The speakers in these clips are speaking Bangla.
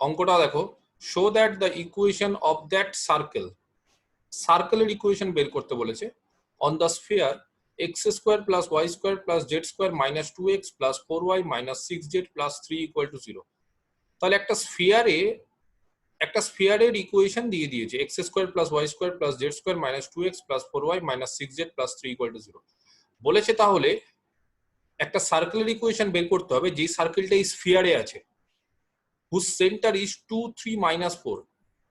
অঙ্কটা দেখো, show that the equation of that সার্কেলের ইকুয়েশন বের করতে বলেছে। On the sphere x square plus Y square plus z square minus 2x plus 4y minus 6z plus 3 equal to 0। তাহলে একটা স্ফিয়ারের ইকুয়েশন দিয়ে দিয়েছে x square plus Y square plus z square minus 2x plus 4y minus 6z plus 3 equal to 0 বলেছে। তাহলে একটা সার্কেলের ইকুয়েশন বের করতে হবে যেই সার্কেলটা এই স্ফিয়ারে আছে, হুজ সেন্টার ইজ 2 3 মাইনাস 4।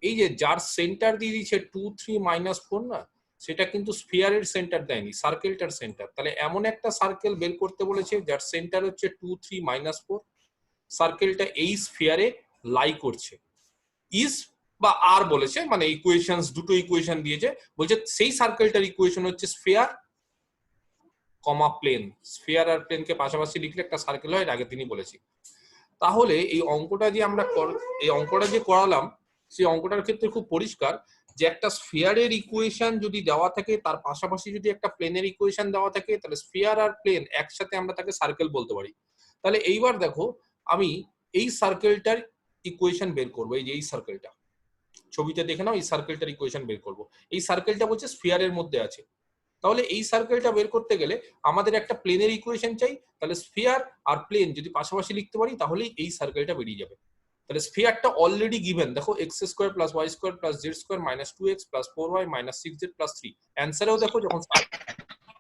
এই যে যার সেন্টার দিয়ে দিয়েছে 2 3 মাইনাস 4 না, সেটা কিন্তু স্ফিয়ারের সেন্টার দেয়নি, সার্কেলটার সেন্টার। তাহলে এমন একটা সার্কেল বের করতে বলেছে যার সেন্টার হচ্ছে 2 3 মাইনাস 4, সার্কেলটা এই স্ফিয়ারে লাই করছে। ইজ বা আর বলেছে, মানে ইকুয়েশনস দুটো ইকুয়েশন দিয়েছে, বলছে সেই সার্কেলটার ইকুয়েশন হচ্ছে স্ফিয়ার কমা প্লেন। স্ফিয়ার আর প্লেনকে পাশাপাশি লিখলে একটা সার্কেল হয়, এর আগে তিনি বলেছি। তাহলে এই অঙ্কটা যে করালাম, সেই অঙ্কটার ক্ষেত্রে খুব পরিষ্কার যে একটা স্ফিয়ারের ইকুয়েশন যদি দেওয়া থাকে, তার পাশাপাশি যদি একটা প্লেনের ইকুয়েশন দেওয়া থাকে, তাহলে স্ফিয়ার আর প্লেন একসাথে আমরা তাকে সার্কেল বলতে পারি। তাহলে এইবার দেখো, আমি এই সার্কেলটার ইকুয়েশন বের করবো। এই যে এই সার্কেলটা ছবিতে দেখে নাও, এই সার্কেলটার ইকুয়েশন বের করবো। এই সার্কেলটা বলছে স্ফিয়ারের মধ্যে আছে। তাহলে এই সার্কেলটা বের করতে গেলে আমাদের একটা প্লেনের ইকুয়েশন চাই। তাহলে স্ফিয়ার আর প্লেন যদি পাশাপাশি লিখতে পারি, তাহলেই এই সার্কেলটা বেরিয়ে যাবে। তাহলে স্ফিয়ারটা অলরেডি গিভেন, দেখো x square plus Y square plus z square minus 2x plus 4y minus 6z plus 3। অ্যান্সারেও দেখো,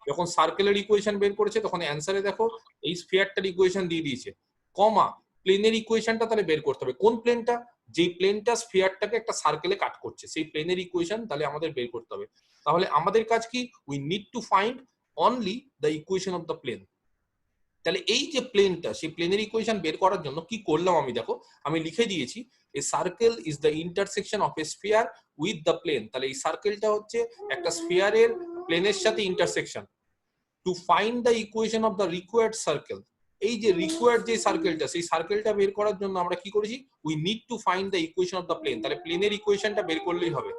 যখন সার্কেলের ইকুয়েশন বের করেছে তখন অ্যান্সারে দেখো এই স্ফিয়ারটার ইকুয়েশন দিয়ে দিয়েছে, কমা প্লেনের ইকুয়েশনটা তাহলে বের করতে হবে। কোন প্লেনটা? যেই প্লেনটা স্ফিয়ারটাকে একটা সার্কেলে কাট করছে, সেই প্লেনের ইকুয়েশন তাহলে আমাদের বের করতে হবে। তাহলে আমাদের কাজ কি? We need to find only the equation of the plane. তাহলে এই যে প্লেনটা, সেই প্লেনের ইকুয়েশন বের করার জন্য কি করলাম আমি, দেখো আমি লিখে দিয়েছি a circle is the intersection of a sphere with the plane. তাহলে এই সার্কেলটা হচ্ছে একটা স্ফিয়ারের প্লেনের সাথে intersection. To find the equation of the required circle, এই যে রিকোয়ার্ড যে সার্কেলটা, সেই সার্কেলটা বের করার জন্য আমরা কি করেছি? We need to find the equation of the plane. তাহলে প্লেনের ইকুয়েশনটা বের করলেই হবে।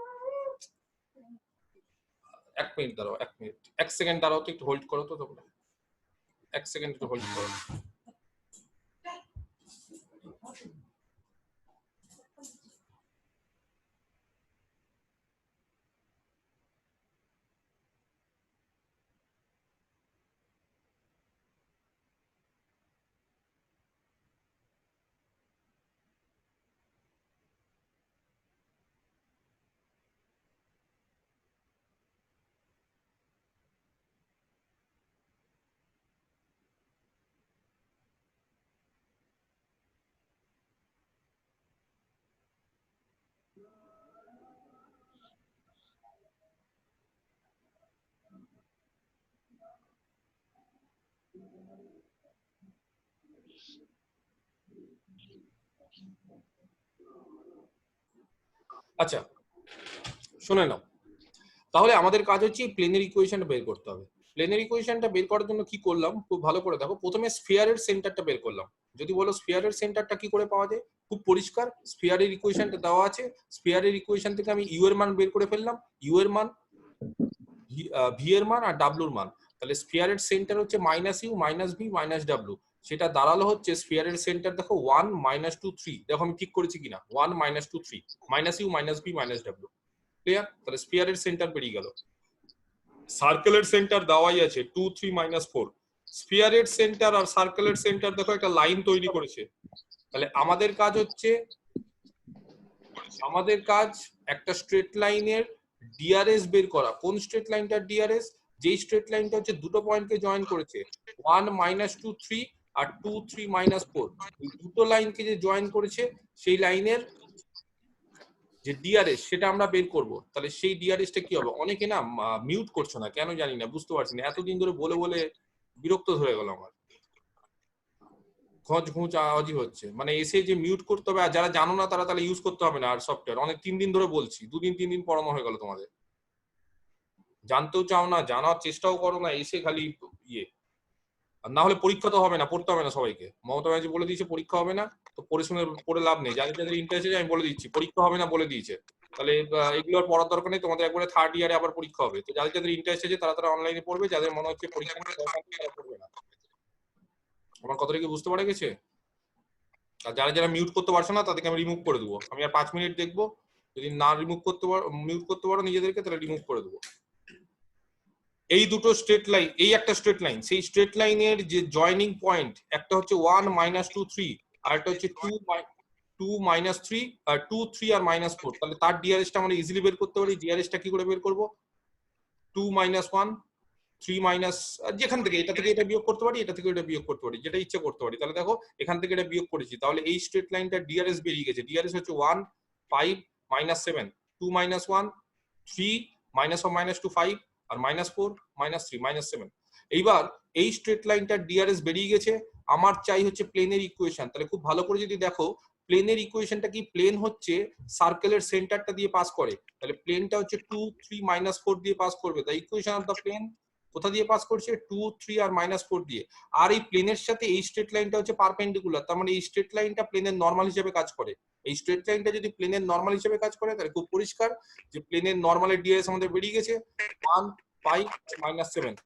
এক মিনিট দাঁড়াও, এক সেকেন্ড দাঁড়াও তো, একটু হোল্ড করো তো তোমরা, এক সেকেন্ড একটু হোল্ড করো। আচ্ছা শুনে নাও, তাহলে আমাদের কাজ হচ্ছে প্লেনের ইকুয়েশনটা বের করতে হবে। প্লেনের ইকুয়েশনটা বের করার জন্য কি করলাম খুব ভালো করে দেখো। প্রথমে স্ফিয়ারের সেন্টারটা বের করলাম। যদি বলো স্ফিয়ারের সেন্টারটা কি করে পাওয়া যায়, খুব পরিষ্কার, স্ফিয়ারের ইকুয়েশনটা দেওয়া আছে। স্ফিয়ারের ইকুয়েশন থেকে আমি ইউ এর মান বের করে ফেললাম, ইউ এর মান, ভি এর মান আর ডাব্লুর মান। তাহলে স্ফিয়ারের সেন্টার হচ্ছে minus u minus v minus ডাব্লু। সেটা দাঁড়ালো হচ্ছে স্ফিয়ারের সেন্টার দেখো 1 মাইনাস 2 3। দেখো আমি ঠিক করেছি কিনা, 1 minus 2 3 minus u minus v minus ডাব্লু। ক্লিয়ার? তাহলে স্ফিয়ারের সেন্টার বেরিয়ে গেল। সার্কেলের সেন্টার দেওয়াই আছে 2 3 মাইনাস 4। স্ফিয়ারের সেন্টার আর সার্কেলের সেন্টার দেখো একটা লাইন তৈরি করেছে। তাহলে আমাদের কাজ একটা স্ট্রেট লাইনের ডিআরএস বের করা। কোন স্ট্রেট লাইনটার ডিআরএস? যেই স্ট্রেট লাইনটা হচ্ছে দুটো পয়েন্টকে জয়েন করেছে, 1 মাইনাস 2 3 আর 2 3 মাইনাস 4, এই দুটো লাইনকে যে জয়েন করেছে সেই লাইনের যে ডিআরএস সেটা আমরা বের করব। তাহলে সেই ডিআরএসটা কি হবে? অনেকে না মিউট করছো না কেন জানি না, বুঝতে পারছি না, এতদিন ধরে বলে বলে বিরক্ত ধরে গেল আমার, খোঁজ খুঁজ আওয়াজই হচ্ছে। মানে এসে যে মিউট করতে হবে, আর যারা জানো না তারা তাহলে ইউজ করতে হবে না আর সফটওয়্যার। অনেক 3 দিন ধরে বলছি, 2 দিন 3 দিন পড়ানো হয়ে গেল তোমাদের, জানতেও চাও না, জানার চেষ্টাও করো না, এসে খালি ইয়ে। আর না হলে পরীক্ষা তো হবে না, পড়তে হবে না সবাইকে। মমতা ব্যানার্জি বলে দিয়েছে পরীক্ষা হবে না, তো পড়ে শুনে পড়ে লাভ নেই। যাদের যাদের ইন্টারেস্ট আছে আমি বলে দিচ্ছি পরীক্ষা হবে না বলে দিয়েছে। তাহলে এগুলো আর পড়ার দরকার নেই, তোমাদের একবারে থার্ড ইয়ারে আবার পরীক্ষা হবে। তো যাদের যাদের ইন্টারেস্ট আছে তারা তারা অনলাইনে পড়বে, যাদের মনে হচ্ছে পরীক্ষা তারা পড়বে না। আমার কথাটা কি বুঝতে পারা গেছে? আর যারা যারা মিউট করতে পারছো না তাদেরকে আমি রিমুভ করে দেবো। আমি আর 5 মিনিট দেখবো, যদি না রিমুভ করতে পারো, মিউট করতে পারো নিজেদেরকে, তাহলে রিমুভ করে দেবো। এই দুটো স্ট্রেট লাইন, এই একটা স্ট্রেট লাইন, সেই স্ট্রেট লাইনের যে জয়নিং পয়েন্ট, একটা হচ্ছে 1 -2 3, আর একটা হচ্ছে 2 -3, 2 3 আর -4। তাহলে তার ডিআরএসটা আমরা ইজিলি বের করতে পারি। ডিআরএসটা কি করে বের করব? 2 -1 3 মাইনাস, যেখান থেকে এটা থেকে এটা বিয়োগ করতে পারি, এটা থেকে এটা বিয়োগ করতে পারি, যেটা ইচ্ছে করতে পারি। তাহলে দেখো এখান থেকে এটা বিয়োগ করেছি, তাহলে এই স্ট্রেট লাইনটা ডিআরএস বেরিয়ে গেছে। ডিআরএস হচ্ছে 1 5 -7, 2 -1 3 -1 -2 5, আর -4 -3 -7। এইবার এই স্ট্রেট লাইনটা ডিআরএস বেরিয়ে গেছে, আমার চাই হচ্ছে প্লেনের ইকুয়েশন। তাহলে খুব ভালো করে যদি দেখো প্লেনের ইকুয়েশনটা কি, প্লেন হচ্ছে সার্কেলের সেন্টারটা দিয়ে পাস করে, তাহলে প্লেনটা হচ্ছে 2 3 -4 দিয়ে পাস করবে। The equation of the plane কোথা দিয়ে পাস করছে? 2 3 আর -4 দিয়ে। আর এই প্লেনের সাথে এই স্ট্রেট লাইনটা হচ্ছে পারপেন্ডিকুলার, তার মানে এই স্ট্রেট লাইনটা প্লেনের নরমাল হিসেবে কাজ করে। এই স্ট্রেট লাইনটা যদি প্লেনের নরমাল হিসেবে কাজ করে, তাহলে খুব পরিষ্কার যে প্লেনের নরমালের ডিএস আমাদের বেরিয়ে গেছে 1 5 -7।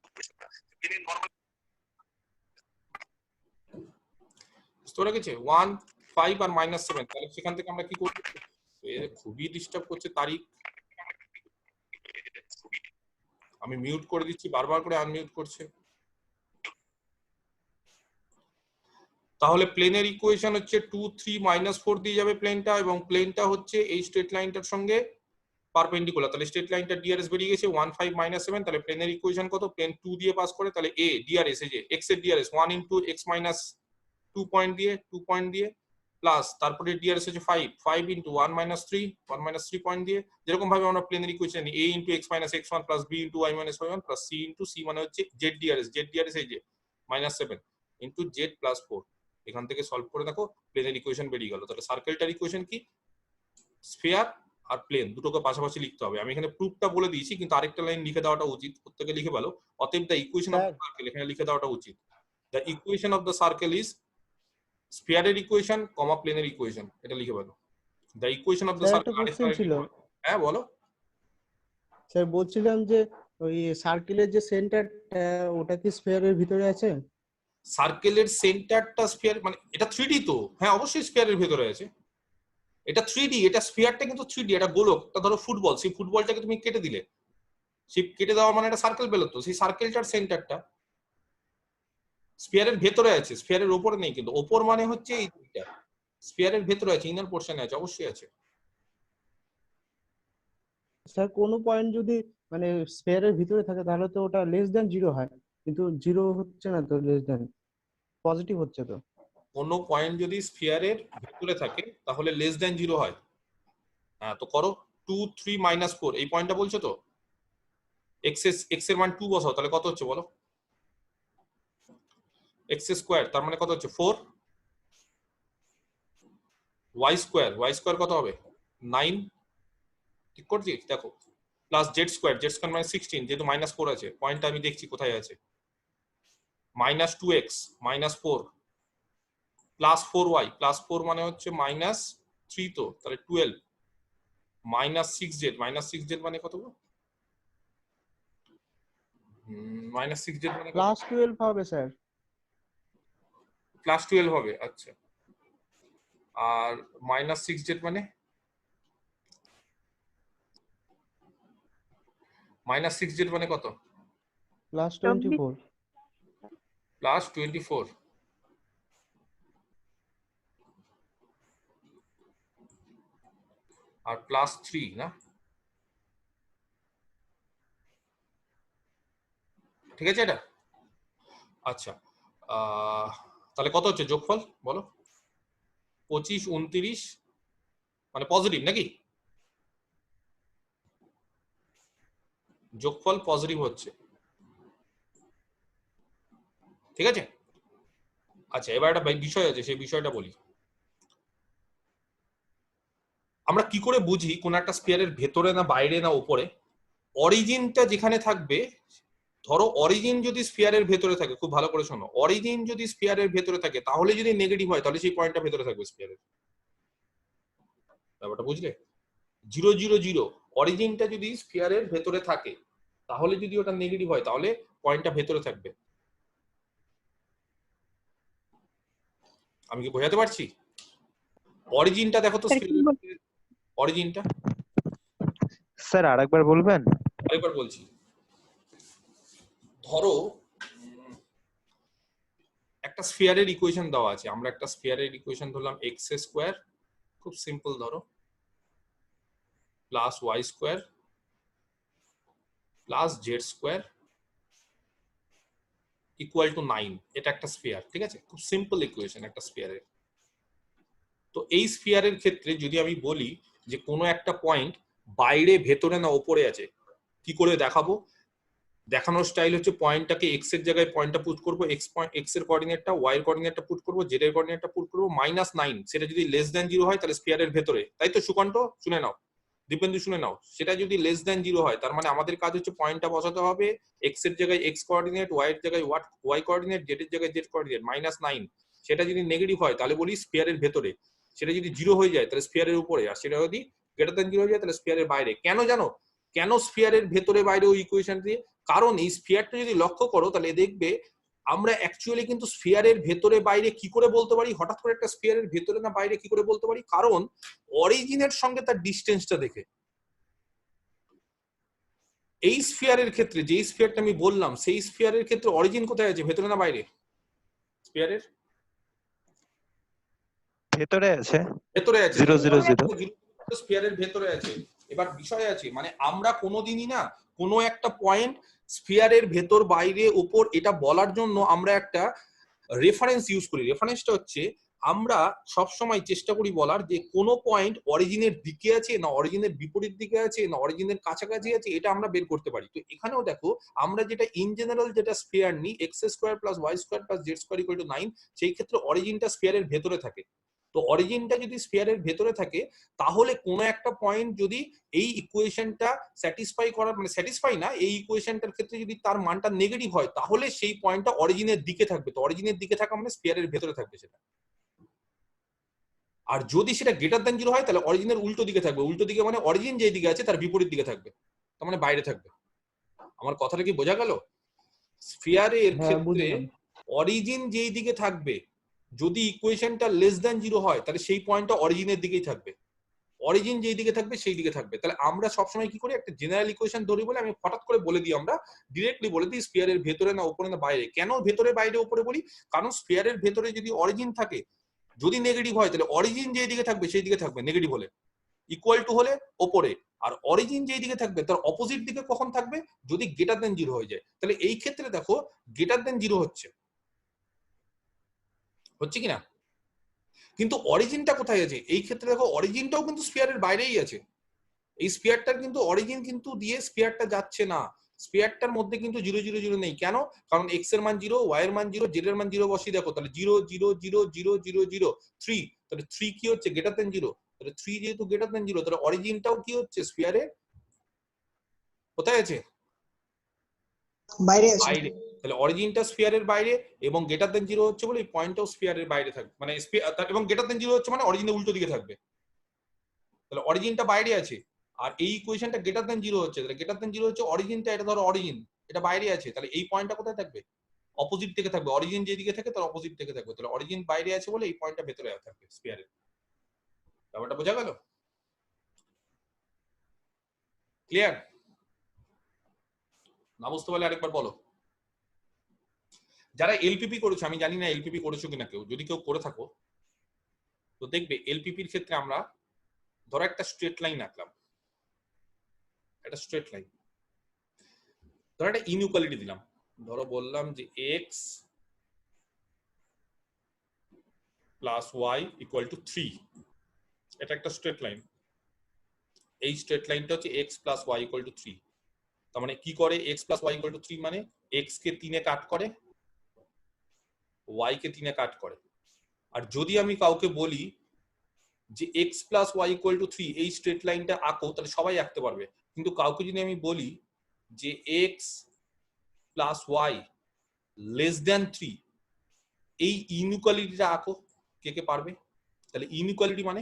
বুঝতে পেরে গেছে? 1 5 আর -7। তাহলে সেখান থেকে আমরা কি করব? খুবই ডিস্টার্ব করছে তারিখ, আমি মিউট করে দিচ্ছি, বারবার করে আনমিউট করছে। তাহলে প্লেনের ইকুয়েশন হচ্ছে 2 3 -4 দিয়ে যাবে প্লেনটা, এবং প্লেনটা হচ্ছে এই স্ট্রেট লাইনটার সঙ্গে পারপেন্ডিকুলার। তাহলে স্ট্রেট লাইনটা ডিআরএস বেরিয়ে গেছে 1 5 -7। তাহলে প্লেনের ইকুয়েশন কত? প্লেন 2 দিয়ে পাস করে, তাহলে এ ডিআরএস, এই যে এক্স এর DRS 1 into x minus 2 point দিয়ে, 2 পয়েন্ট দিয়ে, প্লাস তারপরে ডিআরএস হচ্ছে 5 5 ইনটু 1 -3 1 -3 পয়েন্ট দিয়ে। যেরকম ভাবে আমরা প্লেনের equation a into x minus x1 plus b into y minus y1 plus c into c, মানে হচ্ছে জেড ডিআরএস, জেড ডিআরএস এই যে -7 ইনটু জেড প্লাস 4। এখান থেকে সলভ করে দেখো প্লেনের ইকুয়েশন বেরিয়ে গেল। তাহলে সার্কেলটার ইকুয়েশন কি? স্ফিয়ার আর প্লেন দুটোকে পাশাপাশি লিখতে হবে। আমি এখানে প্রুফটা বলে দিয়েছি, কিন্তু আরেকটা লাইন লিখে দেওয়াটা উচিত, প্রত্যেকে লিখে ভালো। অতএব the equation of the circle এখানে লিখে দেওয়াটা উচিত। The equation of the circle is স্ফিয়ারের ইকুয়েশন কমা প্লেনের ইকুয়েশন, এটা লিখে ভালো। The equation of the sir একটা সার্কেল কোশ্চেন ছিল। হ্যাঁ বলো। স্যার বলছিলাম যে ওই সার্কেলের যে সেন্টারটা ওটা কি স্ফিয়ারের ভিতরে আছে? সার্কেলের সেন্টারটা স্ফিয়ার মানে এটা 3D তো, হ্যাঁ অবশ্যই স্ফিয়ারের ভেতরে আছে। এটা 3D, এটা স্ফিয়ারটা কিন্তু 3D, এটা গোলক। তা ধরো ফুটবল, সেই ফুটবলটাকে তুমি কেটে দিলে, সেই কেটে দেওয়া মানে একটা সার্কেল পেলো, তো সেই সার্কেলটার সেন্টারটা স্ফিয়ারের ভেতরে আছে, স্ফিয়ারের উপরে নেই। কিন্তু ওপর মানে হচ্ছে এই দুইটা, স্ফিয়ারের ভেতরে আছে, ইনার পোর্শনে আছে, অবশ্যই আছে। স্যার কোনো পয়েন্ট যদি মানে স্ফিয়ারের ভিতরে থাকে তাহলে তো ওটা লেস দ্যান 0 হয়, কিন্তু 0 হচ্ছে না তো, লেস দ্যান পজিটিভ হচ্ছে তো। কোন পয়েন্ট যদি স্ফিয়ারের ভেতরে থাকে তাহলে লেস দ্যান 0 হয়। হ্যাঁ তো করো 2 3 -4, এই পয়েন্টটা বলছো তো। x এর মান 2 বসাও, তাহলে কত হচ্ছে বলো? x স্কয়ার, তার মানে কত হচ্ছে 4। y স্কয়ার কত হবে? 9, ঠিক করছি দেখো, প্লাস জেড স্কয়ার মানে 16, যেহেতু -4 আছে, পয়েন্টটা আমি দেখছি কোথায় আছে। -2x -4 প্লাস 4y, প্লাস 4 মানে হচ্ছে -3, তো তাহলে 12 -6z মানে কত গো? -6z মানে কত? প্লাস 12 হবে স্যার। প্লাস 12 হবে, আচ্ছা। আর -6z মানে -6z মানে কত? প্লাস 24। প্লাস 24 আর প্লাস 3 না? ঠিক আছে এটা? আচ্ছা, তাহলে কত হচ্ছে যোগফল বলো? 25 29, মানে পজিটিভ নাকি? যোগফল পজিটিভ হচ্ছে, ঠিক আছে। আচ্ছা এবার একটা বিষয় আছে, সেই বিষয়টা বলি। আমরা কি করে বুঝি কোন একটা স্ফিয়ারের ভেতরে না বাইরে না উপরে? অরিজিনটা যেখানে থাকবে, ধরো অরিজিন যদি স্ফিয়ারের ভেতরে থাকে, খুব ভালো করে শোনো, অরিজিন যদি স্ফিয়ারের ভেতরে থাকে তাহলে যদি নেগেটিভ হয় তাহলে সেই পয়েন্টটা ভেতরে থাকবে স্ফিয়ারের। ব্যাপারটা বুঝলে? 0 0 0, অরিজিনটা যদি স্ফিয়ারের ভেতরে থাকে তাহলে যদি ওটা নেগেটিভ হয় তাহলে পয়েন্টটা ভেতরে থাকবে। আমি কি বোঝাতে পারছি? অরিজিনটা দেখো তো, স্যার কি অরিজিনটা স্যার আরেকবার বলবেন? আরেকবার বলছি। ধরো একটা স্ফিয়ারের ইকুয়েশন দেওয়া আছে, আমরা একটা স্ফিয়ারের ইকুয়েশন ধরলাম এক্স স্কোয়ার, খুব সিম্পল, ধরো plus Y square plus z square equal to 9। এটা একটা স্ফিয়ার, ঠিক আছে, খুব সিম্পল ইকুয়েশন একটা স্ফিয়ারের। তো এই স্ফিয়ারের ক্ষেত্রে যদি আমি বলি যে কোনো একটা পয়েন্ট বাইরে, ভেতরে না ওপরে আছে, কি করে দেখাবো? দেখানোর স্টাইল হচ্ছে পয়েন্টটাকে এক্স এর জায়গায় পয়েন্টটা পুট করবো, এক্স এর কোঅর্ডিনেটটা, ওয়াই এর কোঅর্ডিনেটটা পুট করবো, জেড এর কোঅর্ডিনেটটা পুট করবো, -9 সেটা যদি লেস দ্যান 0 হয় তাহলে স্ফিয়ারের ভেতরে, তাই তো সুকান্ত? শুনে নাও, দীপেন্দু শুনে নাও, সেটা যদি লেস দ্যান 0 হয় তার মানে আমাদের কাজ হচ্ছে পয়েন্টটা বসাতে হবে এক্স এর জায়গায় এক্স কোঅর্ডিনেট, ওয়াই এর জায়গায় ওয়াই কোঅর্ডিনেট, জেড এর জায়গায় জেড কোঅর্ডিনেট, -9। সেটা যদি নেগেটিভ হয় তাহলে বলি স্ফিয়ারের ভেতরে, সেটা যদি 0 হয়ে যায় তাহলে স্ফিয়ারের উপরে, আর সেটা যদি গ্রেটার দ্যান 0 হয়ে যায় তাহলে স্ফিয়ারের বাইরে। কেন জানো কেন স্ফিয়ারের ভেতরে বাইরে ওই ইকুয়েশন দিয়ে? কারণ এই স্ফিয়ারটা যদি লক্ষ্য করো তাহলে দেখবে আমরা অ্যাকচুয়ালি কিন্তু স্ফিয়ারের ভেতরে বাইরে কি করে বলতে পারি, হঠাৎ করে একটা স্ফিয়ারের ভেতরে না বাইরে কি করে বলতে পারি? কারণ অরিজিনের সঙ্গে তার ডিসটেন্সটা দেখে। এই স্ফিয়ারের ক্ষেত্রে যে স্ফিয়ারটা আমি বললাম সেই স্ফিয়ারের ক্ষেত্রে অরিজিন কোথায় আছে, ভেতরে না বাইরে? স্ফিয়ারের ভেতরে আছে, ভেতরে আছে, 0 0 0। স্ফিয়ারের ভেতরে আছে। এবার বিষয় আছে, মানে আমরা কোনোদিনই না কোনো একটা পয়েন্ট স্ফিয়ারের ভেতর বাইরে উপর এটা বলার জন্য আমরা একটা রেফারেন্স ইউজ করি। রেফারেন্সটা হচ্ছে আমরা সব সময় চেষ্টা করি বলার যে কোন পয়েন্ট অরিজিনের দিকে আছে না অরিজিনের বিপরীত দিকে আছে না অরিজিনের কাছাকাছি আছে, এটা আমরা বের করতে পারি। তো এখানেও দেখো আমরা যেটা ইন জেনারেল যেটা স্ফিয়ার নিই x square plus Y square plus z square equal to 9, সেই ক্ষেত্রে অরিজিনটা স্ফিয়ারের ভেতরে থাকে। তো অরিজিনটা যদি স্ফিয়ারের ভেতরে থাকে তাহলে কোনো একটা পয়েন্ট যদি এই ইকুয়েশনটা স্যাটিসফাই করার, মানে স্যাটিসফাই না, এই ইকুয়েশনটার ক্ষেত্রে যদি তার মানটা নেগেটিভ হয় তাহলে সেই পয়েন্টটা অরিজিনের দিকে থাকবে। তো অরিজিনের দিকে থাকা মানে স্ফিয়ারের ভেতরে থাকবে সেটা। আর যদি সেটা গ্রেটার দ্যান 0 হয় তাহলে অরিজিনের উল্টো দিকে থাকবে। উল্টো দিকে মানে অরিজিন যেই দিকে আছে তার বিপরীত দিকে থাকবে, তার মানে বাইরে থাকবে। আমার কথাটা কি বোঝা গেল? স্ফিয়ারের ক্ষেত্রে অরিজিন যেই দিকে থাকবে, যদি ইকুয়েশনটা লেস দ্যান 0 হয় তাহলে সেই পয়েন্টটা অরিজিনের দিকেই থাকবে, অরিজিন যেই দিকে থাকবে সেই দিকে থাকবে। তাহলে আমরা সবসময় কি করি, একটা জেনারেল ইকুয়েশন ধরি বলে আমি হঠাৎ করে বলে দিই, আমরা ডিরেক্টলি বলে দিই স্ফিয়ারের ভেতরে না উপরে না বাইরে। কেন ভেতরে বাইরে উপরে বলি? কারণ স্ফিয়ারের ভেতরে যদি অরিজিন থাকে, যদি নেগেটিভ হয় তাহলে অরিজিন যেই দিকে থাকবে সেই দিকে থাকবে নেগেটিভ হলে, ইকুয়াল টু হলে ওপরে। আর অরিজিন যেই দিকে থাকবে তার অপোজিট দিকে কখন থাকবে, যদি গ্রেটার দেন 0 হয়ে যায়। তাহলে এই ক্ষেত্রে দেখো গ্রেটার দেন 0 হচ্ছে কিনা, কিন্তু অরিজিনটা কোথায় আছে? এই ক্ষেত্রে দেখো অরিজিনটাও কিন্তু স্ফিয়ারের বাইরেই আছে। এই স্ফিয়ারটার কিন্তু অরিজিন কিন্তু দিয়ে স্ফিয়ারটা যাচ্ছে না, স্ফিয়ারটার মধ্যে কিন্তু 0 0 0 নেই। কেন? কারণ এক্স এর মান 0, ওয়াই এর মান 0, জেড এর মান 0 বসিয়ে দেখো, তাহলে 0 0 0 0 0 0 3, তাহলে 3 কি হচ্ছে, গ্রেটার দেন 0। তাহলে 3 যেহেতু গ্রেটার দেন 0 তাহলে অরিজিনটাও কি হচ্ছে, স্ফিয়ারে কোথায় আছে, বাইরে আছে। বাইরে। তাহলে অরিজিনটা স্ফিয়ারের বাইরে এবং গ্রেটার দেন 0 হচ্ছে বলে এই পয়েন্টটাও স্ফিয়ারের বাইরে থাকবে, মানে এবং গ্রেটার দেন 0 হচ্ছে মানে অরিজিনের উল্টো দিকে থাকবে। তাহলে অরিজিনটা বাইরে আছে আর এই ইকুয়েশনটা গ্রেটার দেন 0 হচ্ছে, তাহলে গ্রেটার দেন 0 হচ্ছে অরিজিনটা, এটা ধরো অরিজিন, এটা বাইরে আছে, তাহলে এই পয়েন্টটা কোথায় থাকবে, অপোজিট দিকে থাকবে। অরিজিন যেদিকে থাকে তার অপোজিট দিকে থাকবে, তাহলে অরিজিন বাইরে আছে বলে এই পয়েন্টটা ভেতরে থাকবে স্ফিয়ারের। ব্যাপারটা বোঝা গেল? ক্লিয়ার? না বুঝতে পারলে আরেকবার বলো। যারা এলপিপি করেছো, আমি জানি না এলপিপি করেছো কিনা কেউ, যদি কেউ করে থাকো তো দেখবে এলপিপির ক্ষেত্রে আমরা ধরো একটা স্ট্রেট লাইন আঁকলাম, একটা স্ট্রেট লাইন, ধরো একটা ইনইকুয়ালিটি দিলাম, ধরো বললাম যে x plus y equal to 3, এটা একটা স্ট্রেট লাইন। এই স্ট্রেট লাইনটা হচ্ছে x plus y equal to 3। তার মানে কি করে, x plus y equal to 3 মানে এক্স কে 3 এ কাট করে, ওয়াই কে 3 এ কাট করে। আর যদি আমি কাউকে বলি যে x plus y equal to 3 এই স্ট্রেট লাইনটা আঁকো, তাহলে সবাই আঁকতে পারবে। কিন্তু কাউকে যদি আমি বলি যে x plus y less than 3 এই ইনইকুয়ালিটিটা আঁকো, কে কে পারবে? তাহলে ইনইকুয়ালিটি মানে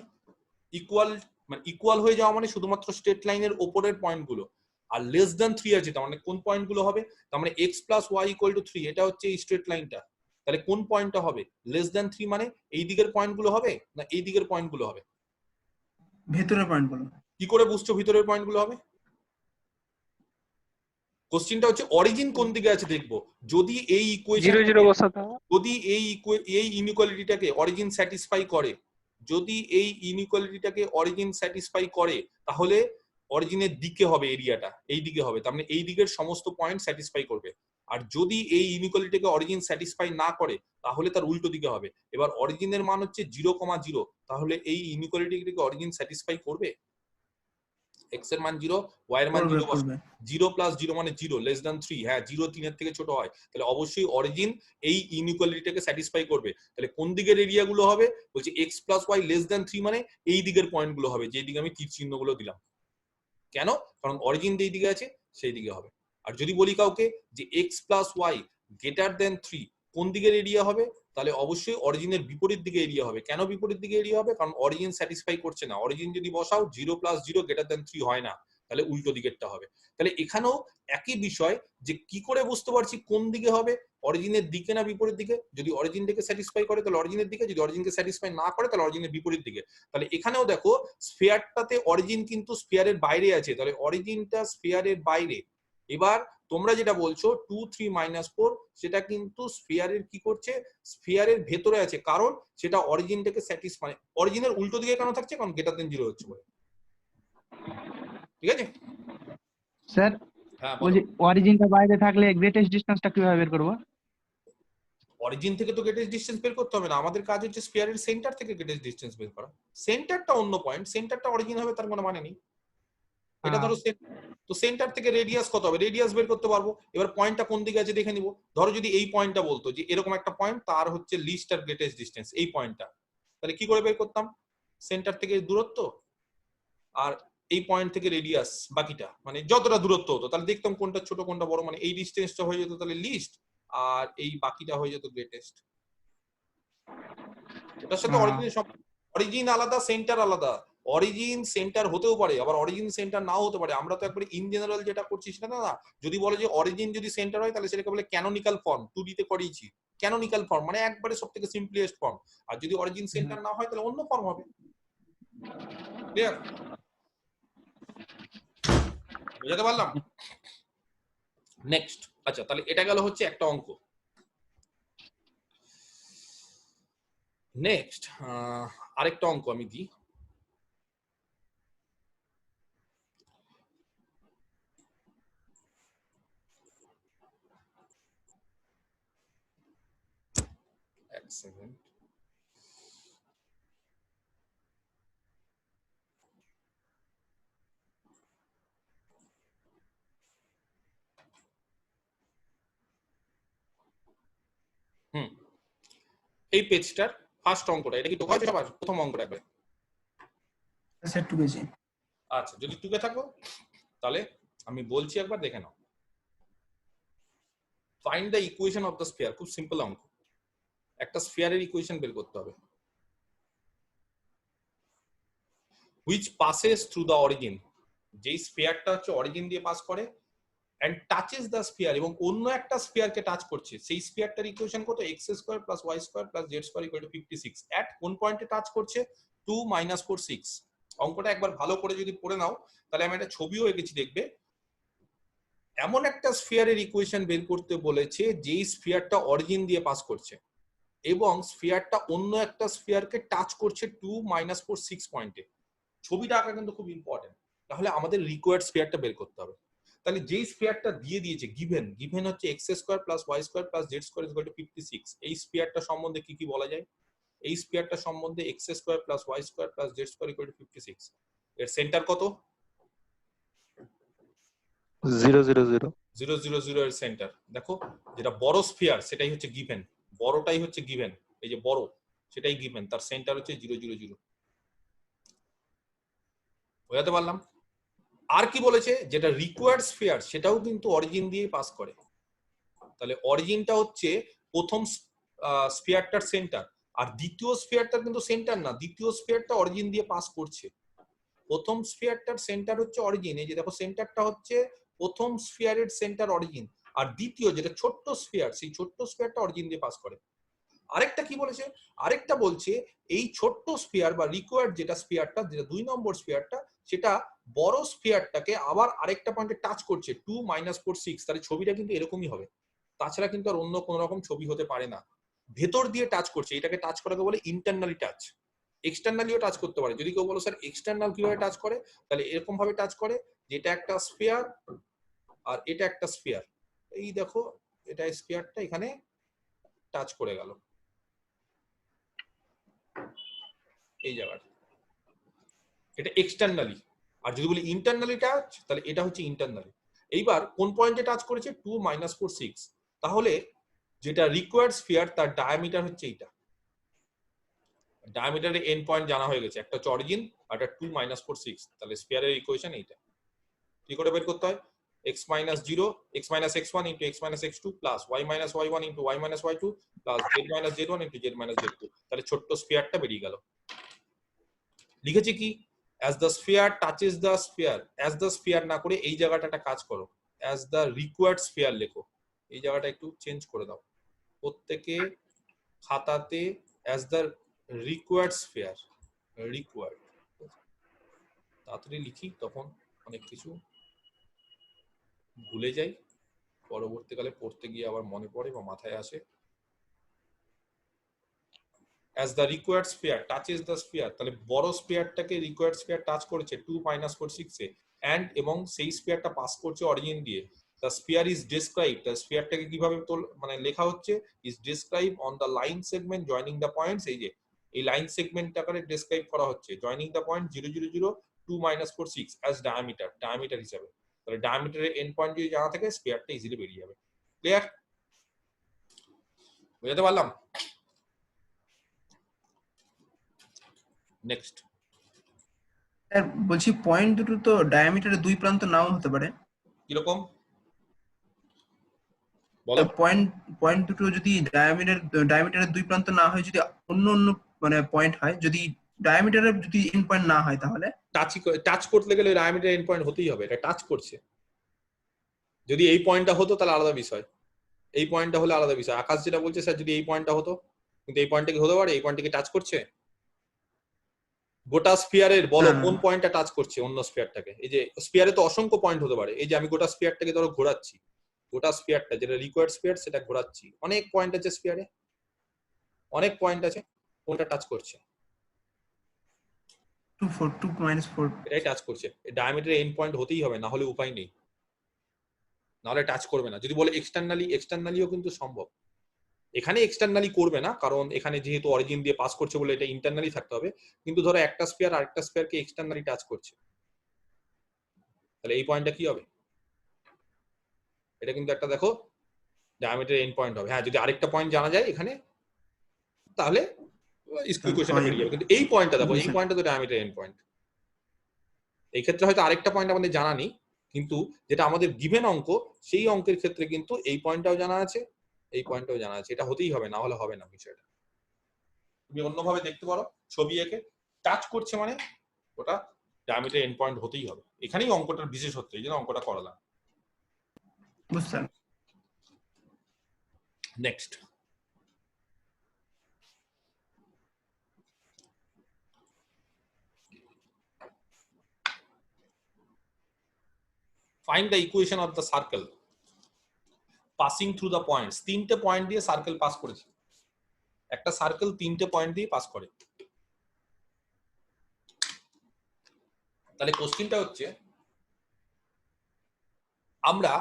ইকুয়াল হয়ে যাওয়া মানে শুধুমাত্র স্ট্রেট লাইনের ওপরের পয়েন্টগুলো, আর লেস দ্যান 3 আছে তার মানে কোন পয়েন্টগুলো হবে, তার মানে x plus y equal to 3 এটা হচ্ছে এই স্ট্রেট লাইনটা, তাহলে কোন পয়েন্টটা হবে? লেস দ্যান 3 মানে এই দিকের পয়েন্টগুলো হবে না এই দিকের পয়েন্টগুলো হবে? ভেতরের পয়েন্টগুলো। কি করে বুঝছো ভিতরের পয়েন্টগুলো হবে? কোশ্চেনটা হচ্ছে অরিজিন কোন দিকে আছে দেখবো। যদি এই ইকুয়েশন 0 0 বসাতে হবে। যদি এই ইনইকুয়ালিটিটাকে অরিজিন স্যাটিসফাই করে, যদি এই ইনইকুয়ালিটিটাকে অরিজিন স্যাটিসফাই করে তাহলে অরিজিনের দিকে হবে, এরিয়াটা এই দিকে হবে, তার মানে এই দিকের সমস্ত পয়েন্ট স্যাটিসফাই করবে। আর যদি এই ইনইকুয়ালিটিটাকে অরিজিন স্যাটিসফাই না করে তাহলে তার উল্টো দিকে হবে। এবার অরিজিনের মান হচ্ছে 0,0, তাহলে এই ইনইকুয়ালিটিটাকে অরিজিন স্যাটিসফাই করবে? x এর মান 0, y এর মান 0 বসে 0 প্লাস 0 মানে 0 লেস দ্যান 3। হ্যাঁ 0 3 এর থেকে ছোট হয়, তাহলে অবশ্যই অরিজিন এই ইনইকুয়ালিটিটাকে স্যাটিসফাই করবে। তাহলে কোন দিকের এরিয়া গুলো হবে? বলছে x plus y less than 3 মানে এই দিকের পয়েন্ট গুলো হবে, যেই দিকে আমি তীর চিহ্ন গুলো দিলাম। কেন? কারণ অরিজিন যেই দিকে আছে সেই দিকে হবে। আর যদি বলি কাউকে যে x plus y greater than 3 কোন দিকের এরিয়া হবে, তাহলে অবশ্যই অরিজিনের বিপরীত দিকে এরিয়া হবে। কেন বিপরীত দিকে এরিয়া হবে? কারণ অরিজিন স্যাটিসফাই করছে না। অরিজিন যদি বসাও 0 প্লাস 0 গ্রেটার দ্যান 3 হয় না, তাহলে উল্টো দিকেরটা হবে। তাহলে এখানেও একই বিষয়, যে কি করে বুঝতে পারছি কোন দিকে হবে, অরিজিনের দিকে না বিপরীত দিকে? যদি অরিজিনটাকে স্যাটিসফাই করে তাহলে অরিজিনের দিকে, যদি অরিজিনকে স্যাটিসফাই না করে তাহলে অরিজিনের বিপরীত দিকে। তাহলে এখানেও দেখো স্ফিয়ারটাতে অরিজিন কিন্তু স্ফিয়ারের বাইরে আছে, তাহলে অরিজিনটা স্ফিয়ারের বাইরে। এবার তোমরা যেটা বলছো 2 3 -4 সেটা কিন্তু স্ফিয়ারের কি করছে? স্ফিয়ারের ভেতরে আছে, কারণ সেটা অরিজিনটাকে স্যাটিসফাই, অরিজিনের উল্টো দিকে কেন থাকছে? কারণ গ্রেটার দেন 0 হচ্ছে বলে। ঠিক আছে স্যার, হ্যাঁ বলছি অরিজিনটা বাইরে থাকলে গ্রেটেস্ট ডিসটেন্সটা কিভাবে বের করব? অরিজিন থেকে তো গ্রেটেস্ট ডিসটেন্স বের করতে হবে না, আমাদের কাজ হচ্ছে স্ফিয়ারের সেন্টার থেকে গ্রেটেস্ট ডিসটেন্স বের করা। সেন্টারটা অন্য পয়েন্ট, সেন্টারটা অরিজিন হবে তার কোনো মানে নেই। এটা ধরো তো সেন্টার থেকে রেডিয়াস কত হবে? রেডিয়াস বের করতে পারবো। এবার পয়েন্টটা কোন দিকে আছে দেখে নিব। ধরো যদি এই পয়েন্টটা বলতো যে এরকম একটা পয়েন্ট, তার হচ্ছে লিস্ট আর গ্রেটেস্ট ডিসটেন্স এই পয়েন্টটা, তাহলে কি করে বের করতাম? সেন্টার থেকে দূরত্ব আর এই পয়েন্ট থেকে রেডিয়াস, বাকিটা মানে যতটা দূরত্ব হতো, তাহলে দেখতাম কোনটা ছোট কোনটা বড়, মানে এই ডিসটেন্সটা হয়ে যেত তাহলে লিস্ট, আর এই বাকিটা হয়ে যেত গ্রেটেস্ট। ওটার সাথে অরিজিন আলাদা, সেন্টার আলাদা। অরিজিন সেন্টার হতেও পারে, আবার অরিজিন সেন্টার নাও হতে পারে। আমরা তো একবারে ইন জেনারেল যেটা করছি সেটা না। যদি বলে যে অরিজিন যদি সেন্টার হয় তাহলে সেটাকে বলে ক্যানোনিক্যাল ফর্ম, 2D তে করিয়েছি। ক্যানোনিক্যাল ফর্ম মানে একবারে সবথেকে সিম্পলেস্ট ফর্ম। আর যদি অরিজিন সেন্টার না হয় তাহলে অন্য ফর্ম হবে। ক্লিয়ার? বুঝাতে পারলাম? নেক্সট, আচ্ছা তাহলে এটা গেল হচ্ছে একটা অঙ্ক। নেক্সট আরেকটা অঙ্ক আমি দিই। এক সেকেন্ড। এই পেজটার ফার্স্ট অঙ্কটা, এটা কি টোকা আছে সবার? প্রথম অঙ্কটা একবার। স্যার টুকেছি। আচ্ছা যদি টুকে থাকো তাহলে আমি বলছি একবার দেখে নাও। Find the equation of the sphere. খুব সিম্পল অঙ্ক। একটা স্ফিয়ারের ইকুয়েশন বের করতে হবে, which passes through the origin, যেই স্ফিয়ারটা হচ্ছে অরিজিন দিয়ে পাস করে, and touches the sphere, এবং অন্য একটা স্ফিয়ারকে টাচ করছে, সেই স্ফিয়ারটার ইকুয়েশন কত? x² + y² + z² = 56। এট কোন পয়েন্টে টাচ করছে? 2 - 4 6। অঙ্কটা একবার ভালো করে যদি পড়ে নাও তাহলে আমি একটা ছবিও এঁকেছি, দেখবে। এমন একটা স্ফিয়ারের ইকুয়েশন বের করতে বলেছে যেই স্ফিয়ারটা অরিজিন দিয়ে পাস করছে এবং স্ফিয়ারটা অন্য একটা স্ফিয়ারকে টাচ করছে 2 - 4 6 পয়েন্টে। ছবিটা আঁকা কিন্তু খুব ইম্পর্টেন্ট। তাহলে আমাদের রিকোয়ার্ড স্ফিয়ারটা বের করতে হবে। তাহলে যেই স্ফিয়ারটা দিয়ে দিয়েছে গিভেন হচ্ছে x² + y² + z² = 56। এই স্ফিয়ারটা সম্বন্ধে কি কি বলা যায়? এই স্ফিয়ারটা সম্বন্ধে x² + y² + z² = 56। এর সেন্টার কত? 0 0 0 0 0 0 এর সেন্টার দেখো, যেটা বড় স্ফিয়ার সেটাই হচ্ছে গিভেন, বড়টাই হচ্ছে গিভেন, এই যে বড় সেটাই গিভেন, তার সেন্টার হচ্ছে 0 0 0। বোঝাতে পারলাম? আর কি বলেছে? যেটা রিকোয়ার্ড স্ফিয়ার সেটাও কিন্তু অরিজিন দিয়ে পাস করে। তাহলে অরিজিনটা হচ্ছে প্রথম স্ফিয়ারটার সেন্টার, আর দ্বিতীয় স্ফিয়ারটার কিন্তু সেন্টার না, দ্বিতীয় স্ফিয়ারটা অরিজিন দিয়ে পাস করছে। প্রথম স্ফিয়ারটার সেন্টার হচ্ছে অরিজিন, এই যে দেখো সেন্টারটা হচ্ছে প্রথম স্ফিয়ারের সেন্টার অরিজিন, আর দ্বিতীয় যেটা ছোট্ট স্ফিয়ার সেই ছোট্ট স্ফিয়ারটা অরিজিন দিয়ে পাস করে। আরেকটা কি বলেছে, আরেকটা বলছে এই ছোট্ট স্ফিয়ার বা রিকোয়ার্ড যেটা স্ফিয়ারটা, যেটা 2 নম্বর স্ফিয়ারটা, সেটা বড় স্ফিয়ারটাকে আবার আরেকটা পয়েন্টে টাচ করছে 2 - 4 6। তাহলে ছবিটা কিন্তু এরকমই হবে, তাছাড়া কিন্তু আর অন্য কোন রকম ছবি হতে পারে না। ভেতর দিয়ে টাচ করছে, এটাকে টাচ করাকে বলে ইন্টারনালি টাচ। এক্সটার্নালিও টাচ করতে পারে। যদি কেউ বলো স্যার এক্সটার্নাল কিভাবে টাচ করে, তাহলে এরকম ভাবে টাচ করে, যেটা একটা স্ফিয়ার আর এটা একটা স্ফিয়ার, এই দেখো এটা স্ফিয়ারটা এখানে টাচ করে গেল এই জায়গাটা, এটা এক্সটার্নালি। আর যদি বলি ইন্টারনালি টাচ, তাহলে এটা হচ্ছে ইন্টারনালি। এইবার কোন পয়েন্টে টাচ করেছে, 2 - 4 6। তাহলে যেটা রিকোয়ার্ড স্ফিয়ার তার ডায়ামিটার হচ্ছে এইটা, ডায়ামিটারের এন্ড পয়েন্ট জানা হয়ে গেছে, একটা হচ্ছে অরিজিন আর একটা 2 - 4 6। তাহলে স্ফিয়ারের ইকুয়েশন এইটা। কি করে বের করতে হয়, x - 0 x - x1 * x - x2 plus y - y1 * y - y2 plus z - z1 * z - z2। তাহলে ছোট্ট স্ফিয়ারটা বেরিয়ে গেল। লিখেছি কি, as the sphere touches the sphere, as the sphere না করে এই জায়গাটা একটা কাজ করো, as the required sphere লেখো। এই জায়গাটা একটু চেঞ্জ করে দাও প্রত্যেকে খাতাতে, as the required sphere, required। তাড়াতাড়ি লিখি, তখন অনেক কিছু ভুলে যাই, পরবর্তীকালে পড়তে গিয়ে আবার মনে পড়ে বা মাথায় আসে। as the required sphere touches the sphere, তাহলে বড় স্ফিয়ারটাকে রিকোয়ার্ড স্ফিয়ার টাচ করেছে 2 - 4 6 এ, এন্ড এবং সেই স্ফিয়ারটা পাস করছে অরিজিন দিয়ে। the sphere is described, the স্ফিয়ারটাকে কিভাবে মানে লেখা হচ্ছে, is described on the line segment joining the points। এই যে এই লাইন সেগমেন্ট আকারে ডেসক্রাইব করা হচ্ছে, joining the point 0 0 0 2 - 4 6 as diameter, diameter হিসাবে। তাহলে ডায়ামিটারের এন্ড পয়েন্ট যদি জানা থাকে, স্ফিয়ারটা ইজিলি বেরিয়ে যাবে। ক্লিয়ার, বুঝতে পারলাম? নেক্সট, স্যার বলছি পয়েন্ট দুটো তো ডায়ামিটারের দুই প্রান্ত নাও হতে পারে। কিরকম বলো? পয়েন্ট পয়েন্ট দুটো যদি ডায়ামিটারের দুই প্রান্ত না হয়, যদি অন্য অন্য মানে পয়েন্ট হয়, যদি ডায়ামিটারের যদি এন্ড পয়েন্ট না হয়, তাহলে টাচ করতে গেলে ডায়ামিটার এন্ড পয়েন্ট হতেই হবে, এটা টাচ করছে। যদি এই পয়েন্টটা হতো তাহলে আলাদা বিষয়, এই পয়েন্টটা হলে আলাদা বিষয়। আকাশ যেটা বলছে স্যার যদি এই পয়েন্টটা হতো, কিন্তু এই পয়েন্টটা কি হতে পারে, এই পয়েন্টটাকে টাচ করছে? গোটা স্ফিয়ারের বলো না, না। কোন পয়েন্টটা টাচ করছে অন্য স্ফিয়ারটাকে? এই যে স্ফিয়ারে তো অসংখ্য পয়েন্ট হতে পারে, এই যে আমি গোটা স্ফিয়ারটাকে ধরো ঘোরাচ্ছি, গোটা স্ফিয়ারটা যেটা রিকোয়ার্ড স্ফিয়ার সেটা ঘোরাচ্ছি, অনেক পয়েন্ট আছে স্ফিয়ারে, অনেক পয়েন্ট আছে, কোনটা টাচ করছে? 2 4 2 - 4। এটাই টাচ করছে। ডায়ামিটারের এন্ড পয়েন্ট হতেই হবে, না হলে উপায় নেই, নাহলে টাচ করবে না। যদি বলে এক্সটার্নালি, এক্সটার্নালিও কিন্তু সম্ভব। এখানে এক্সটার্নালি করবে না, কারণ এখানে যেহেতু অরিজিন দিয়ে পাস করছে বলে এটা ইন্টারনালি থাকতে হবে। কিন্তু ধরো একটা স্ফিয়ার আরেকটা স্ফিয়ারকে এক্সটার্নালি টাচ করছে, তাহলে এই পয়েন্টটা কি হবে? এটা কিন্তু একটা দেখো ডায়ামিটার এন্ড পয়েন্ট হবে। হ্যাঁ, যদি আরেকটা পয়েন্ট জানা যায় এখানে, তাহলে ইকুয়েশনটা বেরিয়ে যাবে। কিন্তু এই পয়েন্টটা দেখো, এই পয়েন্টটা তো ডায়ামিটার এন্ড পয়েন্ট। এই ক্ষেত্রে হয়তো আরেকটা পয়েন্ট আমাদের জানা নেই, কিন্তু যেটা আমাদের গিভেন অঙ্ক, সেই অঙ্কের ক্ষেত্রে কিন্তু এই পয়েন্টটাও জানা আছে, এই পয়েন্টটাও জানা আছে। এটা হতেই হবে, না হলে হবে না বিষয়টা। তুমি অন্যভাবে দেখতে পারো, ছবি এঁকে টাচ করছে মানে ওটা ডায়ামিটার এন্ড পয়েন্ট হতেই হবে। এখানেই অঙ্কটার বিশেষত্ব, এই জন্য অঙ্কটা করালাম। বুঝতে next, find the equation of the circle passing through the points। তিনটে পয়েন্ট দিয়ে সার্কেল পাস করেছে, একটা সার্কেল তিনটে পয়েন্ট দিয়ে পাস করে। তাহলে কোশ্চেনটা হচ্ছে, আমরা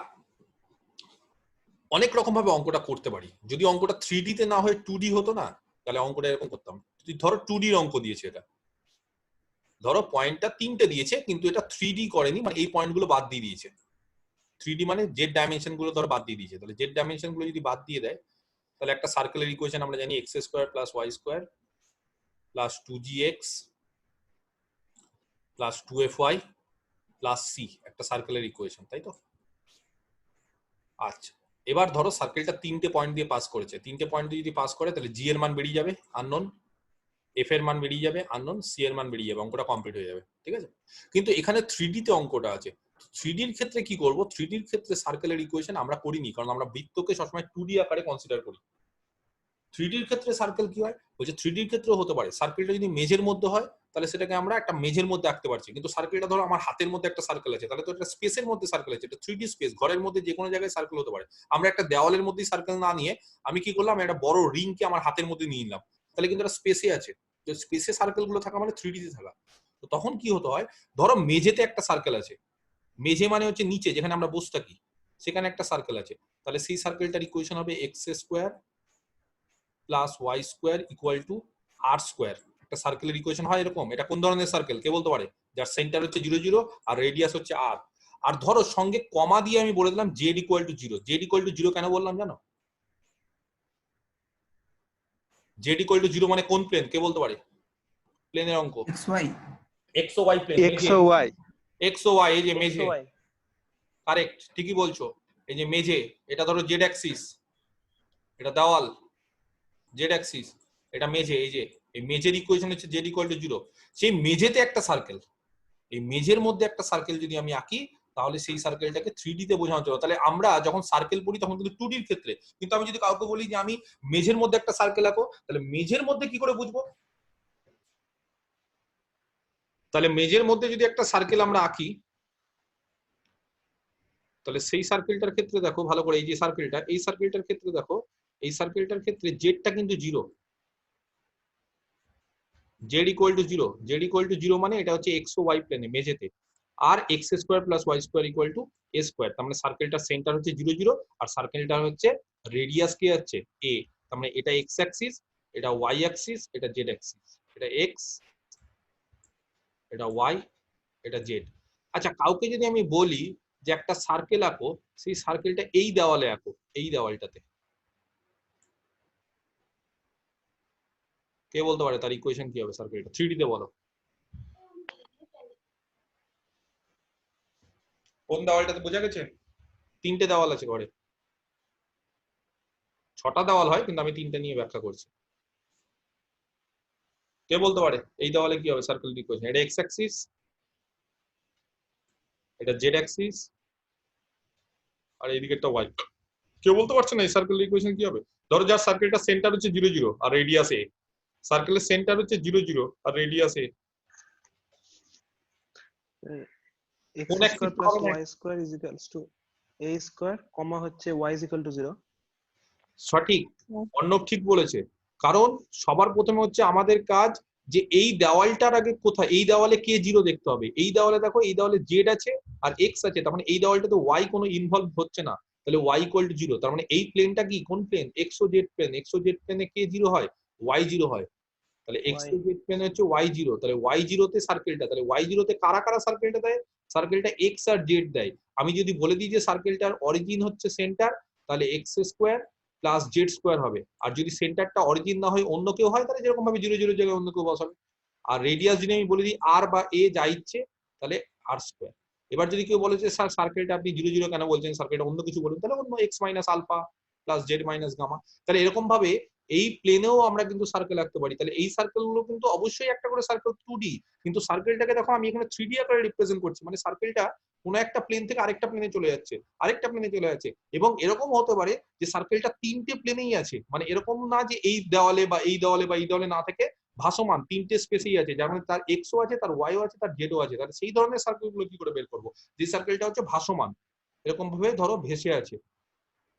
অনেক রকম ভাবে অঙ্কটা করতে পারি। যদি অঙ্কটা 3D তে না হয়ে 2D হতো না, তাহলে অঙ্কটা এরকম করতাম। যদি ধরো 2D এর অঙ্ক দিয়েছে, এটা ধরো পয়েন্টটা তিনটে দিয়েছে, কিন্তু এটা 3D করেনি, মানে এই পয়েন্টগুলো বাদ দিয়ে দিয়েছে। 3D মানে জেড ডাইমেনশন গুলো ধরো বাদ দিয়ে দিয়েছে। তাহলে জেড ডাইমেনশন গুলো যদি বাদ দিয়ে দেয়, তাহলে একটা সার্কেলের ইকুয়েশন আমরা জানি x² + y² + 2gx + 2fy + c, একটা সার্কেলের ইকুয়েশন, তাই তো? আচ্ছা, এবার ধরো সার্কেলটা তিনটে পয়েন্ট দিয়ে পাস করেছে। তিনটে পয়েন্ট দিয়ে যদি পাস করে, তাহলে জি এর মান বেরিয়ে যাবে আননোন, এফ এর মান বেরিয়ে যাবে আননোন, সি এর মান বেরিয়ে যাবে, অঙ্কটা কমপ্লিট হয়ে যাবে। ঠিক আছে, কিন্তু এখানে 3D তে অঙ্কটা আছে। 3D এর ক্ষেত্রে কি করব? 3D এর ক্ষেত্রে সার্কেলের ইকুয়েশন আমরা করিনি, কারণ আমরা বৃত্তকে সবসময় 2D আকারে কনসিডার করি। 3D এর ক্ষেত্রে সার্কেল কি হয়? বলছে 3D এর ক্ষেত্রেও হতে পারে। সার্কেলটা যদি মেজের মধ্যে হয় তাহলে সেটাকে আমরা একটা মেজের মধ্যে আঁকতে পারছি, কিন্তু সার্কেলটা ধরো আমার হাতের মধ্যে একটা সার্কেল আছে, তাহলে তো এটা স্পেসের মধ্যে সার্কেল আছে, এটা 3D স্পেস, ঘরের মধ্যে যে কোনো জায়গায় সার্কেল হতে পারে। আমরা একটা দেওয়ালের মধ্যেই সার্কেল না নিয়ে আমি কি করলাম, একটা বড় রিংকে আমার হাতের মধ্যে নিয়ে নিলাম, তাহলে কিন্তু এটা স্পেসে আছে। তো স্পেসে সার্কেল গুলো থাকা মানে 3D তে থাকা। তো তখন কি হতে হয়, ধরো মেঝেতে একটা সার্কেল আছে, মেঝে মানে হচ্ছে নিচে যেখানে আমরা বসে থাকি, সেখানে একটা সার্কেল আছে, তাহলে সেই সার্কেলটার ইকুয়েশন হবে x square plus Y square equal to r square. একটা সার্কেলের ইকুয়েশন হয় এরকম। এটা কোন ধরনের সার্কেল কে বলতে পারে? যার সেন্টার হচ্ছে 0 0 আর রেডিয়াস হচ্ছে আর। আর ধরো সঙ্গে কমা দিয়ে আমি বলে দিলাম Z equal to 0। Z equal to 0 কেন বললাম জানো? জেড ইকুয়াল টু 0 মানে কোন প্লেন কে বলতে পারে? প্লেনের অঙ্ক এক্স ওয়াই। এক্স ও ওয়াই প্লেন, এক্স ও ওয়াই, এক্স ও ওয়াই, এই যে মেঝে, কারেক্ট, ঠিকই বলছো। এই যে মেঝে, এটা ধরো জেড অ্যাক্সিস, এটা দেওয়াল, জেড অ্যাক্সিস, এটা মেঝে, এই যে এই মেঝের ইকুয়েশন হচ্ছে জেড ইকুয়াল টু 0। সেই মেঝেতে একটা সার্কেল, এই মেঝের মধ্যে একটা সার্কেল যদি আমি আঁকি তাহলে সেই সার্কেলটাকে 3D তে বোঝানো যাবে। তাহলে আমরা যখন সার্কেল পড়ি তখন কিন্তু 2D এর ক্ষেত্রে, কিন্তু আমি যদি কাউকে বলি যে আমি মেঝের মধ্যে একটা সার্কেল আঁকো, তাহলে মেঝের মধ্যে কি করে বুঝবো? তাহলে মেঝের মধ্যে যদি একটা সার্কেল আমরা আঁকি, তাহলে সেই সার্কেলটার ক্ষেত্রে দেখো ভালো করে, এই যে সার্কেলটা, এই সার্কেলটার ক্ষেত্রে দেখো, এই সার্কেলটার ক্ষেত্রে জেডটা কিন্তু 0, Z equal to 0, Z equal to 0 মানে এটা হচ্ছে এক্স ও ওয়াই প্লেনে মেঝেতে, আর X square plus Y square equal to A square. তার মানে সার্কেলটার সেন্টার হচ্ছে 0 0 আর সার্কেলটার হচ্ছে রেডিয়াস কি আছে এ। তার মানে এটা এক্স অ্যাক্সিস, এটা ওয়াই অ্যাক্সিস, এটা জেড অ্যাক্সিস, এটা এক্স, এটা ওয়াই, এটা জেড। আচ্ছা, কাউকে যদি আমি বলি যে একটা সার্কেল আঁকো, সেই সার্কেলটা এই দেওয়ালে আঁকো, এই দেওয়ালটাতে, কে বলতে পারে তার ইকুয়েশন কি হবে? সার্কেলটা 3D তে বলো। কোন দেওয়ালটাতে, বোঝা গেছে? 3টে দেওয়াল আছে ঘরে, 6টা দেওয়াল হয় কিন্তু আমি 3টে নিয়ে ব্যাখ্যা করছি। কে বলতে পারে এই দেওয়ালে কি হবে সার্কেল ইকুয়েশন? এটা এক্স অ্যাক্সিস, এটা জেড অ্যাক্সিস, আর এইদিকেরটা ওয়াই। কেউ বলতে পারছে না এই সার্কেল ইকুয়েশন কি হবে? ধরো যার সার্কেলটা সেন্টার হচ্ছে 0 0 আর রেডিয়াস এ, সার্কেলের সেন্টার হচ্ছে 0 0 আর রেডিয়াস এ, এক্স কোন স্কোয়ার অ্যাক্সিস প্লাস হবে না? Y square is equals to A square comma হচ্ছে ওয়াই ইজ ইকুয়াল টু 0। সঠিক, অর্ণব ঠিক বলেছে। কারণ সবার প্রথমে হচ্ছে আমাদের কাজ যে এই দেওয়ালটার আগে কোথায়, এই দেওয়ালে কে 0 দেখতে হবে। এই দেওয়ালে দেখো, এই দেওয়ালে জেড আছে আর এক্স আছে, তার মানে এই দেওয়ালটাতে ওয়াই কোনো ইনভলভ হচ্ছে না, তাহলে ওয়াই ইকুয়াল টু 0। তার মানে এই প্লেনটা কি, কোন প্লেন? এক্স ও জেড প্লেন। এক্স ও জেড প্লেনে কে 0 হয়? ওয়াই 0 হয়। তাহলে এক্স ও জেড প্লেনে হচ্ছে ওয়াই 0, তাহলে ওয়াই 0 তে সার্কেলটা, তাহলে ওয়াই 0 তে কারা কারা সার্কেলটা দেয়? সার্কেলটা এক্স আর জেড দেয়। আমি যদি বলে দিই যে সার্কেলটার অরিজিন হচ্ছে সেন্টার, তাহলে x square plus z square হবে। আর যদি সেন্টারটা অরিজিন না হয় অন্য কেউ হয়, তাহলে যেরকম ভাবে 0 0 জায়গায় অন্য কেউ বসাবে। আর রেডিয়াস যদি আমি বলে দিই আর বা এ যা ইচ্ছে, তাহলে আর স্কোয়ার। এবার যদি কেউ বলে যে স্যার সার্কেলটা আপনি 0 0 কেন বলছেন, সার্কেলটা অন্য কিছু বলুন, তাহলে অন্য x minus alpha plus z minus gamma. তাহলে এরকম ভাবে এই প্লেনেও আমরা কিন্তু সার্কেল আঁকতে পারি। তাহলে এই সার্কেল গুলো কিন্তু অবশ্যই একটা করে সার্কেল 2D, কিন্তু সার্কেলটাকে দেখো আমি এখানে 3D আকারে রিপ্রেজেন্ট করছি, মানে সার্কেলটা কোনো একটা প্লেন থেকে আরেকটা প্লেনে চলে যাচ্ছে, আরেকটা প্লেনে চলে যাচ্ছে। এবং এরকম হতে পারে যে সার্কেলটা 3টে প্লেনেই আছে, মানে এরকম না যে এই দেওয়ালে বা এই দেওয়ালে বা এই দেওয়ালে না থেকে ভাসমান 3টে স্পেসেই আছে, যার মানে তার এক্সও আছে, তার ওয়াইও আছে, তার জেডও আছে। তাহলে সেই ধরনের সার্কেল গুলো কি করে বের করবো? যে সার্কেলটা হচ্ছে ভাসমান, এরকম ভাবে ধরো ভেসে আছে,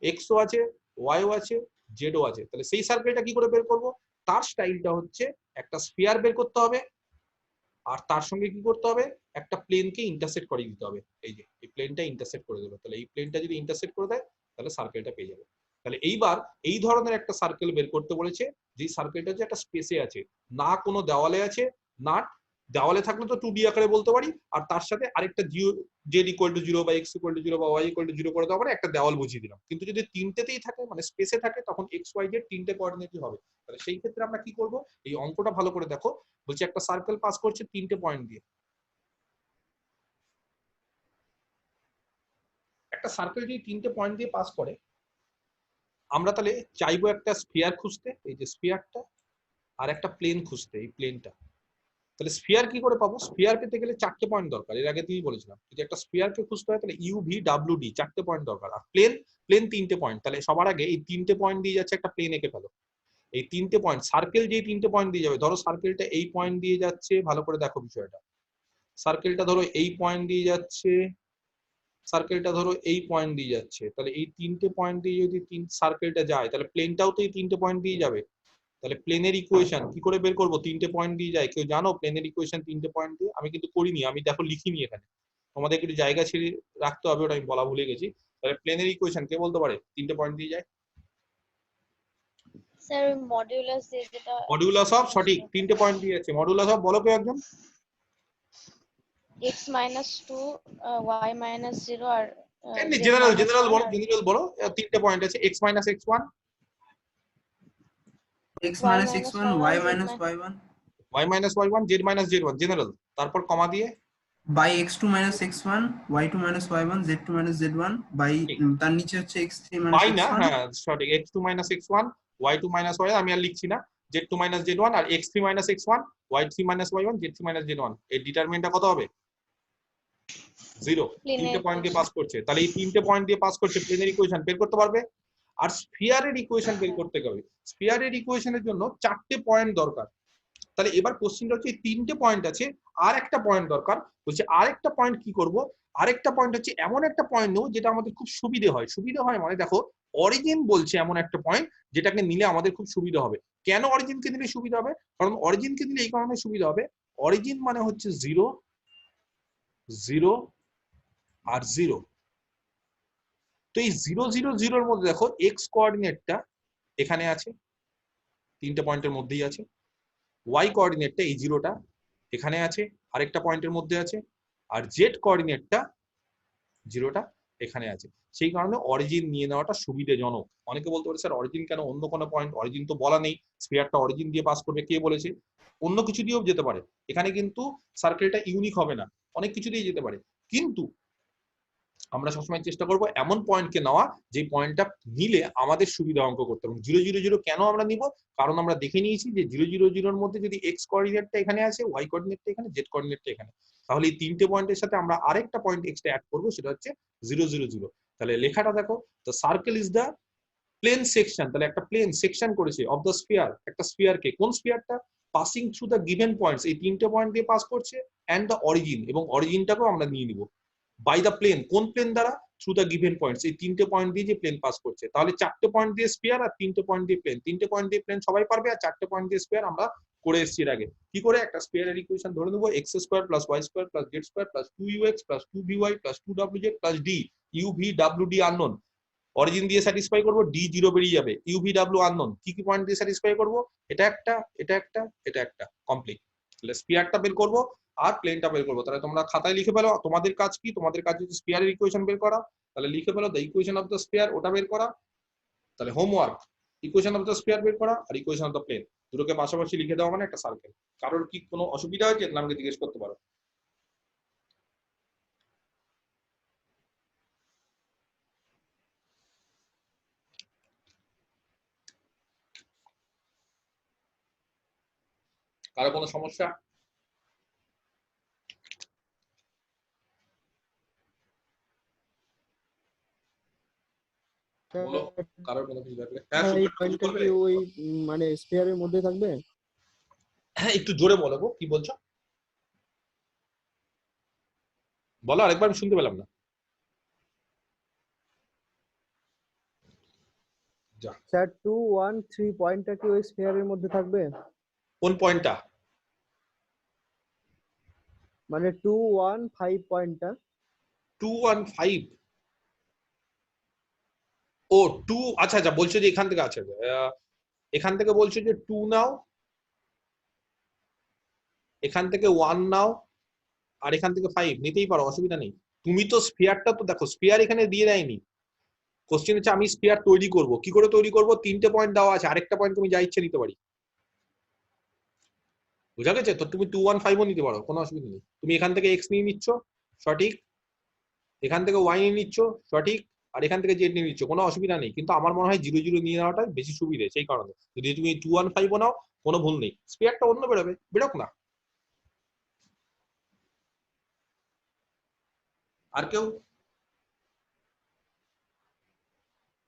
এক্সও আছে, ওয়াইও আছে, জেডও আছে, তাহলে সেই সার্কেলটা কি করে বের করব? তার স্টাইলটা হচ্ছে একটা স্ফিয়ার বের করতে হবে, আর তার সঙ্গে কি করতে হবে? একটা প্লেনকে ইন্টারসেক্ট করে দিতে হবে। এই যে এই প্লেনটা ইন্টারসেক্ট করে দেবে, তাহলে এই প্লেনটা যদি ইন্টারসেক্ট করে দেয় তাহলে সার্কেলটা পেয়ে যাবে। তাহলে এইবার এই ধরনের একটা সার্কেল বের করতে বলেছে, যে সার্কেলটা হচ্ছে একটা স্পেসে আছে, না কোনো দেওয়ালে আছে, না দেওয়ালে থাকলে তো 2D আকারে বলতে পারি, আর তার সাথে আরেকটা জেড ইকুয়াল টু 0 বা এক্স ইকুয়াল টু 0 বা ওয়াই ইকুয়াল টু 0 করে দেওয়া মানে একটা দেওয়াল বুঝিয়ে দিলাম। কিন্তু যদি 3টেতেই থাকে, মানে স্পেসে থাকে, তখন এক্স ওয়াই জেড 3টে কোঅর্ডিনেটই হবে। তাহলে সেই ক্ষেত্রে আমরা কি করব? এই অঙ্কটা ভালো করে দেখো, বলছে একটা সার্কেল পাস করছে 3টে পয়েন্ট দিয়ে। একটা সার্কেল যদি 3টে পয়েন্ট দিয়ে পাস করে, আমরা তাহলে চাইবো একটা স্ফিয়ার খুঁজতে, এই যে স্ফিয়ারটা, আর একটা প্লেন খুঁজতে, এই প্লেনটা। তাহলে স্ফিয়ার কি করে পাবো? স্ফিয়ার পেতে গেলে 4টে পয়েন্ট দরকার, এর আগে তুমি বলেছিলাম। যদি একটা স্ফিয়ারকে খুঁজতে হয় তাহলে ইউ ভি ডাব্লিউ ডি 4টে পয়েন্ট দরকার, আর প্লেন 3টে পয়েন্ট। তাহলে সবার আগে এই 3টে পয়েন্ট দিয়ে যাচ্ছে একটা প্লেন এঁকে ফেলো। এই তিনটে পয়েন্ট সার্কেল যে তিনটে পয়েন্ট দিয়ে যাবে, ধরো সার্কেলটা এই পয়েন্ট দিয়ে যাচ্ছে, ভালো করে দেখো বিষয়টা, সার্কেলটা ধরো এই পয়েন্ট দিয়ে যাচ্ছে, সার্কেলটা ধরো এই পয়েন্ট দিয়ে যাচ্ছে, তাহলে এই তিনটে পয়েন্ট দিয়ে যদি সার্কেলটা যায় তাহলে প্লেনটাও তো এই তিনটে পয়েন্ট দিয়ে যাবে। তাহলে প্লেনের ইকুয়েশন কি করে বের করবো? তিনটে পয়েন্ট দিয়ে যায়, কেউ জানো প্লেনের ইকুয়েশন তিনটে পয়েন্ট দিয়ে? আমি কিন্তু করিনি, আমি দেখো লিখিনি এখানে, তোমাদের একটু জায়গা ছেড়ে রাখতে হবে, ওটা আমি বলা ভুলে গেছি। তাহলে প্লেনের ইকুয়েশন কে বলতে পারে তিনটে পয়েন্ট দিয়ে যায়? স্যার মডিউলাস দিয়ে যেটা মডুলাস অফ, সঠিক, তিনটে পয়েন্ট দিয়ে যাচ্ছে। মডুলাস অফ বলো কেউ একজন? x - 2 y - 0 আর এমনি z জেনারেল - জেনারেল 1 বলো, আর জেনারেল বলো, তিনটে পয়েন্ট আছে, x - x1, x y minus - x1 y1 y z minus - y1 y - y1 z - z1, general, তারপর কমা দিয়ে by x2 minus x1 y2 minus y1 z2 minus z1 by ঠিক। তার নিচে হচ্ছে x3 বাই minus না, x1 হ্যাঁ সঠিক, x2 - x1 y2 - y, আমি আর লিখছি না, z2 - z1 আর x3 - x1 y3 - y1 z3 - z1, এর ডিটারমিনেন্টটা কত হবে? 0। তিনটে পয়েন্ট দিয়ে পাস করছে, তাহলে এই তিনটে পয়েন্ট দিয়ে পাস করছে, প্লেনের ইকুয়েশন বের করতে পারবে। আর স্ফিয়ারের ইকুয়েশন বের করতে হবে, স্ফিয়ারের ইকুয়েশনের জন্য চারটে পয়েন্ট দরকার। তাহলে এবার কোশ্চেনটা হচ্ছে তিনটে পয়েন্ট আছে, আর একটা পয়েন্ট দরকার, বলছে আরেকটা পয়েন্ট কি করব? আরেকটা পয়েন্ট হচ্ছে এমন একটা পয়েন্ট নেব যেটা আমাদের খুব সুবিধে হয়। সুবিধে হয় মানে দেখো, অরিজিন বলছে এমন একটা পয়েন্ট যেটাকে নিলে আমাদের খুব সুবিধা হবে। কেন অরিজিনকে নিলে সুবিধা হবে? কারণ অরিজিনকে নিলে এই কারণে সুবিধা হবে, অরিজিন মানে হচ্ছে 0 0 আর 0। তো এই 0 0 0 এর মধ্যে দেখো এক্স কোঅর্ডিনেটটা এখানে আছে, তিনটে পয়েন্টের মধ্যেই আছে, ওয়াই কোঅর্ডিনেটটা এই 0টা এখানে আছে, আরেকটা পয়েন্টের মধ্যে আছে, আর জেড কোঅর্ডিনেটটা 0টা এখানে আছে। সেই কারণে অরিজিন নিয়ে নেওয়াটা সুবিধাজনক। অনেকে বলতে পারে স্যার অরিজিন কেন, অন্য কোনো পয়েন্ট? অরিজিন তো বলা নেই, স্ফিয়ারটা অরিজিন দিয়ে পাস করবে, কে বলেছে? অন্য কিছু দিয়েও যেতে পারে, এখানে কিন্তু সার্কেলটা ইউনিক হবে না, অনেক কিছু দিয়ে যেতে পারে, কিন্তু আমরা সবসময় চেষ্টা করব এমন পয়েন্টকে নেওয়া যে পয়েন্টটা নিলে আমাদের সুবিধা অঙ্ক করতে হবে। 0 0 0 কেন আমরা নিব? কারণ আমরা দেখে নিয়েছি যে 0 0 0 এর মধ্যে যদি এক্স কোঅর্ডিনেটটা এখানে আছে, ওয়াই কোঅর্ডিনেটটা এখানে, জেড কোঅর্ডিনেটটা এখানে, তাহলে এই তিনটে পয়েন্টের সাথে আমরা আরেকটা পয়েন্ট এক্সট্রা অ্যাড করব, সেটা হচ্ছে 0 0 0। তাহলে লেখাটা দেখো, the circle is the plane section, তাহলে একটা প্লেন সেকশন করেছে অফ দ্য স্ফিয়ার, একটা স্ফিয়ারকে, কোন স্ফিয়ারটা? Passing through the given points, এই তিনটে পয়েন্ট দিয়ে পাস করছে, এন্ড দ্য অরিজিন, এবং অরিজিনটাকেও আমরা নিয়ে নিব। বাই দ্য প্লেন, কোন প্লেন দ্বারা? থ্রু দ্য গিভেন পয়েন্টস, এই তিনটে পয়েন্ট দিয়ে যে প্লেন পাস করছে। তাহলে চারটে পয়েন্ট দিয়ে স্ফিয়ার আর তিনটে পয়েন্ট দিয়ে প্লেন, তিনটে পয়েন্ট দিয়ে প্লেন সবাই পারবে, আর চারটে পয়েন্ট দিয়ে স্ফিয়ার আমরা করে এসেছি এর আগে। কি করে? একটা স্ফিয়ারের ইকুয়েশন ধরে নেবো, x square plus Y square plus z square plus 2ux plus 2vy plus 2wz plus d, u V W d unknown, origin দিয়ে স্যাটিসফাই করবো, ডি 0 বেরিয়ে যাবে, ইউভি ডাব্লিউ আননোন, কি কি পয়েন্ট দিয়ে স্যাটিসফাই করবো? এটা একটা, এটা একটা, এটা একটা, কমপ্লিট। তাহলে স্ফিয়ারটা বের করবো আর প্লেনটা বের করবো। তাহলে তোমরা খাতায় লিখে ফেলো, তোমাদের কাজ কি? তোমাদের কাজ যদি স্ফিয়ারের ইকুয়েশন বের করা, তাহলে লিখে ফেলো the equation of the sphere, ওটা বের করা। তাহলে homework, equation of the sphere বের করা আর ইকুয়েশন অফ দ্য প্লেন, দুটোকে পাশাপাশি লিখে দেওয়া মানে একটা সার্কেল। কারোর কি কোনো অসুবিধা হয়েছে? তাহলে আমাকে জিজ্ঞেস করতে পারো। কারো কোনো সমস্যা? বলো, কারোর কোনো কিছু থাকলে। হ্যাঁ, এই শুভ্র, কিছু পয়েন্টটা বলবে? কি ওই মানে স্ফিয়ারের মধ্যে থাকবে? হ্যাঁ, একটু জোরে বলো গো, কি বলছো বলো, আরেকবার, আমি শুনতে পেলাম না। যা, স্যার 2 1 3 পয়েন্টটা কি ওই স্ফিয়ারের মধ্যে থাকবে? কোন পয়েন্টটা? মানে 2 1 5 পয়েন্টটা। 2 1 5? ও 2, আচ্ছা আচ্ছা, বলছো যে এখান থেকে, আচ্ছা এখান থেকে বলছো যে 2 নাও, এখান থেকে 1 নাও, আর এখান থেকে 5 নিতেই পারো, অসুবিধা নেই। তুমি তো স্ফিয়ারটা তো দেখো, স্ফিয়ার এখানে দিয়ে দেয়নি, কোশ্চেন হচ্ছে আমি স্ফিয়ার তৈরি করব, কি করে তৈরি করব? তিনটে পয়েন্ট দেওয়া আছে, আরেকটা পয়েন্ট তুমি যা ইচ্ছে নিতে পারি, বুঝা গেছে তো? তুমি 2 1 5ও নিতে পারো, কোনো অসুবিধা নেই। তুমি এখান থেকে এক্স নিয়ে নিচ্ছ, সঠিক, এখান থেকে ওয়াই নিয়ে নিচ্ছ, সঠিক, আর এখান থেকে জেড নিয়ে নিচ্ছ, কোনো অসুবিধা নেই। কিন্তু আমার মনে হয় 0 0 নিয়ে নেওয়াটা বেশি সুবিধে, সেই কারণে যদি তুমি 2 1 5ও নাও, কোনো ভুল নেই, স্ফিয়ারটা অন্য বেরোবে, বেরোক না। আর কেউ?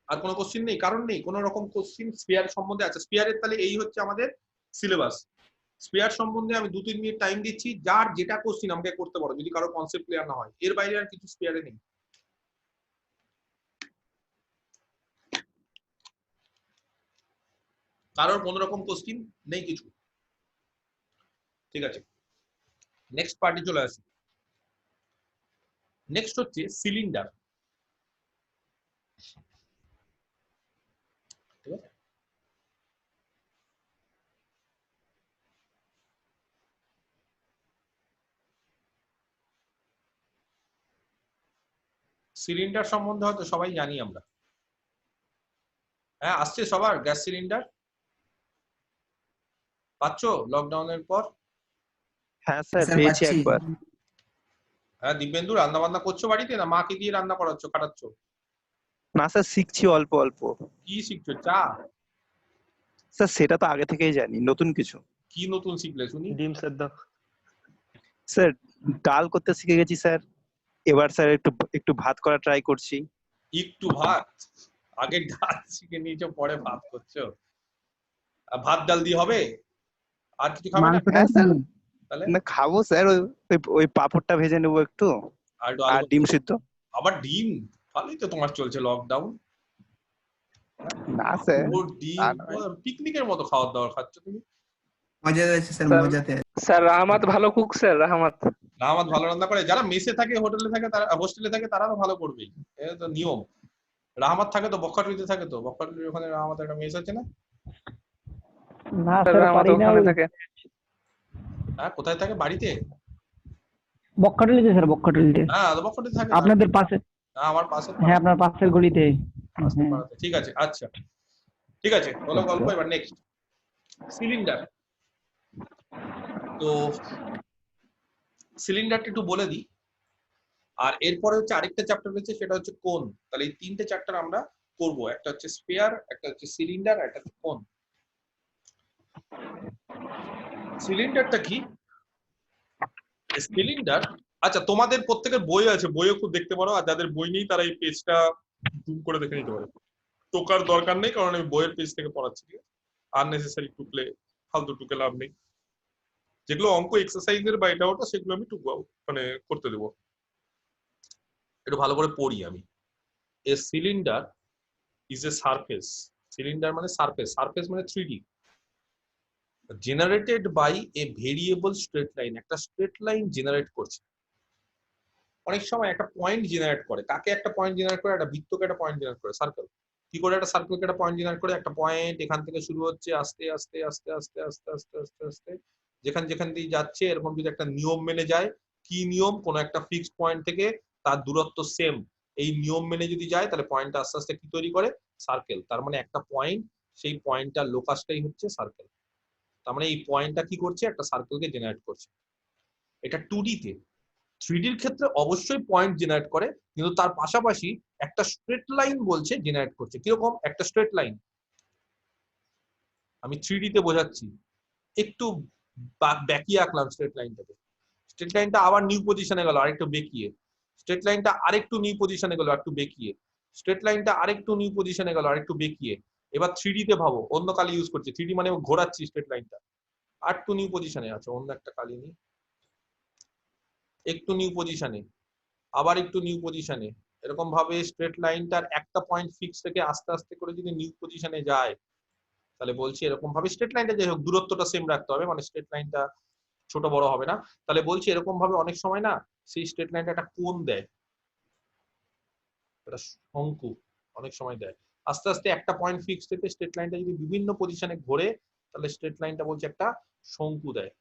আর কোনো কোশ্চিন নেই, কারণ নেই কোনো রকম কোশ্চিন স্ফিয়ার সম্বন্ধে আছে। স্ফিয়ারের তাহলে এই হচ্ছে আমাদের সিলেবাস। স্ফিয়ার সম্বন্ধে আমি 2-3 মিনিট টাইম দিচ্ছি, যার যেটা কোশ্চিন আমাকে করতে পারো যদি কারো কনসেপ্ট ক্লিয়ার না হয়, এর বাইরে আর কিছু স্ফিয়ারে নেই। কারোর কোনো রকম কোশ্চিন নেই কিছু, ঠিক আছে। নেক্সট পার্টি চলে আসি। নেক্সট হচ্ছে সিলিন্ডার, ঠিক আছে। সিলিন্ডার সম্বন্ধে হয়তো সবাই জানি আমরা। হ্যাঁ, আসছে সবার গ্যাস সিলিন্ডার পাচ্ছ লকডাউনের পর? হ্যাঁ স্যার, স্যার পেয়েছি পাচ্ছি। একবার। হ্যাঁ, দিব্যেন্দু রান্না বান্না করছো বাড়িতে, না মাকে দিয়ে রান্না করাচ্ছ, খাটাচ্ছ? না স্যার, শিখছি অল্প অল্প। কি শিখছো, চা? স্যার সেটা তো আগে থেকেই জানি, নতুন কিছু। কি নতুন শিখলে শুনি? ডিম সেদ্ধ। স্যার ডাল করতে শিখে গেছি স্যার। এবার স্যার একটু একটু ভাত করা ট্রাই করছি। একটু ভাত? আগে ডাল শিখে নিয়েছো পরে ভাত করছো? আর ভাত ডাল দিয়ে হবে? আর কিছু খাবে না? মাংসটা হ্যাঁ স্যার, তাহলে না খাবো স্যার, ওই পাঁপড়টা ভেজে নেবো একটু, আর একটু আর আলু ডিম সিদ্ধ। আবার ডিম? ভালোই তো তোমার চলছে লকডাউন। না স্যার, ও ডিম তা নয়। পিকনিকের মতো খাওয়ার দাওয়ার খাচ্ছ তুমি। মজাতে আছে স্যার, স্যার, মজাতে আছে। স্যার রাহামাত ভালো কুক স্যার, রাহামাত। রাহামাত ভালো রান্না করে? যারা মেসে থাকে, হোটেলে থাকে, তারা হোস্টেলে থাকে, তারা তো ভালো করবেই, এটা তো নিয়ম। রাহামাত থাকে তো বকখাটুলিতে থাকে, তো বকখাটুলির ওখানে রাহামাত একটা মেস আছে না? না স্যার স্যার রাহামাত পারি না। ওখানে থাকে। হ্যাঁ, কোথায় থাকে? বাড়িতে? বকখাটুলিতে স্যার, বকখাটুলিতে হ্যাঁ, তো বকখাটুলিতে থাকে। আপনাদের পাশে। হ্যাঁ, আমার পাশে। হ্যাঁ, আপনার পাশের গলিতে। হ্যাঁ। ঠিক আছে, আচ্ছা ঠিক আছে, বলো গল্প। এবার নেক্সট সিলিন্ডার। তো সিলিন্ডারটা একটু বলে দিই, আর এরপরে হচ্ছে আরেকটা চ্যাপ্টার রয়েছে, সেটা হচ্ছে কোন। তাহলে এই তিনটে চ্যাপ্টার আমরা করব, একটা হচ্ছে স্ফিয়ার, একটা হচ্ছে সিলিন্ডার, একটা হচ্ছে কোন। সিলিন্ডারটা কি? সিলিন্ডার, আচ্ছা তোমাদের প্রত্যেকের বই আছে, বইও খুব দেখতে পারো, আর যাদের বই নেই তারা এই পেজটা জুম করে দেখে নিতে পারে। টোকার দরকার নেই, কারণ আমি বইয়ের পেজ থেকে পড়াচ্ছি, ঠিক আছে। আননেসেসারি টুকলে, ফালতু টুকে লাভ নেই। যেগুলো অঙ্ক এক্সারসাইজের বা এটা ওটা, সেগুলো আমি টুকু মানে করতে দেবো। একটু ভালো করে পড়ি আমি। A cylinder is a surface. Cylinder মানে সারফেস, সারফেস মানে 3D, generated by a variable straight line. একটা স্ট্রেট লাইন জেনারেট করছে। অনেক সময় একটা পয়েন্ট জেনারেট করে। কাকে একটা পয়েন্ট জেনারেট করে? একটা বৃত্তকে একটা পয়েন্ট জেনারেট করে। সার্কেল কি করে একটা সার্কেলকে একটা পয়েন্ট জেনারেট করে? একটা পয়েন্ট এখান থেকে শুরু হচ্ছে, আস্তে আস্তে আস্তে আস্তে আস্তে আস্তে আস্তে আস্তে যেখান যেখান দিয়ে যাচ্ছে, এরকম যদি একটা নিয়ম মেনে যায়। কি নিয়ম? কোনো একটা ফিক্সড পয়েন্ট থেকে তার দূরত্ব সেম, এই নিয়ম মেনে যদি যায়, তাহলে পয়েন্টটা আস্তে আস্তে কি তৈরি করে? সার্কেল। তার মানে একটা পয়েন্ট, সেই পয়েন্টটার লোকাসটাই হচ্ছে সার্কেল। তার মানে এই পয়েন্টটা কি করছে? একটা সার্কেলকে জেনারেট করছে। এটা 2D তে। 3Dর ক্ষেত্রে অবশ্যই পয়েন্ট জেনারেট করে, কিন্তু তার পাশাপাশি একটা স্ট্রেট লাইন বলছে জেনারেট করছে। কিরকম একটা স্ট্রেট লাইন? আমি 3D তে বোঝাচ্ছি, একটু বেঁকিয়ে আঁকলাম স্ট্রেট লাইনটাকে। স্ট্রেট লাইনটা আবার নিউ পজিশনে গেল আরেকটু বেঁকিয়ে, স্ট্রেট লাইনটা আরেকটু নিউ পজিশনে গেল একটু বেঁকিয়ে, স্ট্রেট লাইনটা আরেকটু নিউ পজিশনে গেল আরেকটু বেঁকিয়ে। এবার 3D তে ভাবো, অন্য কালি ইউজ করছি। 3D মানে ঘোরাচ্ছি স্ট্রেট লাইনটা, আর একটু নিউ পজিশনে আছে, অন্য একটা কালি নিই, একটু নিউ পজিশনে, আবার একটু নিউ পজিশনে। এরকম ভাবে স্ট্রেট লাইনটার একটা পয়েন্ট ফিক্স থেকে আস্তে আস্তে করে যদি নিউ পজিশনে যায়, তাহলে বলছি এরকম ভাবে স্ট্রেট লাইনটা যাই হোক দূরত্বটা সেম রাখতে হবে, মানে স্ট্রেট লাইনটা ছোট বড় হবে না। তাহলে বলছি এরকম ভাবে অনেক সময় না সেই স্ট্রেট লাইনটা একটা কোণ দেয়, একটা শঙ্কু অনেক সময় দেয়। আস্তে আস্তে একটা পয়েন্ট ফিক্স থেকে স্ট্রেট লাইনটা যদি বিভিন্ন পজিশনে ঘোরে, তাহলে স্ট্রেট লাইনটা বলছে একটা শঙ্কু দেয়।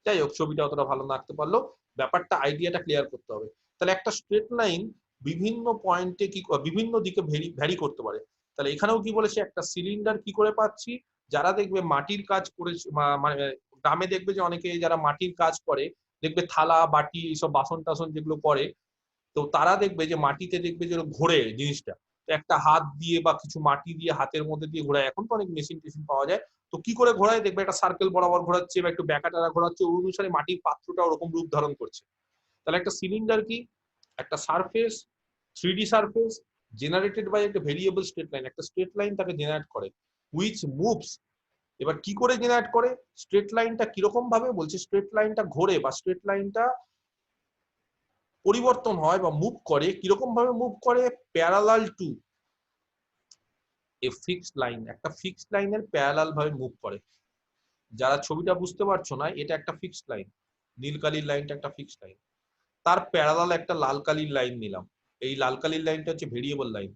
যাই হোক, ছবিটা অতটা ভালো না আঁকতে পারলো, ব্যাপারটা আইডিয়াটা ক্লিয়ার করতে হবে। তাহলে একটা স্ট্রেট লাইন বিভিন্ন পয়েন্টে কি বিভিন্ন দিকে ভ্যারি করতে পারে। তাহলে এখানেও কি বলেছে? একটা সিলিন্ডার কি করে পাচ্ছি? যারা দেখবে মাটির কাজ করে, মানে গ্রামে দেখবে যে অনেকে যারা মাটির কাজ করে, দেখবে থালা বাটি এইসব বাসন টাসন যেগুলো করে, তো তারা দেখবে যে মাটিতে দেখবে যে ঘোরে জিনিসটা, একটা হাত দিয়ে বা কিছু মাটি দিয়ে হাতের মধ্যে দিয়ে ঘোরায়। এখন তো অনেক মেশিন টেশিন পাওয়া যায়, তো কি করে ঘোরায়? দেখবে একটা সার্কেল বরাবর ঘোরাচ্ছে বা একটু ব্যাকাটারা ঘোরাচ্ছে, ওই অনুসারে মাটির পাত্রটা ওরকম রূপ ধারণ করছে। তাহলে একটা সিলিন্ডার কি? একটা surface, 3D surface generated by একটা ভেরিয়েবল স্ট্রেট লাইন, একটা স্ট্রেট লাইন তাকে জেনারেট করে, হুইচ মুভস। এবার কি করে জেনারেট করে, স্ট্রেট লাইনটা কিরকম ভাবে বলছে, স্ট্রেট লাইনটা ঘোরে বা স্ট্রেট লাইনটা পরিবর্তন হয় বা মুভ করে, কিরকম ভাবে মুভ করে, parallel to A fixed line, একটা ফিক্সড লাইনের প্যারালাল ভাবে মুভ করে। যারা ছবিটা বুঝতে পারছো না, এটা একটা ফিক্সড লাইন, নীল কালির লাইনটা একটা ফিক্সড লাইন, তার প্যারালাল একটা লাল কালির লাইন নিলাম, এই লাল কালির লাইনটা হচ্ছে ভেরিয়েবল লাইন।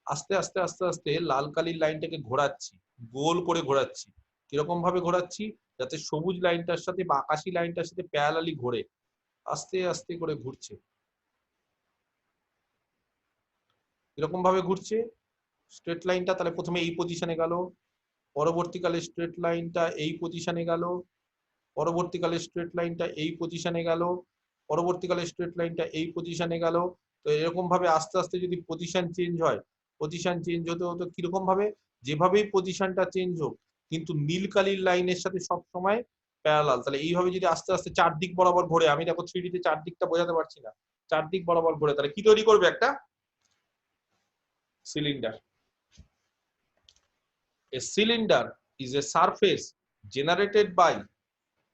আস্তে আস্তে আস্তে আস্তে লাল কালির লাইনটাকে ঘোরাচ্ছি, গোল করে ঘোরাচ্ছি। কিরকম ভাবে ঘোরাচ্ছি, যাতে সবুজ লাইনটার সাথে বা আকাশি লাইনটার সাথে প্যারালালি ঘোরে, আস্তে আস্তে করে ঘুরছে। এরকম ভাবে ঘুরছে স্ট্রেট লাইনটা, তাহলে প্রথমে এই পজিশনে গেল, পরবর্তীকালে স্ট্রেট লাইনটা এই পজিশনে গেল, পরবর্তীকালে স্ট্রেট লাইনটা এই পজিশনে গেল, পরবর্তীকালে স্ট্রেট লাইনটা এই পজিশনে গেল। তো এরকম ভাবে আস্তে আস্তে যদি পজিশন চেঞ্জ হয়, পজিশন চেঞ্জ হতে হতে কিরকম ভাবে, যেভাবেই পজিশনটা চেঞ্জ হোক কিন্তু নীল কালির লাইনের সাথে সব সময় প্যারালাল। তাহলে এইভাবে যদি আস্তে আস্তে চারদিক বরাবর ঘোরে, আমি দেখো 3D তে চারদিকটা বোঝাতে পারছি না, চারদিক বরাবর ঘোরে, তাহলে কি তৈরি করবে, একটা cylinder. A cylinder is a surface generated by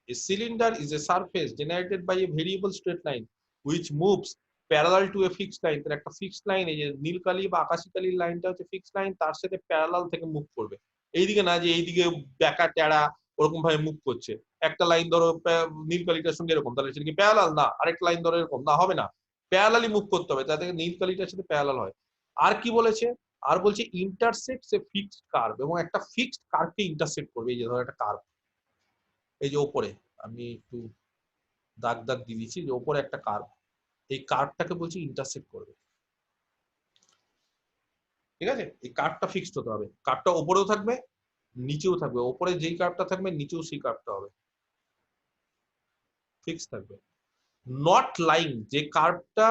a cylinder is a surface generated by a variable straight line which moves parallel to a fixed line. তার একটা ফিক্সড লাইন, এই যে নীল কালি বা আকাশি কালির লাইনটা হচ্ছে ফিক্সড লাইন, তার সাথে প্যারালাল থেকে মুভ করবে। এইদিকে না যে এইদিকে বেঁকা টেরা ওরকম ভাবে মুভ করছে, একটা লাইন ধরো নীল কালিটার সঙ্গে এরকম, তাহলে সেটা কি প্যারালাল না, আরেকটা লাইন ধরো এরকম না, হবে না, প্যারালালি মুভ করতে হবে যাতে নীল কালিটার সাথে প্যারালাল হয়। আর কি বলেছে, আর বলছে ইন্টারসেক্টস এ ফিক্সড কার্ভ, এবং একটা ফিক্সড কার্ভকে ইন্টারসেক্ট করবে। এই যে ধরো একটা কার্ভ, এই যে ওপরে আমি একটু দাগ দাগ দিয়ে দিচ্ছি, যে ওপরে একটা কার্ভ, এই কার্ভটাকে বলছি ইন্টারসেক্ট করবে। ঠিক আছে, এই কার্ভটা ফিক্সড হতে হবে, কার্ভটা ওপরেও থাকবে নিচেও থাকবে, ওপরে যেই কার্ভটা থাকবে নিচেও সেই কার্ভটা হবে, ফিক্সড থাকবে। নট লাইং, যে কার্ভটা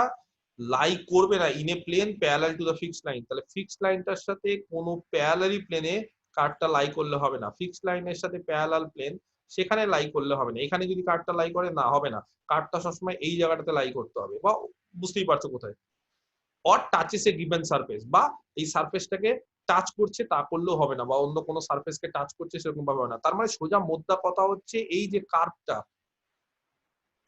লাই করবে না in a plane parallel to the fixed line, তাহলে ফিক্সড লাইনটার সাথে কোনো প্যারালালি প্লেনে কার্ভটা লাই করলে হবে না, ফিক্সড লাইনের সাথে প্যারালাল প্লেন সেখানে লাই করলে হবে না, এখানে যদি কার্ভটা লাই করে না হবে না, কার্ভটা সবসময় এই জায়গাটাতে লাই করতে হবে, বা বুঝতেই পারছো কোথায়। Or touches a given surface, বা এই সারফেসটাকে টাচ করছে তা করলেও হবে না, বা অন্য কোনো সারফেসকে টাচ করছে সেরকম ভাবে হবে না। তার মানে সোজা মোদ্দা কথা হচ্ছে এই যে কার্ভটা,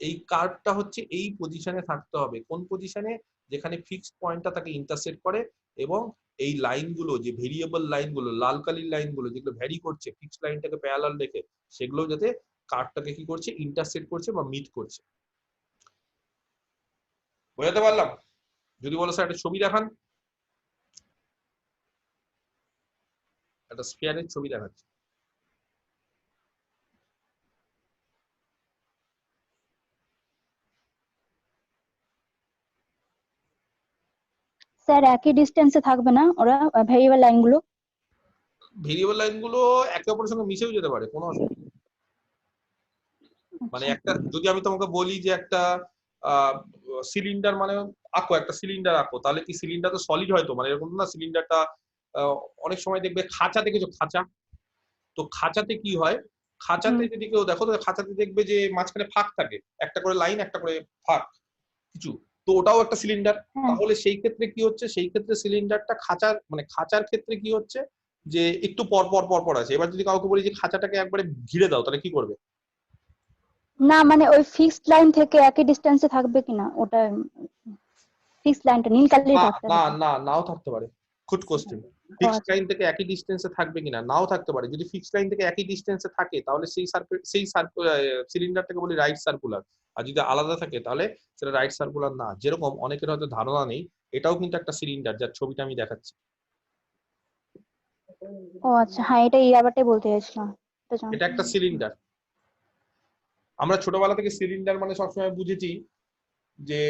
এই কার্ভটা হচ্ছে এই পজিশনে থাকতে হবে, কোন পজিশনে, যেখানে ফিক্সড পয়েন্টটা তাকে ইন্টারসেক্ট করে, এবং এই লাইনগুলো যে ভেরিয়েবল লাইনগুলো, লাল কালির লাইনগুলো যেগুলো ভ্যারি করছে ফিক্সড লাইনটাকে প্যারালাল রেখে, সেগুলো যাতে কার্ভটাকে কি করছে, ইন্টারসেক্ট করছে বা মিট করছে। বোঝাতে পারলাম? যদি বলো স্যার একটা ছবি দেখান, একটা স্ফিয়ারের ছবি দেখাচ্ছি। স্যার একই ডিস্টেন্সে থাকবে না ওরা ভেরিয়েবল লাইনগুলো? ভেরিয়েবল লাইনগুলো একে অপরের সঙ্গে মিশেও যেতে পারে, কোনো অসুবিধা নেই। মানে একটা যদি আমি তোমাকে বলি যে একটা সিলিন্ডার মানে আঁকো, একটা সিলিন্ডার আঁকো, তাহলে কি সিলিন্ডার তো সলিড হয়তো, মানে এরকম না, সিলিন্ডারটা অনেক সময় দেখবে খাঁচা দেখেছো, খাঁচা, তো খাঁচাতে কি হয়, খাঁচাতে যদি কেউ দেখো তো খাঁচাতে দেখবে যে মাঝখানে ফাঁক থাকে, একটা করে লাইন একটা করে ফাঁক কিছু, তো ওটাও একটা সিলিন্ডার। তাহলে সেই ক্ষেত্রে কি হচ্ছে, সেই ক্ষেত্রে সিলিন্ডারটা খাঁচার মানে খাঁচার ক্ষেত্রে কি হচ্ছে যে একটু পর পর পর পর আছে। এবার যদি কাউকে বলি যে খাঁচাটাকে একবারে ঘিরে দাও, তাহলে কি করবে? না মানে ওই ফিক্সড লাইন থেকে একই ডিস্টেন্সে থাকবে কিনা, ওটা ফিক্সড লাইনটা নীল কালারই থাকতে না হবে? না নাও থাকতে পারে, গুড কোশ্চেন। ফিক্সড লাইন থেকে একই ডিস্টেন্সে থাকবে কিনা, নাও থাকতে পারে। যদি ফিক্সড লাইন থেকে একই ডিস্টেন্সে থাকে তাহলে সেই সিলিন্ডারটাকে বলি রাইট সার্কুলার, আর যদি আলাদা থাকে তাহলে সেটা রাইট সার্কুলার না। যেরকম অনেকের হয়তো ধারণা নেই, এটাও কিন্তু একটা সিলিন্ডার, যার ছবিটা আমি দেখাচ্ছি। ও আচ্ছা, হ্যাঁ এটা এই ব্যাপারটাই বলতে চাইছিলাম। এটা একটা সিলিন্ডার। আমরা ছোটবেলা থেকে সিলিন্ডার মানে সবসময় বুঝেছি যে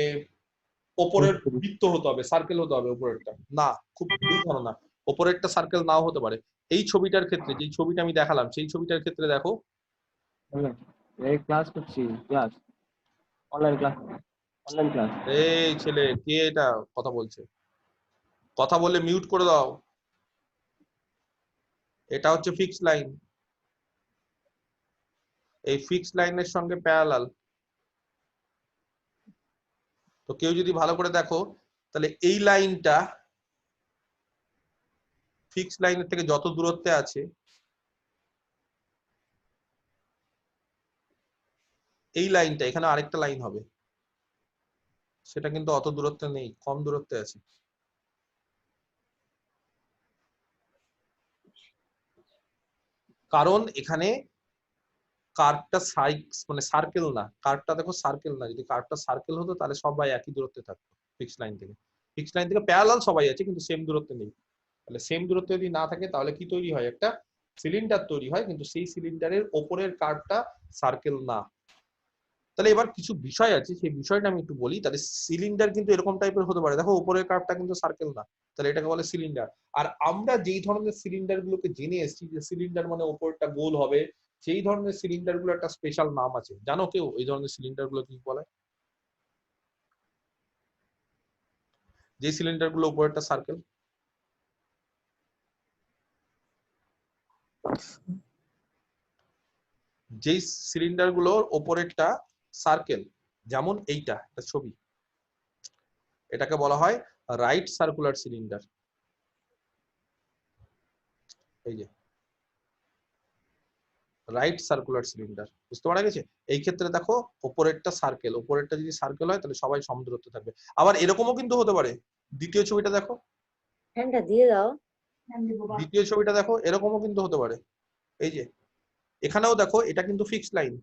ওপরের বৃত্ত হতে হবে, সার্কেল হতে হবে উপরেরটা, না, খুব ভুল ধারণা, ওপরেরটা সার্কেল নাও হতে পারে। এই ছবিটার ক্ষেত্রে, যে ছবিটা আমি দেখালাম সেই ছবিটার ক্ষেত্রে দেখো, এই ক্লাস করছি, class online class, online class. এই ছেলে কে এটা কথা বলছে, কথা বললে মিউট করে দাও। এটা হচ্ছে ফিক্সড লাইন, এই ফিক্সড লাইনের সঙ্গে প্যারালাল। তো কেউ যদি ভালো করে দেখো তাহলে এই লাইনটা ফিক্সড লাইনের থেকে যত দূরত্বে আছে এই লাইনটা, এখানে আরেকটা লাইন হবে, সেটা কিন্তু অত দূরত্বে নেই, কম দূরত্বে আছে। কারণ এখানে কার্ভটা মানে সার্কেল না, কার্ভটা দেখো সার্কেল না। যদি কার্ভটা সার্কেল হতো তাহলে সবাই একই দূরত্বে থাকতো ফিক্সড লাইন থেকে। ফিক্সড লাইন থেকে প্যারালাল সবাই আছে কিন্তু সেম দূরত্বে নেই। তাহলে সেম দূরত্বে যদি না থাকে তাহলে কি তৈরি হয়? একটা সিলিন্ডার তৈরি হয়, কিন্তু সেই সিলিন্ডারের ওপরের কার্ভটা সার্কেল না। তাহলে এবার কিছু বিষয় আছে, সেই বিষয়টা আমি একটু বলি। তাহলে সিলিন্ডার কিন্তু এরকম টাইপের হতে পারে, দেখো উপরের কার্ভটা কিন্তু সার্কেল না, তাহলে এটাকে বলে সিলিন্ডার। আর আমরা যেই ধরনের সিলিন্ডার গুলোকে জেনে এসেছি যে সিলিন্ডার মানে ওপরটা গোল হবে, সেই ধরনের সিলিন্ডার গুলো একটা স্পেশাল নাম আছে, জানো কেউ এই ধরনের সিলিন্ডার গুলো কি বলে? যে সিলিন্ডার গুলো উপরেরটা সার্কেল, যেই সিলিন্ডার গুলোর ওপরেরটা সার্কেল, যেমন এইটা একটা ছবি, এটাকে বলা হয় রাইট সার্কুলার সিলিন্ডার। এই যে রাইট সার্কুলার সিলিন্ডার, বুঝতে পারা গেছে? এই ক্ষেত্রে দেখো উপরেরটা সার্কেল, উপরেরটা যদি সার্কেল হয় তাহলে সবাই সমদূরত্বে থাকবে। আবার এরকমও কিন্তু হতে পারে, দ্বিতীয় ছবিটা দেখো, ফ্যানটা দিয়ে দাও। দ্বিতীয় ছবিটা দেখো, এরকমও কিন্তু হতে পারে। এই যে এখানেও দেখো, এটা কিন্তু ফিক্সড লাইন,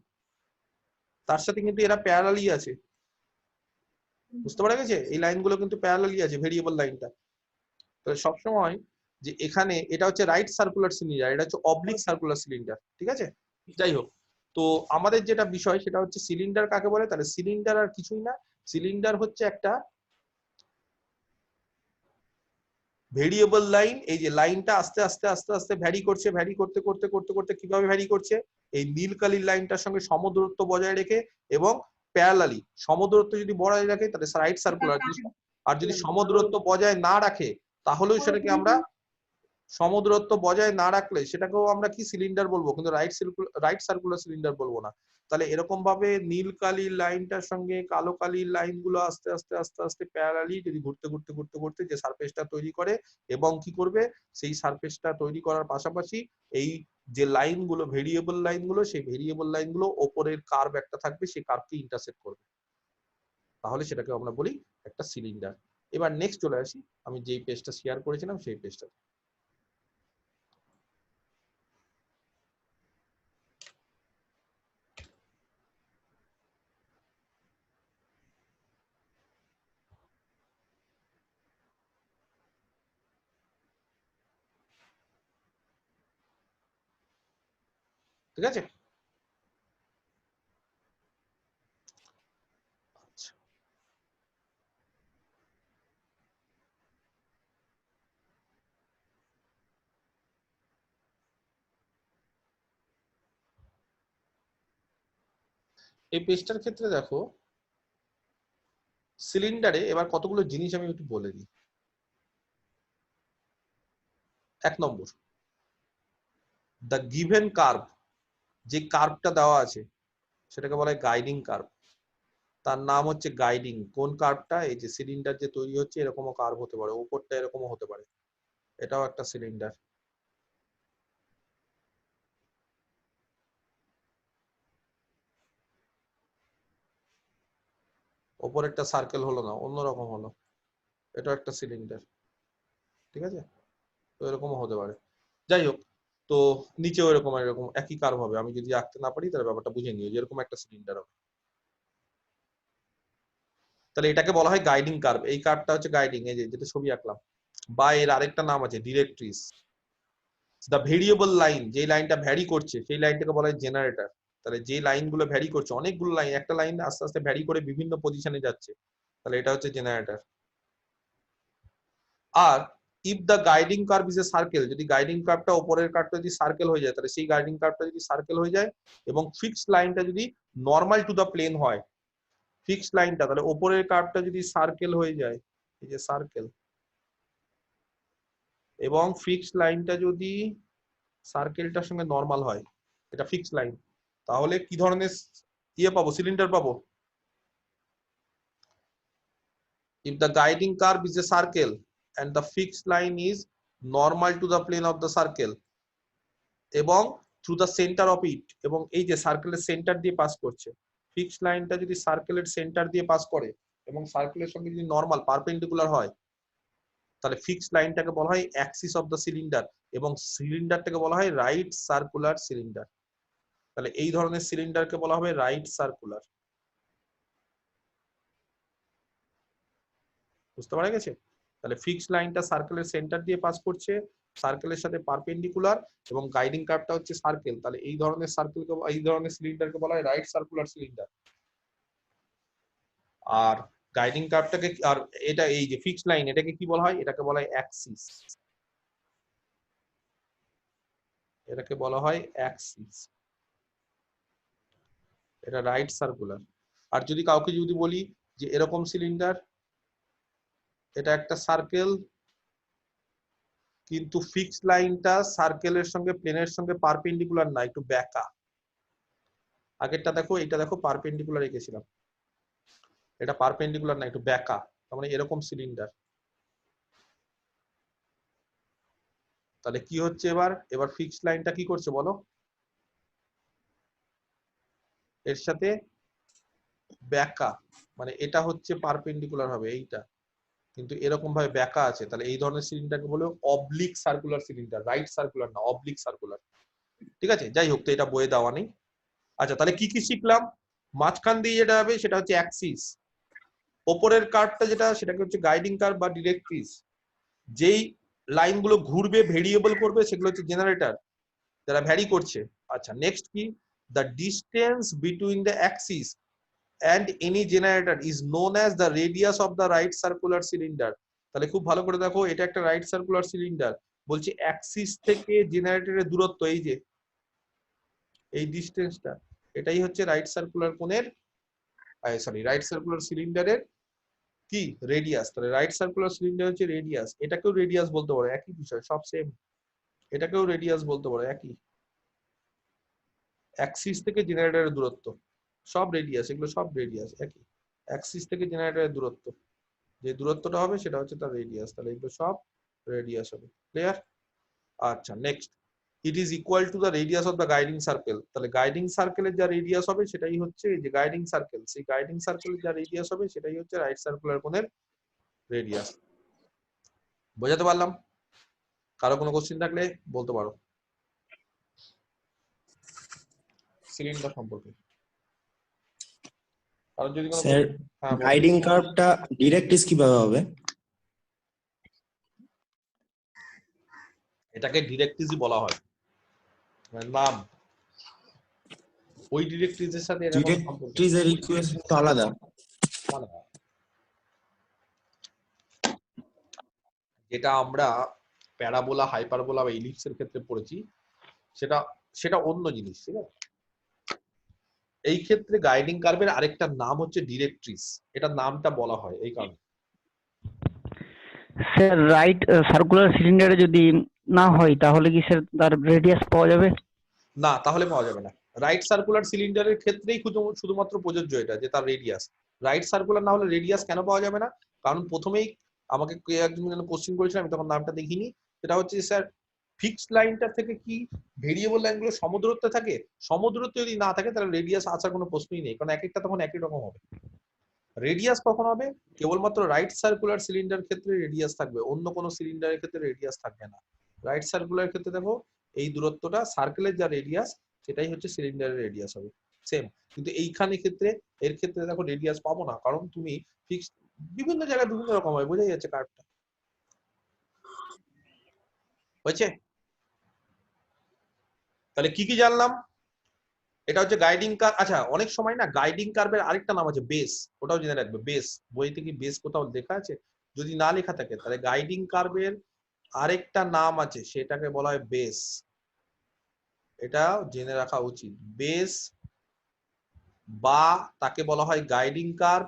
তার সাথে কিন্তু এরা প্যারালালি আছে, বুঝতে পারা গেছে? এই লাইনগুলো কিন্তু প্যারালালি আছে, ভেরিয়েবল লাইনটা। তাহলে সবসময় যে এখানে এটা হচ্ছে রাইট সার্কুলার সিলিন্ডার, এটা হচ্ছে অবলিক সার্কুলার সিলিন্ডার, ঠিক আছে? যাই হোক, তো আমাদের যেটা বিষয় সেটা হচ্ছে সিলিন্ডার কাকে বলে। তাহলে সিলিন্ডার আর কিছুই না, সিলিন্ডার হচ্ছে একটা ভেরিয়েবল লাইন। এই যে লাইনটা আস্তে আস্তে আস্তে আস্তে ভ্যারি করছে, ভ্যারি করতে করতে করতে করতে কিভাবে ভ্যারি করছে? এই নীল কালির লাইনটার সঙ্গে সমদূরত্ব বজায় রেখে এবং প্যারালালি। সমদূরত্ব যদি বজায় রাখে তাহলে রাইট সার্কুলার, আর যদি সমদূরত্ব বজায় না রাখে তাহলেও সেটাকে আমরা, সমদূরত্ব বজায় না রাখলে সেটাকেও আমরা কি সিলিন্ডার বলবো, কিন্তু রাইট সার্কুলার সিলিন্ডার বলবো না। তাহলে এরকম ভাবে নীল কালির লাইনটার সঙ্গে কালো কালির লাইনগুলো আস্তে আস্তে আস্তে আস্তে প্যারালালি যদি ঘুরতে ঘুরতে ঘুরতে ঘুরতে যে সারফেসটা তৈরি করে, এবং কি করবে, সেই সারফেসটা তৈরি করার পাশাপাশি এই যে লাইনগুলো, ভেরিয়েবল লাইনগুলো, সেই ভেরিয়েবল লাইনগুলো ওপরের কার্ভ একটা থাকবে, সেই কার্ভকে ইন্টারসেক্ট করবে, তাহলে সেটাকে আমরা বলি একটা সিলিন্ডার। এবার নেক্সট চলে আসি আমি যেই পেজটা শেয়ার করেছিলাম সেই পেজটা। ঠিক আছে? এই পেজটার ক্ষেত্রে দেখো সিলিন্ডারে এবার কতগুলো জিনিস আমি একটু বলে দিই। 1 নম্বর, দ্য গিভেন কার্ভ, যে কার্ভটা দেওয়া আছে সেটাকে বলা হয় গাইডিং কার্ভ। তার নাম হচ্ছে গাইডিং। কোন কার্ভটা? এই যে সিলিন্ডার যে তৈরি হচ্ছে এরকমও কার্ভ হতে পারে, উপরটা এরকমও হতে পারে, এটাও একটা সিলিন্ডার। ওপরেরটা সার্কেল হলো না, অন্যরকম হলো, এটাও একটা সিলিন্ডার, ঠিক আছে? তো এরকমও হতে পারে। যাই হোক, তো নিচেও এরকম এরকম একই কার্ভ হবে। আমি যদি আঁকতে না পারি তাহলে ব্যাপারটা বুঝে নিও, যেরকম একটা সিলিন্ডার হবে। তাহলে এটাকে বলা হয় গাইডিং কার্ভ। এই কার্ভটা হচ্ছে গাইডিং, এই যে যেটা ছবি আঁকলাম। বা এর আরেকটা নাম আছে ডিরেক্ট্রিস। দ্য ভেরিয়েবল লাইন, যে লাইনটা ভ্যারি করছে সেই লাইনটাকে বলা হয় জেনারেটর। তাহলে যে লাইনগুলো ভ্যারি করছে, অনেকগুলো লাইন, একটা লাইন আস্তে আস্তে ভ্যারি করে বিভিন্ন পজিশনে যাচ্ছে, তাহলে এটা হচ্ছে জেনারেটর। আর if the guiding curve is a circle, যদি গাইডিং কার্ভটা উপরের কার্ভটা যদি সার্কেল হয়ে যায়, তাহলে সেই গাইডিং কার্ভটা যদি সার্কেল হয়ে যায় এবং ফিক্সড লাইনটা যদি নর্মাল টু দ্য প্লেন হয়, ফিক্সড লাইনটা, তাহলে উপরের কার্ভটা যদি সার্কেল হয়ে যায়, এই যে সার্কেল, এবং ফিক্সড লাইনটা যদি সার্কেলটার সঙ্গে নরমাল হয়, এটা ফিক্সড লাইন, তাহলে কি ধরনের ইয়ে পাবো, সিলিন্ডার পাবো? If the guiding curve is a circle and the fixed line is normal to the plane of the circle এবং through the centre of it, এবং এই যে সার্কেলের সেন্টার দিয়ে পাস করছে। ফিক্সড লাইনটা যদি সার্কেলের সেন্টার দিয়ে পাস করে এবং সার্কেলের সঙ্গে যদি নর্মাল পারপেন্ডিকুলার হয়, তাহলে ফিক্সড লাইনটাকে বলা হয় অ্যাক্সিস অফ দ্য সিলিন্ডার এবং সিলিন্ডারটাকে বলা হয় রাইট সার্কুলার সিলিন্ডার। তাহলে এই ধরনের সিলিন্ডারকে বলা হবে রাইট সার্কুলার। বুঝতে পারা গেছে? তাহলে ফিক্সড লাইনটা সার্কেলের সেন্টার দিয়ে পাস করছে, সার্কেলের সাথে পারপেন্ডিকুলার, এবং গাইডিং কার্ভটা হচ্ছে সার্কেল। তাহলে এই ধরনের সার্কেলকে, এই ধরনের সিলিন্ডারকে বলা হয় রাইট সার্কুলার সিলিন্ডার। আর গাইডিং কার্ভটাকে, আর এটা এই যে ফিক্সড লাইন, এটাকে কি বলা হয়? এটাকে বলা হয় অ্যাক্সিস। এটাকে বলা হয় অ্যাক্সিস। এটা রাইট সার্কুলার। আর যদি কাউকে যদি বলি যে এরকম সিলিন্ডার, এটা একটা সার্কেল, কিন্তু ফিক্সড লাইনটা সার্কেলের সঙ্গে প্লেনের সঙ্গে পারপেন্ডিকুলার না, একটু ব্যাকা। আগেরটা দেখো, এটা দেখো পারপেন্ডিকুলার রেখেছিলাম, এটা পারপেন্ডিকুলার না, একটু ব্যাকা, তার মানে এরকম সিলিন্ডার। তাহলে কি হচ্ছে এবার ফিক্সড লাইনটা কি করছে বলো? এর সাথে ব্যাকা, মানে এটা হচ্ছে পারপেন্ডিকুলার হবে এইটা, কিন্তু এরকম ভাবে ব্যাকা আছে। তাহলে এই ধরনের সিলিন্ডারকে বলে oblique circular cylinder, right circular না, অবলিক সার্কুলার। ঠিক আছে, যাই হোক, তো এটা বইয়ে দেওয়া নেই। আচ্ছা, তাহলে কি কি শিখলাম? মাঝখান দিয়ে যেটা হবে সেটা হচ্ছে অ্যাক্সিস, ওপরের কার্ভটা যেটা সেটাকে হচ্ছে গাইডিং কার্ভ বা ডিরেক্ট্রিস, যেই লাইনগুলো ঘুরবে, ভেরিয়েবল করবে, সেগুলো হচ্ছে জেনারেটর, যারা ভ্যারি করছে। আচ্ছা, নেক্সট কি? The distance between the Axis and any generator is known as the radius of the right circular cylinder. তাহলে খুব ভালো করে দেখো, এটা একটা রাইট সার্কুলার সিলিন্ডার, বলছি অ্যাক্সিস থেকে জেনারেটরের দূরত্ব, এই যে এই ডিসটেন্সটা, এটাই হচ্ছে রাইট সার্কুলার কোণের, সরি, রাইট সার্কুলার সিলিন্ডারের কি রেডিয়াস। তাহলে রাইট সার্কুলার সিলিন্ডার হচ্ছে রেডিয়াস, এটাকেও রেডিয়াস বলতে পারো, একই বিষয়, সব সেম। এটাকেও রেডিয়াস বলতে পারো, একই। অ্যাক্সিস থেকে জেনারেটরের দূরত্ব সব রেডিয়াস, এগুলো সব রেডিয়াস একই। অ্যাক্সিস থেকে জেনারেটরের দূরত্ব, যে দূরত্বটা হবে সেটা হচ্ছে তার রেডিয়াস। তাহলে এগুলো সব রেডিয়াস হবে। ক্লিয়ার? আচ্ছা, next, it is equal to the radius of the guiding circle. তাহলে গাইডিং সার্কেলের যা রেডিয়াস হবে সেটাই হচ্ছে এই যে গাইডিং সার্কেল, সেই গাইডিং সার্কেলের যা রেডিয়াস হবে সেটাই হচ্ছে রাইট সার্কুলার কোণের রেডিয়াস। বোঝাতে পারলাম? কারো কোনো কোশ্চেন থাকলে বলতে পারো সিলিন্ডার সম্পর্কে। কারণ যদি কোনো স্যার, গাইডিং কার্ভটা ডিরেক্ট্রিস কিভাবে হবে? এটাকে ডিরেক্ট্রিসই বলা হয়, মানে নাম। ওই ডিরেক্ট্রিসের সাথে এটা কোনো সম্পর্ক নেই। ডিরেক্ট্রিসের ইকুয়েশন তো আলাদা। যেটা আমরা প্যারাবোলা, হাইপারবোলা বা ইলিপসের ক্ষেত্রে পড়েছি সেটা অন্য জিনিস, ঠিক আছে? এই ক্ষেত্রে গাইডিং কার্ভের আরেকটা নাম হচ্ছে ডিরেক্ট্রিস, এটা নামটা বলা হয় এই কারণে। স্যার, রাইট সার্কুলার সিলিন্ডারে যদি না হয় তাহলে কি স্যার তার রেডিয়াস পাওয়া যাবে? না, তাহলে পাওয়া যাবে না। রাইট সার্কুলার সিলিন্ডারের ক্ষেত্রেই শুধুমাত্র প্রযোজ্য এটা, যে তার রেডিয়াস। রাইট সার্কুলার না হলে রেডিয়াস কেন পাওয়া যাবে না? কারণ প্রথমেই আমাকে একজন কোশ্চেন করেছিল, আমি তখন নামটা দেখিনি। সেটা হচ্ছে স্যার, ফিক্সড লাইনটা থেকে কি ভেরিয়েবল লাইনগুলো সমদূরত্বে থাকে? সমদূরত্ব যদি না থাকে তাহলে রেডিয়াস আসার কোনো প্রশ্নই নেই, কারণ এক একটা তখন একই রকম হবে। রেডিয়াস কখন হবে? কেবলমাত্র রাইট সার্কুলার সিলিন্ডার ক্ষেত্রে রেডিয়াস থাকবে, অন্য কোনো সিলিন্ডারের ক্ষেত্রে রেডিয়াস থাকবে না। রাইট সার্কুলার ক্ষেত্রে দেখো, এই দূরত্বটা, সার্কেলের যা রেডিয়াস সেটাই হচ্ছে সিলিন্ডারের রেডিয়াস হবে, সেম। কিন্তু এইখানে ক্ষেত্রে, এর ক্ষেত্রে দেখো রেডিয়াস পাবো না, কারণ তুমি ফিক্সড, বিভিন্ন জায়গায় বিভিন্ন রকম হয়, বোঝাই যাচ্ছে কার্ভটা। হয়েছে? তাহলে কি কি জানলাম? এটা হচ্ছে গাইডিং কার্ভ। আচ্ছা, অনেক সময় না গাইডিং কার্ভের আরেকটা নাম আছে বেস, ওটাও জেনে রাখবে। বেস, বইতে কি বেস কোথাও লেখা আছে? যদি না লেখা থাকে তাহলে গাইডিং কার্ভের আরেকটা নাম আছে, সেটাকে বলা হয় বেস। এটা জেনে রাখা উচিত। বেস বা তাকে বলা হয় গাইডিং কার্ভ,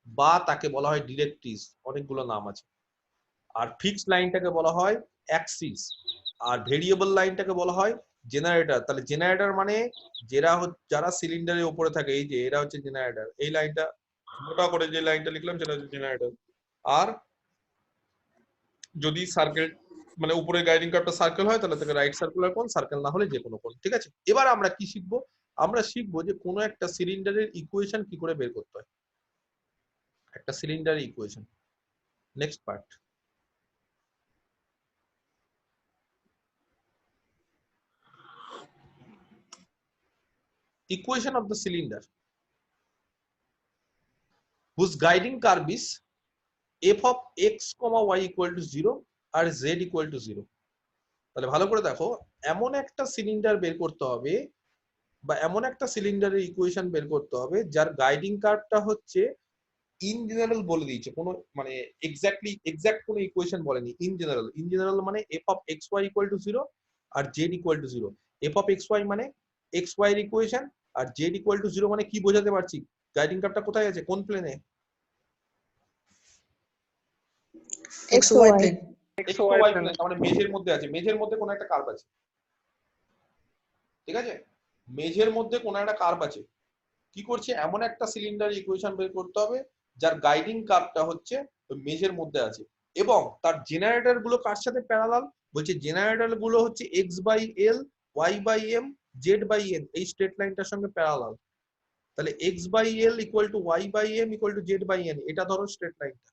বা তাকে বলা হয় ডিরেক্ট্রিস, অনেকগুলো নাম আছে। আর ফিক্সড লাইনটাকে বলা হয় অ্যাক্সিস, আর ভেরিয়েবল লাইনটাকে বলা হয় জেনারেটর। তাহলে জেনারেটর মানে যারা সিলিন্ডারের উপরে থাকে, এই যে এরা হচ্ছে জেনারেটর। এই লাইনটা মোটা করে যে লাইনটা লিখলাম সেটা হচ্ছে জেনারেটর। আর যদি সার্কেল মানে উপরে গাইডিং কার্ভটা সার্কেল হয় তাহলে তাকে রাইট সার্কুলার কোণ, সার্কেল না হলে যে কোনো কোণ। ঠিক আছে, এবার আমরা কি শিখবো? আমরা শিখবো যে কোনো একটা সিলিন্ডারের ইকুয়েশন কি করে বের করতে হয়, একটা সিলিন্ডারের equation. Next part. Equation of the cylinder whose guiding curve is f of x, y equal to 0 আর z equal to 0। তাহলে ভালো করে দেখো, এমন একটা সিলিন্ডার বের করতে হবে বা এমন একটা সিলিন্ডারের ইকুয়েশন বের করতে হবে যার গাইডিং কার্ভটা হচ্ছে, ইন জেনারেল বলে দিয়েছে, কোনো মানে এক্সাক্ট কোনো ইকুয়েশন বলেনি, ইন জেনারেল মানে f of xy equal to 0 আর z equal to 0। f of xy মানে xy এর ইকুয়েশন, আর z equal to 0 মানে কি বোঝাতে পারছি, গাইডিং কার্ভটা কোথায় আছে, কোন প্লেনে? XY plane. xy প্লেনে, মানে মেজের মধ্যে আছে, মেজের মধ্যে কোনো একটা কার্ভ আছে। ঠিক আছে, মেজের মধ্যে কোনো একটা কার্ভ আছে। কি করছে, এমন একটা সিলিন্ডার ইকুয়েশন বের করতে হবে যার গাইডিং কার্ভটা হচ্ছে মেজের মধ্যে আছে, এবং তার জেনারেটর গুলো কার সাথে প্যারালাল, বলছে জেনারেটর গুলো হচ্ছে x/l, y/m, z/n, এই স্ট্রেট লাইনটার সঙ্গে প্যারালাল। তাহলে x/l equal to y/m equal to z/n, এটা ধরো স্ট্রেট লাইনটা।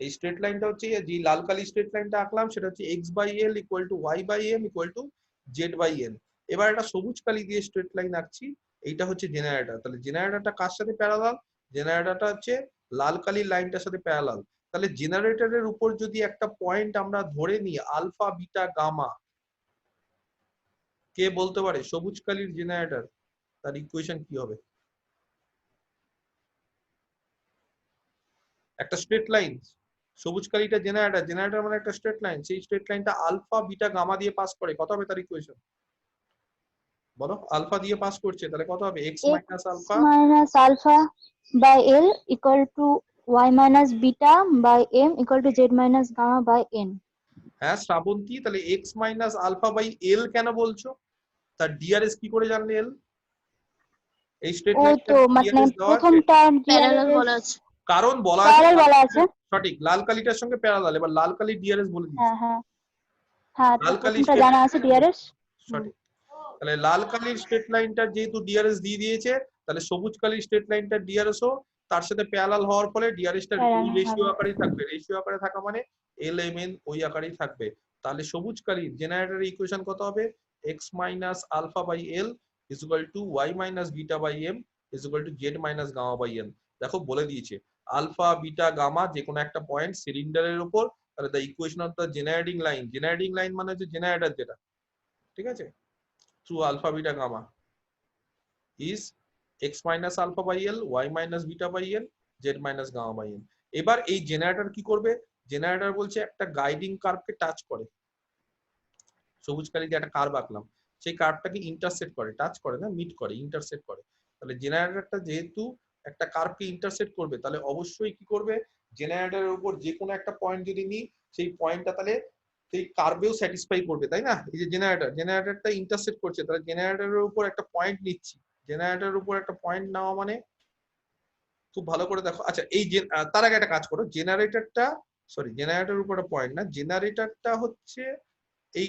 এই স্ট্রেট লাইনটা হচ্ছে, যে লাল কালি স্ট্রেট লাইনটা আঁকলাম সেটা হচ্ছে x/l equal to y/m equal to z/n। এবার একটা সবুজ কালি দিয়ে স্ট্রেট লাইন আঁকছি, এইটা হচ্ছে জেনারেটর। তাহলে জেনারেটরটা কার সাথে প্যারালাল, জেনারেটরটা হচ্ছে লাল কালির লাইনটার সাথে প্যারালাল। তাহলে জেনারেটরের উপর যদি একটা পয়েন্ট আমরা ধরে নিই আলফা, বিটা, গামা, কে বলতে পারে সবুজ কালির জেনারেটর, তার ইকুয়েশন কি হবে? একটা স্ট্রেট লাইন, সবুজ কালিটা জেনারেটর, জেনারেটর মানে একটা স্ট্রেট লাইন, সেই স্ট্রেট লাইনটা আলফা, বিটা, গামা দিয়ে পাস করে, কত হবে তার ইকুয়েশন বলো? আলফা দিয়ে পাস করছে, তাহলে কত হবে? x minus alpha by l equal to y minus beta by m equal to z minus gamma by n। হ্যাঁ শ্রাবন্তী, তাহলে x minus alpha by l কেন বলছো? তার ডিআরএস কি করে জানলে l? এই স্ট্রেট ওই লাইনটা তো মানে ডিআরএস দেওয়া আছে, প্রথমটা প্যারালাল বলা আছে। কারণ বলা প্যারালাল বলা আছে। সঠিক, লাল কালিটার সঙ্গে প্যারালাল। এবার লাল কালি ডিআরএস বলে দিচ্ছি। হ্যাঁ হ্যাঁ হ্যাঁ, তো লাল কালি প্রথমটা জানা আছে ডিআরএস। সঠিক। তাহলে লাল কালির স্ট্রেট লাইনটা যেহেতু ডিআরএস দিয়ে দিয়েছে, তাহলে সবুজ কালির স্ট্রেট লাইনটা ডিআরএস ও তার সাথে প্যারালাল হওয়ার ফলে ডিআরএসটা ওই রেশিও আকারেই থাকবে। রেশিও আকারে থাকা মানে এল এম এন ওই আকারেই থাকবে। তাহলে সবুজ কালির জেনারেটরের ইকুয়েশন কত হবে? x minus alpha by l is equal to y minus beta by m is equal to z minus gamma by n। দেখো বলে দিয়েছে আলফা, বিটা, গামা যে কোনো একটা পয়েন্ট সিলিন্ডারের উপর, তাহলে the equation of the generating line, generating line মানে হচ্ছে জেনারেটর যেটা, ঠিক আছে, through alpha beta gamma is x minus alpha by l, y minus beta by n, z minus gamma by n। এবার এই জেনারেটর কি করবে? জেনারেটর বলছে একটা গাইডিং কার্ভকে টাচ করে, সবুজ কালি দিয়ে একটা কার্ভ আঁকলাম, সেই কার্ভটাকে ইন্টারসেক্ট করে, টাচ করে না, মিট করে, ইন্টারসেক্ট করে। তাহলে জেনারেটরটা যেহেতু একটা কার্ভকে ইন্টারসেক্ট করবে, তাহলে অবশ্যই কি করবে, জেনারেটরের উপর যে কোনো একটা পয়েন্ট যদি নিই, সেই পয়েন্টটা তাহলে সেই কার্ভেও স্যাটিসফাই করবে, তাই না? এই যে জেনারেটরটা ইন্টারসেক্ট করছে, তাহলে জেনারেটরের উপর একটা পয়েন্ট নিচ্ছি, জেনারেটরের উপর একটা পয়েন্ট নেওয়া মানে খুব ভালো করে দেখো। আচ্ছা এই তার আগে একটা কাজ করো, জেনারেটরের উপর একটা পয়েন্ট না, জেনারেটরটা হচ্ছে এই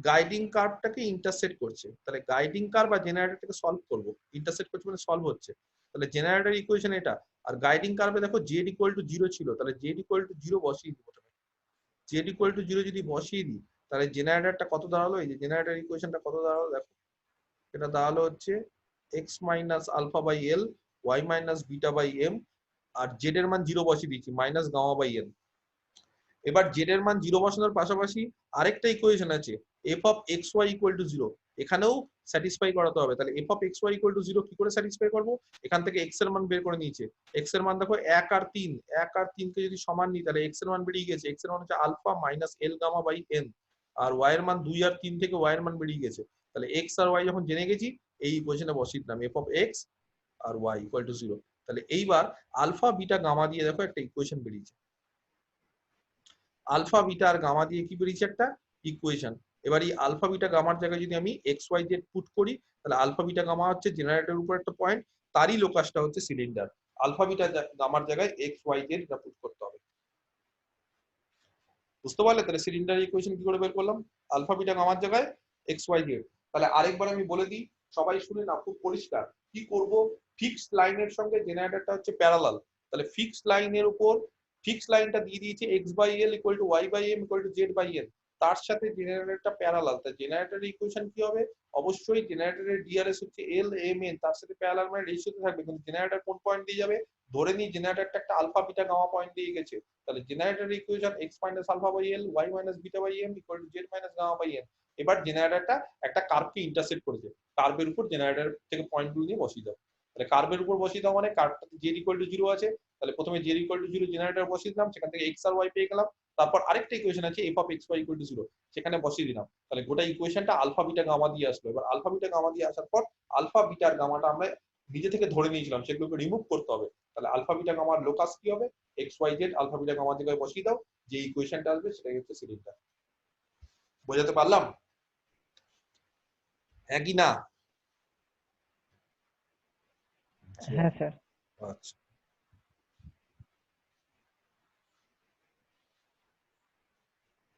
গাইডিং কার্ভটাকে ইন্টারসেক্ট করছে, তাহলে গাইডিং কার্ভ আর জেনারেটরটাকে সলভ করব, ইন্টারসেক্ট করছে মানে সলভ হচ্ছে, তাহলে জেনারেটর ইকুয়েশন এটা। আর গাইডিং কার্ভে দেখো z ইকুয়াল টু 0 ছিল, তাহলে z ইকুয়াল টু 0 বসিয়ে দিব, z ইকুয়াল টু 0 যদি বসিয়ে দিই, তাহলে জেনারেটরটা কত দাঁড়ালো? এই যে জেনারেটর ইকুয়েশনটা কত দাঁড়ালো দেখো, এটা দাঁড়ালো হচ্ছে x minus alpha by l, y minus beta by m, আর z এর মান 0 বসিয়ে দিয়েছি, মাইনাস গামা বাই n। এবার z এর মান 0 বসানোর পাশাপাশি আরেকটা ইকুয়েশন আছে f of xy equal to 0, এখানেও স্যাটিসফাই করাতে হবে। তাহলে f of xy equal to 0 কি করে স্যাটিসফাই করব? এখান থেকে x এর মান বের করে নিয়েছে, x এর মান দেখো 1 আর 3, 1 আর 3 কে যদি সমান নিই, তাহলে x এর মান বেরিয়ে গেছে, x এর মান হচ্ছে alpha minus l gamma by n, আর y এর মান 2 আর 3 থেকে y এর মান বেরিয়ে গেছে। তাহলে x আর y যখন জেনে গেছি, এই ইকুয়েশনে বসিয়ে দিলাম f of x R y equal to 0। তাহলে এইবার আলফা, বিটা, গামা দিয়ে দেখো একটা ইকুয়েশন বেরিয়েছে, আলফা, বিটা আর গামা দিয়ে কি বেরিয়েছে একটা ইকুয়েশন। এবার এই আলফা, বিটা, গামার জায়গায় যদি আমি এক্স, ওয়াই, জেড পুট করি, তাহলে আলফা, বিটা, গামা হচ্ছে জেনারেটরের উপর একটা পয়েন্ট, তারই লোকাসটা হচ্ছে সিলিন্ডার। আলফা, বিটা, গামার জায়গায় এক্স, ওয়াই, জেড এটা পুট করতে হবে। বুঝতে পারলে? তাহলে সিলিন্ডার ইকুয়েশন কি করে বের করলাম? আলফা বিটা গামার জায়গায় এক্স ওয়াই জেড। তাহলে আরেকবার আমি বলে দিই, সবাই শুনে না, খুব পরিষ্কার। কি করব? ফিক্সড লাইনের সঙ্গে জেনারেটরটা হচ্ছে প্যারালাল। তাহলে ফিক্সড লাইনের উপর ফিক্সড লাইনটা দিয়ে দিয়েছে x by l equal to y by m equal to z by l, তার সাথে জেনারেটরটা প্যারালাল। তাই জেনারেটরের ইকুয়েশন কি হবে? অবশ্যই জেনারেটরের ডিআরএস হচ্ছে এল এম এন, তার সাথে প্যারালাল মানে রেশিওতে থাকবে। কিন্তু জেনারেটর কোন পয়েন্ট দিয়ে যাবে? ধরে নিই জেনারেটরটা একটা আলফা বিটা গামা পয়েন্ট দিয়ে গেছে। তাহলে জেনারেটরের equation x minus alpha by l y minus beta by m equal to z minus gamma by n. এবার জেনারেটরটা একটা কার্ভকে ইন্টারসেক্ট করেছে, কার্ভের উপর জেনারেটর থেকে পয়েন্টগুলো নিয়ে বসিয়ে দাও। তাহলে কার্ভের উপর বসিয়ে দাও মানে কার্ভটাতে জেড ইকুয়াল টু 0 আছে, তাহলে প্রথমে জেড ইকুয়াল টু 0 জেনারেটর বসিয়ে দিলাম, সেখান থেকে এক্স আর ওয়াই পেয়ে গেলাম। তারপর আরেকটা ইকুয়েশন আছে f of x y equal to 0, সেখানে বসিয়ে দিলাম। তাহলে গোটা ইকুয়েশনটা আলফা বিটা গামা দিয়ে আসলো। এবার আলফা বিটা গামা দিয়ে আসার পর আলফা বিটার গামাটা আমরা নিজে থেকে ধরে নিয়েছিলাম, সেগুলোকে রিমুভ করতে হবে। তাহলে আলফা বিটা গামার লোকাস কি হবে? X Y Z. Alpha beta গামার জায়গায় বসিয়ে দাও, যে ইকুয়েশনটা আসবে সেটাই হচ্ছে সিলিন্ডার। বোঝাতে পারলাম? হ্যাঁ কি না? হ্যাঁ স্যার। আচ্ছা,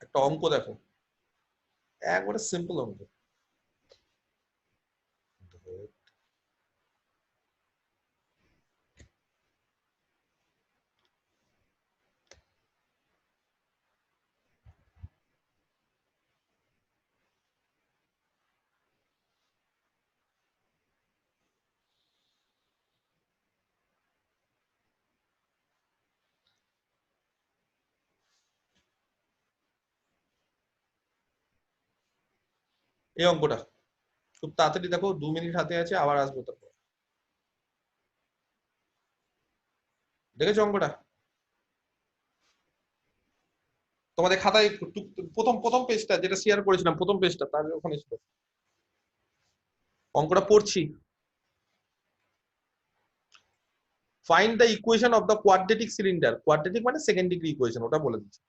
একটা অঙ্ক দেখো, একবারে সিম্পল অঙ্ক। এই অঙ্কটা খুব তাড়াতাড়ি দেখো, 2 মিনিট হাতে আছে, আবার আসবো। তারপর দেখেছো অঙ্কটা? তোমাদের খাতায় প্রথম প্রথম পেজটা যেটা শেয়ার করেছিলাম, প্রথম পেজটা তার ওখানে ছিল অঙ্কটা। পড়ছি, find the equation of the quadratic cylinder. Quadratic মানে সেকেন্ড ডিগ্রি ইকুয়েশন, ওটা বলে দিচ্ছি।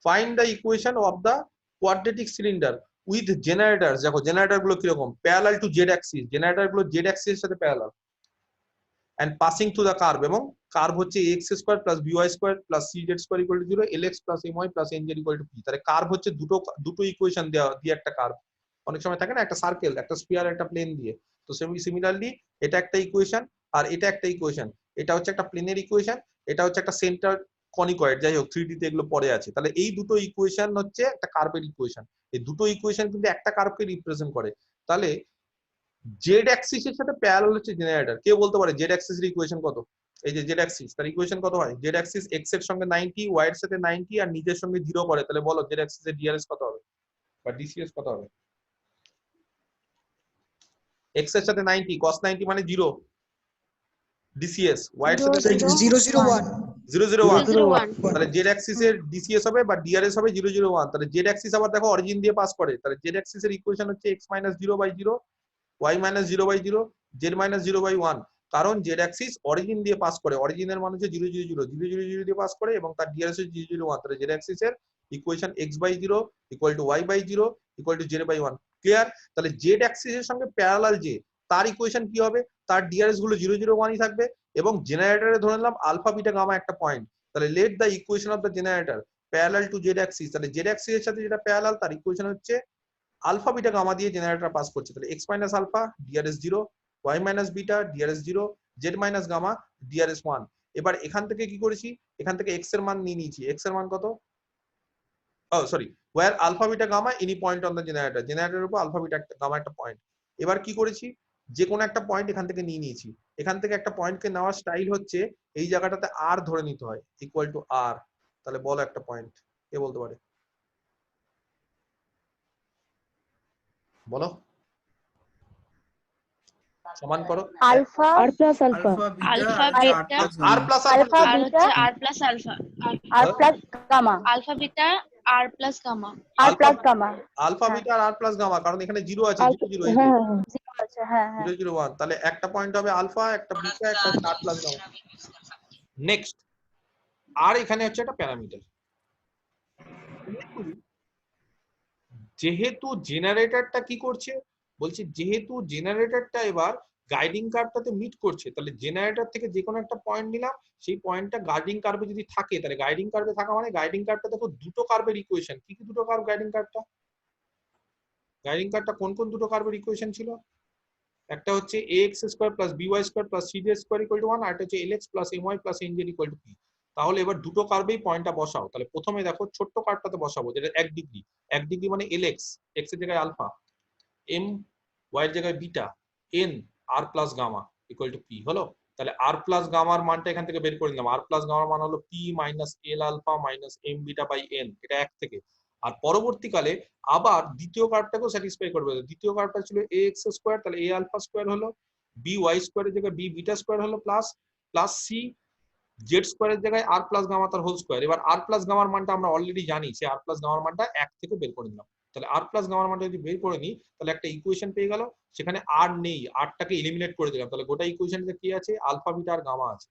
Find the equation of the quadratic cylinder with generator. দেখো জেনারেটর গুলো কিরকম, parallel to z axis, generator গুলো জেড অ্যাক্সিস এর সাথে parallel, and passing through the curve, এবং কার্ভ হচ্ছে x square plus b y square plus C z square equal to 0, l x plus m y plus N Z equal two P. তাহলে কার্ভ হচ্ছে দুটো ইকুয়েশন দেওয়া দিয়ে একটা কার্ভ। অনেক সময় থাকে না একটা সার্কেল, একটা স্ফিয়ার, একটা প্লেন দিয়ে। তো সিমিলারলি এটা একটা ইকুয়েশন আর এটা একটা ইকুয়েশন। এটা হচ্ছে একটা প্লেনের ইকুয়েশন, এটা হচ্ছে একটা সেন্টার কনিকয়েড, যাই হোক 3D তে এগুলো পড়ে আছে। তাহলে এই দুটো ইকুয়েশন হচ্ছে একটা কার্ভের ইকুয়েশন। এই দুটো ইকুয়েশন কিন্তু একটা কার্ভকে রিপ্রেজেন্ট করে। তাহলে জেড অ্যাক্সিস এর সাথে প্যারালাল হচ্ছে জেনারেটর। কে বলতে পারে জেড অ্যাক্সিস এর ইকুয়েশন কত? এই যে জেড অ্যাক্সিস, তার ইকুয়েশন কত হয়? জেড অ্যাক্সিস এক্স এর সঙ্গে 90, ওয়াই এর সাথে 90 আর নিজের সঙ্গে 0 করে। তাহলে বলো জেড অ্যাক্সিস এর ডিআরএস কত হবে বা ডিসিএস কত হবে? এক্স এর সাথে 90, cos 90 মানে 0, ডিসিএস। ওয়াই এর সাথে 001 001। তাহলে জেড অ্যাক্সিস এর ডিসিএস হবে বা ডিআরএস হবে 001। তাহলে জেড অ্যাক্সিস আবার দেখো অরিজিন দিয়ে পাস করে। তাহলে জেড অ্যাক্সিস এর ইকুয়েশন হচ্ছে x - 0/0, y - 0/0, z - 0/1। কারণ জেড অ্যাক্সিস অরিজিন দিয়ে পাস করে, অরিজিনের মান হচ্ছে 0 0 0 0 0 0 দিয়ে পাস করে এবং তার ডিআরএস হচ্ছে 001। তাহলে জেড অ্যাক্সিস এর equation x/0 = y/0 = z/1। Clear? তাহলে জেড অ্যাক্সিস এর সঙ্গে প্যারালাল যে তার ইকুয়েশন কি হবে? তার ডিআরএস গুলো 0 0 1ই থাকবে এবং জেনারেটরে ধরে নিলাম আলফা বিটা গামা একটা পয়েন্ট। তাহলে let the equation of the generator parallel to z axis. তাহলে জেড অ্যাক্সিস এর সাথে যেটা প্যারালাল তার ইকুয়েশন হচ্ছে আলফা বিটা গামা দিয়ে জেনারেটর পাস করছে। তাহলে x - alpha DRs 0, y - beta DRs 0, z - gamma DRs 1। এবার এখান থেকে কি করেছি? এখান থেকে x এর মান নিয়ে নিয়েছি। x এর মান কত? Sorry, where alpha beta gamma any point on the generator, জেনারেটরের উপর আলফা বিটা গামা একটা পয়েন্ট। এবার কি করেছি? যে কোনো একটা পয়েন্ট এখান থেকে নিয়ে নিয়েছি। এখান থেকে একটা পয়েন্টকে নেওয়ার স্টাইল হচ্ছে এই জায়গাটাতে আর ধরে নিতে হয়, ইকুয়াল টু আর। তাহলে বলো একটা পয়েন্ট, কে বলতে পারে? বলো, সমান করো। আলফা আলফা বিটা আলফা আর প্লাস আলফা আর বিটা হচ্ছে আর প্লাস আলফা, আর প্লাস গামা, আলফা বিটা আর প্লাস গামা। আর প্লাস গামা। আলফা বিটা আর প্লাস গামা, কারণ এখানে 0 আছে, 0 0 হ্যাঁ হ্যাঁ জিরো আছে, হ্যাঁ হ্যাঁ 0 0 1। তাহলে একটা পয়েন্ট হবে আলফা, একটা বিটা, একটা আর প্লাস গামা। নেক্সট, আর এখানে হচ্ছে একটা প্যারামিটার। যেহেতু জেনারেটরটা কি করছে, বলছি যেহেতু জেনারেটরটা এবার গাইডিং কার্ভটাতে মিট করছে, তাহলে জেনারেটর থেকে যে কোনো একটা পয়েন্ট নিলাম, সেই পয়েন্টটা গাইডিং কার্ভে যদি থাকে, তাহলে গাইডিং কার্ভে থাকা মানে গাইডিং কার্ভটা দেখো দুটো কার্ভের ইকুয়েশন। কি কি দুটো কার্ভ গাইডিং কার্ভটা? গাইডিং কার্ভটা কোন কোন দুটো কার্ভের ইকুয়েশন ছিল? একটা হচ্ছে ax square plus by square plus cz square equal to 1, আর একটা হচ্ছে lx plus my plus nz equal to p। তাহলে এবার দুটো কার্ভেই পয়েন্টটা বসাও। তাহলে প্রথমে দেখো ছোট্ট কার্ভটাতে বসাবো, যেটা 1 ডিগ্রি। 1 ডিগ্রি মানে lx, x এর জায়গায় আলফা, m y এর জায়গায় beta, n r plus gamma equal to p হলো। তাহলে r প্লাস গামার মানটা এখান থেকে বের করে নিলাম। r প্লাস গামার মান হলো p minus l alpha minus m beta by n, এটা 1 থেকে। আর পরবর্তীকালে আবার দ্বিতীয় কার্ভটাকেও স্যাটিসফাই করবে। দ্বিতীয় কার্ভটা ছিল ax স্কয়ার, তাহলে a আলফা স্কয়ার হলো, by স্কয়ারের জায়গায় b বিটা স্কয়ার হলো, প্লাস প্লাস c z স্কয়ারের জায়গায় r প্লাস গামা তার হোল স্কয়ার। এবার r প্লাস গামার মানটা আমরা অলরেডি জানি, সেই r প্লাস গামার মানটা 1 থেকে বের করে নিলাম। তাহলে r প্লাস গামার মানটা যদি বের করে নিই, তাহলে একটা ইকুয়েশন পেয়ে গেল, সেখানে r নেই, rটাকে এলিমিনেট করে দিলাম। তাহলে গোটা ইকুয়েশনটাতে কি আছে? আলফা বিটা আর গামা আছে।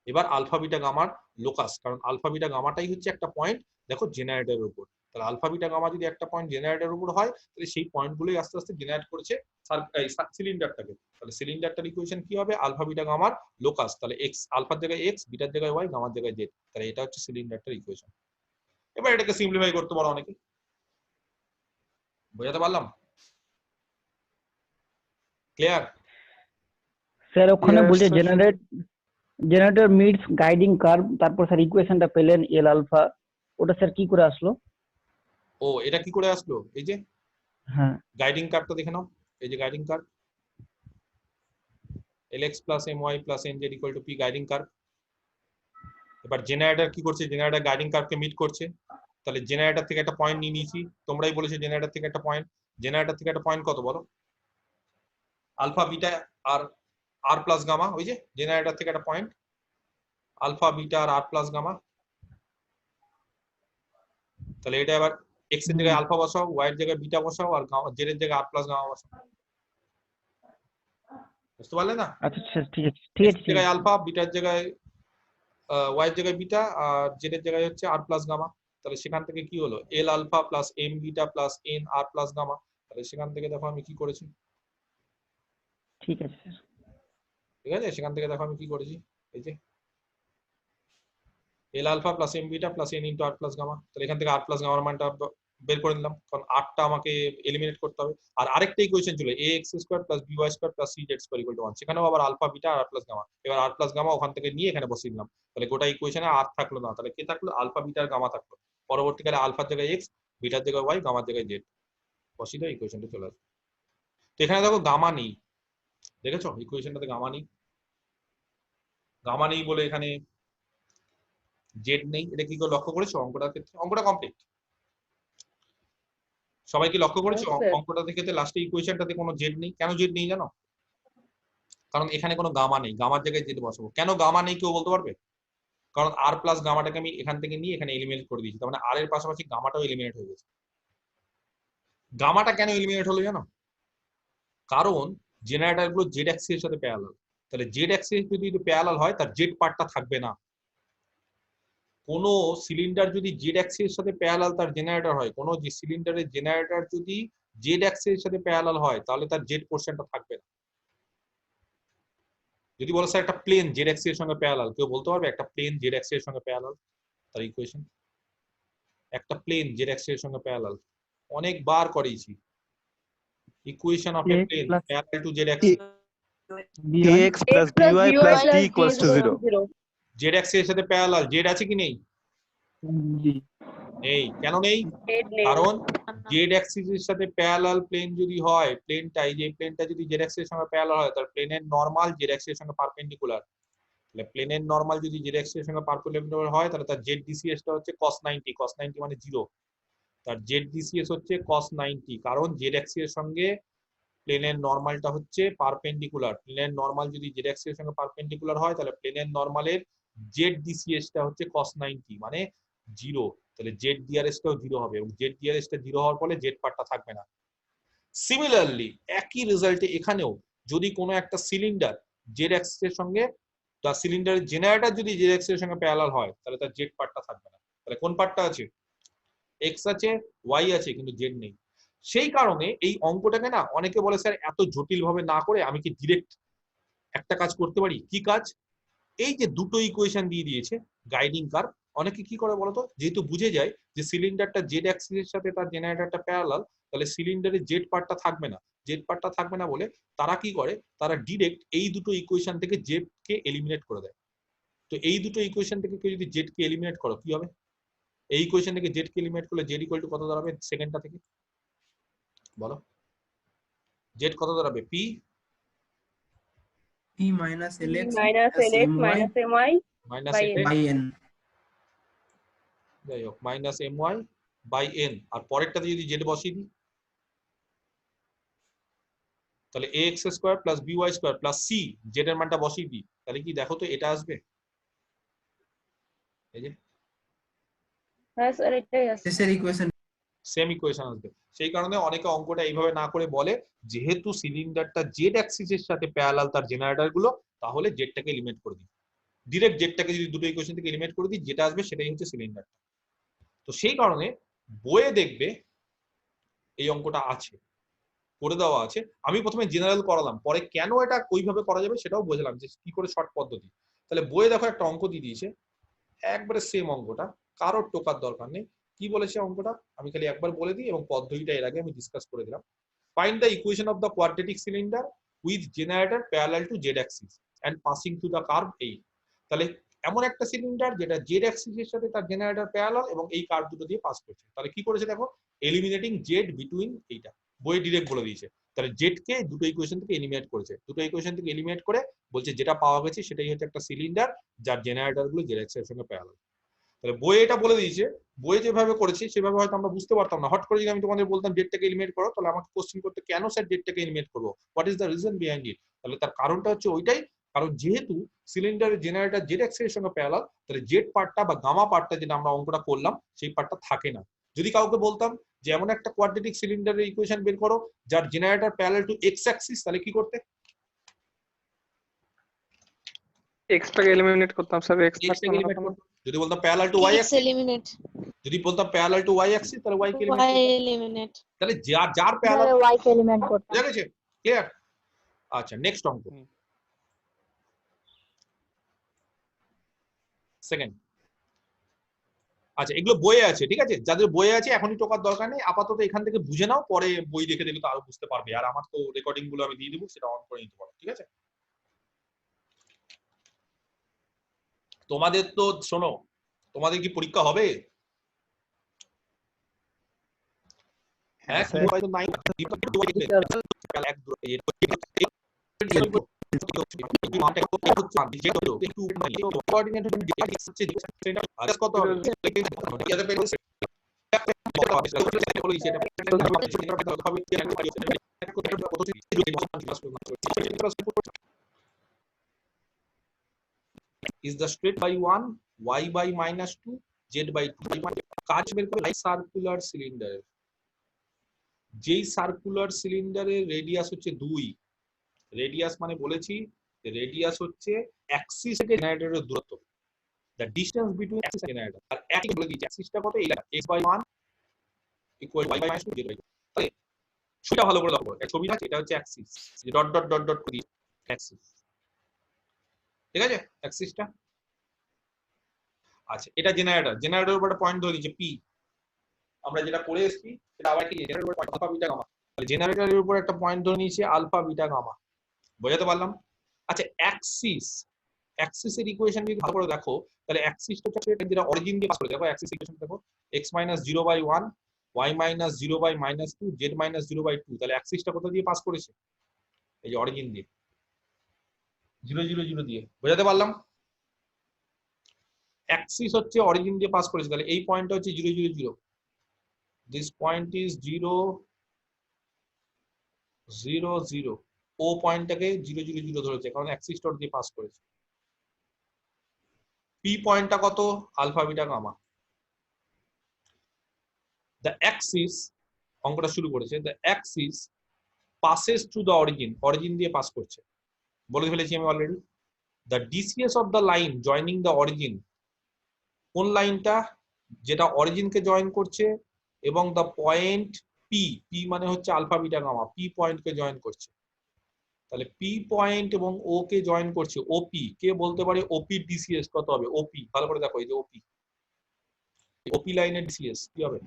এবার আলফা বিটা গামার লোকাস, কারণ আলফা বিটা গামাটাই হচ্ছে একটা পয়েন্ট দেখো জেনারেটরের উপর। তাহলে আলফা বিটা গামা যদি একটা পয়েন্ট জেনারেটরের উপর হয়, তাহলে সেই পয়েন্টগুলোই আস্তে আস্তে জেনারেট করেছে সিলিন্ডারটাকে। তাহলে সিলিন্ডারটার ইকুয়েশন কি হবে? আলফা বিটা গামার লোকাস, তাহলে এক্স, আলফার জায়গায় এক্স, বিটার জায়গায় ওয়াই, গামার জায়গায় জেড। তাহলে এটা হচ্ছে সিলিন্ডারটার ইকুয়েশন। এবার এটাকে সিম্পলিফাই করতে পারো অনেকে। বোঝাতে পারলাম? ক্লিয়ার? স্যার ওখানে Yes, বলছে sir. Generator meets guiding curve, তারপর স্যার ইকুয়েশনটা পেলেন এল আলফা, ওটা স্যার কি করে আসলো? ও এটা কি করে আসলো? এই যে হ্যাঁ গাইডিং কার্ভটা দেখে নাও, এই যে guiding curve lx plus my plus nz equal to p guiding curve. এবার জেনারেটর কি করছে? জেনারেটর গাইডিং কার্ভকে মিট করছে। তাহলে জেনারেটর থেকে একটা পয়েন্ট নিয়ে নিয়েছি, তোমরাই বলেছো জেনারেটর থেকে একটা পয়েন্ট। জেনারেটর থেকে একটা পয়েন্ট কত বলো? আলফা বিটা আর আর প্লাস গামা, ওই যে জেনারেটর থেকে একটা পয়েন্ট আলফা বিটা আর আর প্লাস গামা। তাহলে এটা এবার এক্স এর জায়গায় আলফা বসাও, ওয়াই এর জায়গায় বিটা বসাও, আর জেড এর জায়গায় আর প্লাস গামা বসাও। বুঝতে পারলে না? আচ্ছা স্যার, ঠিক আছে ঠিক আছে এক্স জায়গায় আলফা, বিটার জায়গায় ওয়াই এর জায়গায় বিটা, আর জেড এর জায়গায় হচ্ছে আর প্লাস গামা। তাহলে সেখান থেকে কি হলো? L alpha plus M beta plus N R plus gamma. তাহলে সেখান থেকে দেখো আমি কি করেছি, ঠিক আছে স্যার। ঠিক আছে? সেখান থেকে দেখো আমি কি করেছি, এই যে L alpha plus M beta plus N into R plus gamma. তাহলে এখান থেকে আর প্লাস গামার মানটা বের করে নিলাম, কারণ আরটা আমাকে এলিমিনেট করতে হবে। আর আরেকটা ইকুয়েশন ছিল ax square plus by square plus cz square equal to 1, সেখানেও আবার আলফা বিটা আর প্লাস গামা। এবার আর প্লাস গামা ওখান থেকে নিয়ে এখানে বসিয়ে দিলাম। তাহলে গোটা ইকুয়েশনে আর থাকলো না, তাহলে কে থাকলো? আলফা বিটা আর গামা থাকলো। পরবর্তীকালে আলফার জায়গায় এক্স, বিটার জায়গায় ওয়াই, গামার জায়গায় জেড বসিয়ে দাও, ইকুয়েশনটা চলে আসবে। তো এখানে দেখো গামা নেই, দেখেছো ইকুয়েশনটাতে গামা নেই। গামা নেই বলে এখানে জেড নেই। এটা কি করে লক্ষ্য করেছো অঙ্কটার ক্ষেত্রে? অঙ্কটা কমপ্লিট সবাই কি লক্ষ্য করেছো? অঙ্কটাতে ক্ষেত্রে লাস্টে ইকুয়েশনটাতে কোনো জেড নেই। কেন জেড নেই জানো? কারণ এখানে কোনো গামা নেই, গামার জায়গায় জেড বসাবো। কেন গামা নেই কেউ বলতে পারবে? কারণ আর প্লাস গামাটাকে আমি এখান থেকে নিয়ে এখানে এলিমিনেট করে দিয়েছি, তার মানে আর এর পাশাপাশি গামাটাও এলিমিনেট হয়ে গেছে। গামাটা কেন এলিমিনেট হলো জানো? কারণ জেনারেটর গুলো জেড অ্যাক্সিস এর সাথে প্যারালাল। তাহলে জেড অ্যাক্সিস যদি প্যারালাল হয়, তার জেড পার্টটা থাকবে না। কোন সিলিন্ডার যদি জেড অ্যাক্সিস এর সাথে প্যারালাল তার জেনারেটর হয়, কোন যে সিলিন্ডারের জেনারেটর যদি জেড অ্যাক্সিস এর সাথে প্যারালাল হয়, তাহলে তার জেড পোরশনটা থাকবে না। যদি বলো স্যার একটা প্লেন জেড অ্যাক্সিস এর সঙ্গে প্যারালাল, কেউ বলতে পারবে একটা প্লেন জেড অ্যাক্সিস এর সঙ্গে প্যারালাল? তার ইকুয়েশন একটা প্লেন জেড অ্যাক্সিস এর সঙ্গে প্যারালাল অনেকবার করেছি। Equation of a plane parallel to z axis, ax plus by plus d equals to 0. Z axis এর সাথে প্যারালাল। জেড আছে কি নেই? নেই। কেন নেই? কারণ জেড অ্যাক্সিস এর সাথে প্যারালাল প্লেন যদি হয়, প্লেনটা এই যে প্লেনটা যদি জেড অ্যাক্সিস এর সঙ্গে প্যারালাল হয়, তার প্লেনের নরমাল জেড অ্যাক্সিস এর সঙ্গে পারপেন্ডিকুলার। তাহলে প্লেনের নরমাল যদি জেড অ্যাক্সিস এর সঙ্গে পারপেন্ডিকুলার হয়, তাহলে তার জেড ডিসিএস টা হচ্ছে cos 90। cos 90 মানে 0, তার জেড ডিসিএস হচ্ছে cos 90। কারণ জেড অ্যাক্সিস এর সঙ্গে প্লেনের নরমালটা হচ্ছে পারপেন্ডিকুলার। প্লেনের নরমাল যদি জেড অ্যাক্সিস এর সঙ্গে পারপেন্ডিকুলার হয়, তাহলে প্লেনের নরমালের জেড ডিসিএস টা হচ্ছে cos 90 মানে 0। তাহলে জেড ডিআরএস টাও 0 হবে, এবং জেড ডিআরএস টা 0 হওয়ার ফলে জেড পার্টটা থাকবে না। সিমিলারলি একই রেজাল্টে এখানেও যদি কোনো একটা সিলিন্ডার জেড অ্যাক্সিস এর সঙ্গে, তার সিলিন্ডারের জেনারেটর যদি জেড অ্যাক্সিস এর সঙ্গে প্যারালাল হয়, তাহলে তার জেড পার্টটা থাকবে না। তাহলে কোন পার্টটা আছে? এক্স আছে, ওয়াই আছে, কিন্তু জেড নেই। সেই কারণে এই অঙ্কটাকে না অনেকে বলে স্যার এত জটিল ভাবে না করে আমি কি ডিরেক্ট একটা কাজ করতে পারি, কি কাজ? এই যে দুটো ইকুয়েশন দিয়ে দিয়েছে গাইডিং কার্ভ, অনেকে কি করে বলতো, যেহেতু বুঝে যায় যে সিলিন্ডারটা জেড অ্যাক্সিসের সাথে তার জেনারেটরটা প্যারালাল, তাহলে সিলিন্ডারের জেড পার্টটা থাকবে না। জেড পার্টটা থাকবে না বলে তারা কি করে, তারা ডিরেক্ট এই দুটো ইকুয়েশন থেকে জেড কে এলিমিনেট করে দেয়। তো এই দুটো ইকুয়েশন থেকে কেউ যদি জেড কে এলিমিনেট করো কি হবে? এই ইকুয়েশন থেকে জেড কে এলিমিনেট করলে জেড ইকুয়াল টু কত দাঁড়াবে সেকেন্ডটা থেকে? বলো, জেড কত দাঁড়াবে? P p minus lx minus plus lx my minus my minus by by n. যাই হোক minus M Y by N, আর পরেরটাতে যদি জেড বসিয়ে দিই তাহলে A X square plus B Y square plus C, Z এর মানটা বসিয়ে দিই, তাহলে কি দেখো তো এটা আসবে? এই যে হ্যাঁ স্যার এটাই আছে। শেষের ইকুয়েশন সেম ইকুয়েশন আসবে। সেই কারণে অনেকে অঙ্কটা এইভাবে না করে বলে, যেহেতু সিলিন্ডারটা জেড অ্যাক্সিসের সাথে প্যারালাল তার জেনারেটর গুলো, তাহলে জেডটাকে এলিমিনেট করে দিই। ডিরেক্ট জেডটাকে যদি দুটো ইকুয়েশন থেকে এলিমিনেট করে দিই, যেটা আসবে সেটাই হচ্ছে সিলিন্ডার। তো সেই কারণে বইয়ে দেখবে এই অঙ্কটা আছে, করে দেওয়া আছে। আমি প্রথমে জেনারেল করালাম, পরে কেন এটা ওইভাবে করা যাবে সেটাও বোঝালাম যে কি করে শর্ট পদ্ধতি। তাহলে বইয়ে দেখো একটা অঙ্ক দিয়ে দিয়েছে, একবারে সেম অঙ্কটা, কারোর টোকার দরকার নেই। কি বলেছে অঙ্কটা আমি খালি একবার বলে দিই, এবং পদ্ধতিটা এর আগে আমি ডিসকাস করে দিলাম। Find the equation of the quadratic cylinder with generator parallel to z axis and passing through the curve এই। তাহলে এমন একটা সিলিন্ডার যেটা জেড অ্যাক্সিসের সাথে তার জেনারেটর প্যারালাল এবং এই কার্ভ দুটো দিয়ে পাস করছে, তাহলে কি করেছে দেখো, এলিমিনেটিং জেড বিটুইন এইটা। বই ডিরেক্ট বলে দিয়েছে, তাহলে জেড কে দুটো ইকুয়েশন থেকে এলিমিনেট করেছে, দুটো ইকুয়েশন থেকে এলিমিনেট করে বলছে যেটা পাওয়া গেছে সেটাই হচ্ছে একটা সিলিন্ডার যার জেনারেটর গুলো জেড অ্যাক্সিসের সঙ্গে প্যারালাল। তাহলে বই এটা বলে দিয়েছে, বই যেভাবে করেছি সেভাবে হয়তো আমরা বুঝতে পারতাম না। হট করে যদি আমি তোমাদের বলতাম ডেটটাকে এলিমিনেট করো, তাহলে আমাকে কোশ্চেন করতে, কেন স্যার ডেটটাকে এলিমিনেট করবো, what is the reason behind it? তাহলে তার কারণটা হচ্ছে ওইটাই, কারণ যেহেতু সিলিন্ডারের জেনারেটর জেড অ্যাক্সিসের সঙ্গে প্যারালাল, তাহলে জেড পার্টটা বা গামা পার্টটা যেটা আমরা অঙ্কটা করলাম সেই পার্টটা থাকে না। যদি কাউকে বলতাম যে এমন একটা কোয়াড্রেটিক সিলিন্ডারের ইকুয়েশন বের করো যার generator parallel to x axis, তাহলে কি করতে? এক্সটাকে এলিমিনেট করতাম স্যার, এক্স এক্সটাকে থাকতো এলিমিনেট না। করতে। যদি বলতাম parallel to y X axis, eliminate. যদি বলতাম প্যারালাল টু ওয়াই অ্যাক্সিস, তাহলে ওয়াই কে Y eliminate. তাহলে যার প্যারালাল, তাহলে y কে এলিমিনেট করতাম। বুঝা গেছে? ক্লিয়ার? আচ্ছা নেক্সট অঙ্ক, সেকেন্ড। আচ্ছা এগুলো বইয়ে আছে, ঠিক আছে? যাদের বইয়ে আছে এখনই টোকার দরকার নেই, আপাতত এখান থেকে বুঝে নাও, পরে বই দেখে দেখলে তো আরো বুঝতে পারবে। আর আমার তো রেকর্ডিং গুলো আমি দিয়ে দেবো, সেটা অন করে নিতে পারো, ঠিক আছে? তোমাদের তো শোনো, তোমাদের কি পরীক্ষা হবে? হ্যাঁ sir. is the straight by 1, y by -2, z by 2। কাজ বের করে সার্কুলার সিলিন্ডার, যেই সার্কুলার সিলিন্ডারের রেডিয়াস হচ্ছে 2, রেডিয়াস মানে বলেছি রেডিয়াস হচ্ছে অ্যাক্সিস থেকে জেনারেটরের দূরত্ব, the distance between axis and generator। আর একই বলে দিয়েছি অ্যাক্সিসটা কত, এই x by 1 equal y by -2 z by 2। তাহলে সেটা ভালো করে দেখো, একটা ছবি আছে, এটা হচ্ছে অ্যাক্সিস, যে ডট ডট ডট ডট করে অ্যাক্সিস, ঠিক আছে? অ্যাক্সিসটা আচ্ছা, এটা জেনারেটর, জেনারেটরের উপর একটা পয়েন্ট ধরে দিয়েছে পি। আমরা যেটা করে এসেছি সেটা আবার কি, জেনারেটরের উপর আলফা বিটা গামা, তাহলে জেনারেটরের উপর একটা পয়েন্ট ধরে নিয়েছে আলফা বিটা গামা। বোঝাতে পারলাম? আচ্ছা অ্যাক্সিস, অ্যাক্সিসের ইকুয়েশন যদি ভালো করে দেখো, তাহলে অ্যাক্সিসটা হচ্ছে যেটা অরিজিন দিয়ে পাস করে, দেখো অ্যাক্সিস ইকুয়েশন দেখো, x - 0/1, y - 0/-2, z - 0/2। তাহলে অ্যাক্সিসটা কোথা দিয়ে পাস করেছে? এই যে অরিজিন দিয়ে, 0 0 0 দিয়ে। বোঝাতে পারলাম? অ্যাক্সিস হচ্ছে অরিজিন দিয়ে পাস করেছে, তাহলে এই পয়েন্টটা হচ্ছে 0 0 0। This point is 0 0 0। ও পয়েন্টটাকে 0 0 0 ধরেছে, কারণ অ্যাক্সিস ডট দিয়ে পাস করেছে। পি পয়েন্টটা কত? Alpha beta gamma. The axis, অঙ্কটা শুরু করেছে, the axis passes through the origin, origin দিয়ে পাস করছে, বলে ফেলেছি আমি already. The DCs of the line joining the origin, কোন লাইনটা? যেটা অরিজিনকে জয়েন করছে এবং দ্য পয়েন্ট পি, পি মানে হচ্ছে আলফা বিটা গামা, পি পয়েন্টকে জয়েন করছে। তাহলে পি পয়েন্ট এবং ও কে জয়েন করছে ওপি, কে বলতে পারে ওপি ডিসিএস কত হবে? ওপি ভালো করে দেখো, এই যে ওপি, ওপি লাইনের ডিসিএস কি হবে?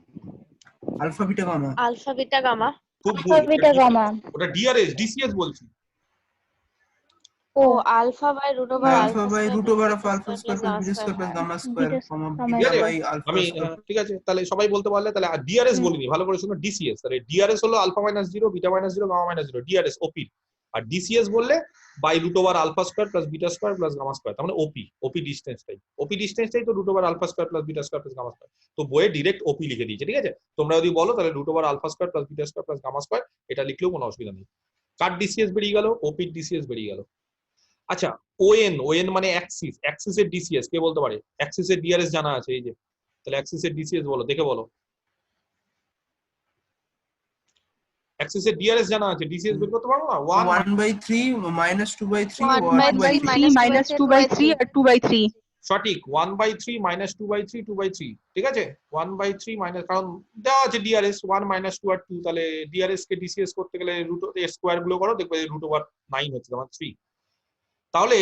Alpha beta gamma. Alpha beta gamma. খুব আলফা বিটা গামা। ওটা ডিআরএস, ডিসিএস বলছি। ও alpha by root over alpha by root over of alpha square plus beta square plus gamma square comma beta by alpha আমি স্কয়ার। ঠিক আছে, তাহলে সবাই বলতে পারলে, তাহলে ডিআরএস বলিনি, ভালো করে শুনো, ডিসিএস। তাহলে ডিআরএস হলো alpha minus 0 beta minus 0 gamma minus 0, DRS OP. আর ডিসিএস বললে by root over alpha square plus beta square plus gamma square, তার মানে ওপি, ওপি ডিসটেন্সটাই, ওপি ডিসটেন্সটাই তো root over alpha square plus beta square plus gamma square. তো বইয়ে ডিরেক্ট ওপি লিখে দিয়েছে, ঠিক আছে। তোমরা যদি বলো তাহলে root over alpha square plus beta square plus gamma square, এটা লিখলেও কোনো অসুবিধা নেই। কার ডিসিএস বেরিয়ে গেল? ওপি ডিসিএস বেরিয়ে গেল। আচ্ছা, ওএন, ওএন মানে অ্যাক্সিস, অ্যাক্সিসের ডিসিএস কে বলতে পারে? অ্যাক্সিসের ডিআরএস জানা আছে, এই যে, তাহলে অ্যাক্সিসের ডিসিএস বলো, দেখে বলো। অ্যাক্সিসের ডিআরএস জানা আছে, ডিসিএস বের করতে পারবো না? 1/3 minus 2/3 or 1/3 minus 2/3 আর 2/3 সঠিক, 1/3 minus 2/3 2/3, ঠিক আছে। 1/3 মাইনাস, কারণ দেওয়া আছে ডিআরএস 1 minus 2 আর 2, তাহলে ডিআরএস কে ডিসিএস করতে গেলে রুট স্কয়ার গুলো করো, দেখবে রুট ওভার 9 হচ্ছে, তোমার 3। তাহলে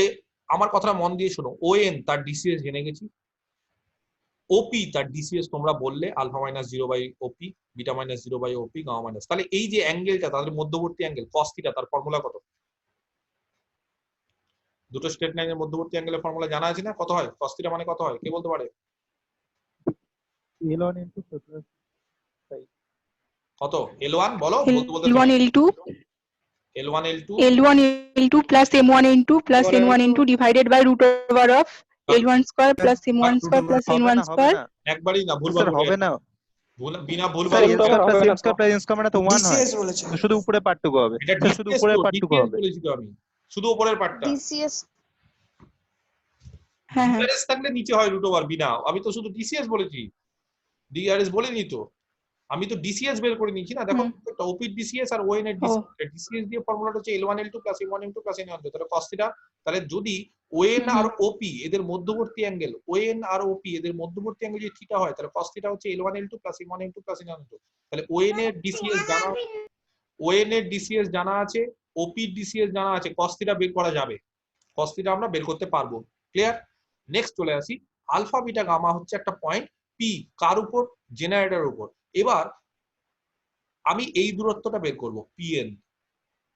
আমার কথাটা মন দিয়ে শোনো, ওএন তার ডিসিএস জেনে গেছি, ওপি তার ডিসিএস তোমরা বললে alpha minus 0 by OP, beta minus 0 by OP, gamma minus. তাহলে এই যে অ্যাঙ্গেলটা, তাদের মধ্যবর্তী অ্যাঙ্গেল কস থিটা, তার ফর্মুলা কত? দুটো স্ট্রেট লাইনের মধ্যবর্তী অ্যাঙ্গেলের ফর্মুলা জানা আছে না? কত হয় কস থিটা মানে? কত হয় কে বলতে পারে? L1 into plus কত L1 বলো, বলতে বলতে L1 L2 L1 L2 L1 L2 plus M1 N2 plus N1 N2 divided by root over of L1 square plus M1 square plus হবে N1 না, হবে square. না একবারই না, ভুল স্যার, হবে না বিনা ভুল স্যার। বলে n square plus m square plus n square মানে তো 1 হয়, ডিসিএস বলেছে। তো শুধু উপরে পার্টটুকু হবে, এটা স্যার, শুধু উপরের পার্টটুকু হবে। বলেছি তো আমি, শুধু উপরের পার্টটা। ডিসিএস। হ্যাঁ হ্যাঁ ডিআরএস থাকলে নিচে হয় রুট ওভার বিনা, আমি তো শুধু ডিসিএস বলেছি, ডিআরএস বলিনি তো, আমি তো ডিসিএস বের করে নিয়েছি না। দেখো ওপি ডিসিএস আর ওএন এর ডিসিএস দিয়ে ফর্মুলাটা হচ্ছে L1 L2 plus M1 M2 plus N1 N2, তাহলে cos থিটা। তাহলে যদি ওএন আর ওপি এদের মধ্যবর্তী অ্যাঙ্গেল, ওএন আর ওপি এদের মধ্যবর্তী অ্যাঙ্গেল যদি থিটা হয়, তাহলে cos থিটা হচ্ছে L1 L2 plus M1 M2 plus N1 N2। তাহলে ওএন এর ডিসিএস জানা, ওএন এর ডিসিএস জানা আছে, ওপি ডিসিএস জানা আছে, cos থিটা বের করা যাবে, cos থিটা আমরা বের করতে পারবো। ক্লিয়ার? নেক্সট চলে আসি, আলফা বিটা গামা হচ্ছে একটা পয়েন্ট পি, কার উপর? জেনারেটরের উপর। এবার আমি এই দূরত্বটা বের করব, পিএন,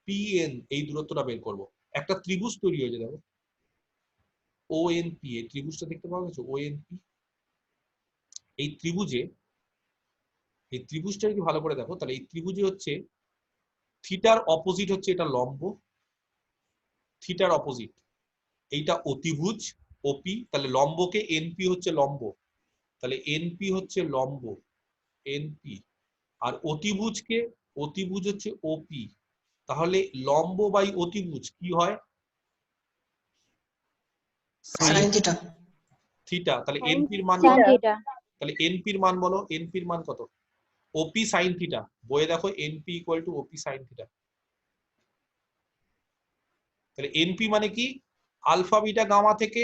পিএন এই দূরত্বটা বের করব। একটা ত্রিভুজ তৈরি হয়েছে, দেখো ওএনপি, এই ত্রিভুজটা দেখতে পাওয়া গেছে ওএনপি। এই ত্রিভুজে, এই ত্রিভুজটা যদি ভালো করে দেখো, তাহলে এই ত্রিভুজে হচ্ছে থিটার অপোজিট হচ্ছে এটা লম্ব, থিটার অপোজিট এইটা অতিভুজ ওপি, তাহলে লম্বকে এনপি হচ্ছে লম্ব, তাহলে এনপি হচ্ছে লম্ব, এনপি। আর অতিভুজকে, অতিভুজ হচ্ছে ওপি, তাহলে লম্ব বাই অতিভুজ কি হয়? Sine theta. থিটা। তাহলে এনপির মান, sin থিটা। তাহলে এনপির মান বলো, এনপির মান কত? ওপি সাইন থিটা, বইয়ে দেখো NP equal to OP sine theta. তাহলে এনপি মানে কি? আলফা বিটা গামা থেকে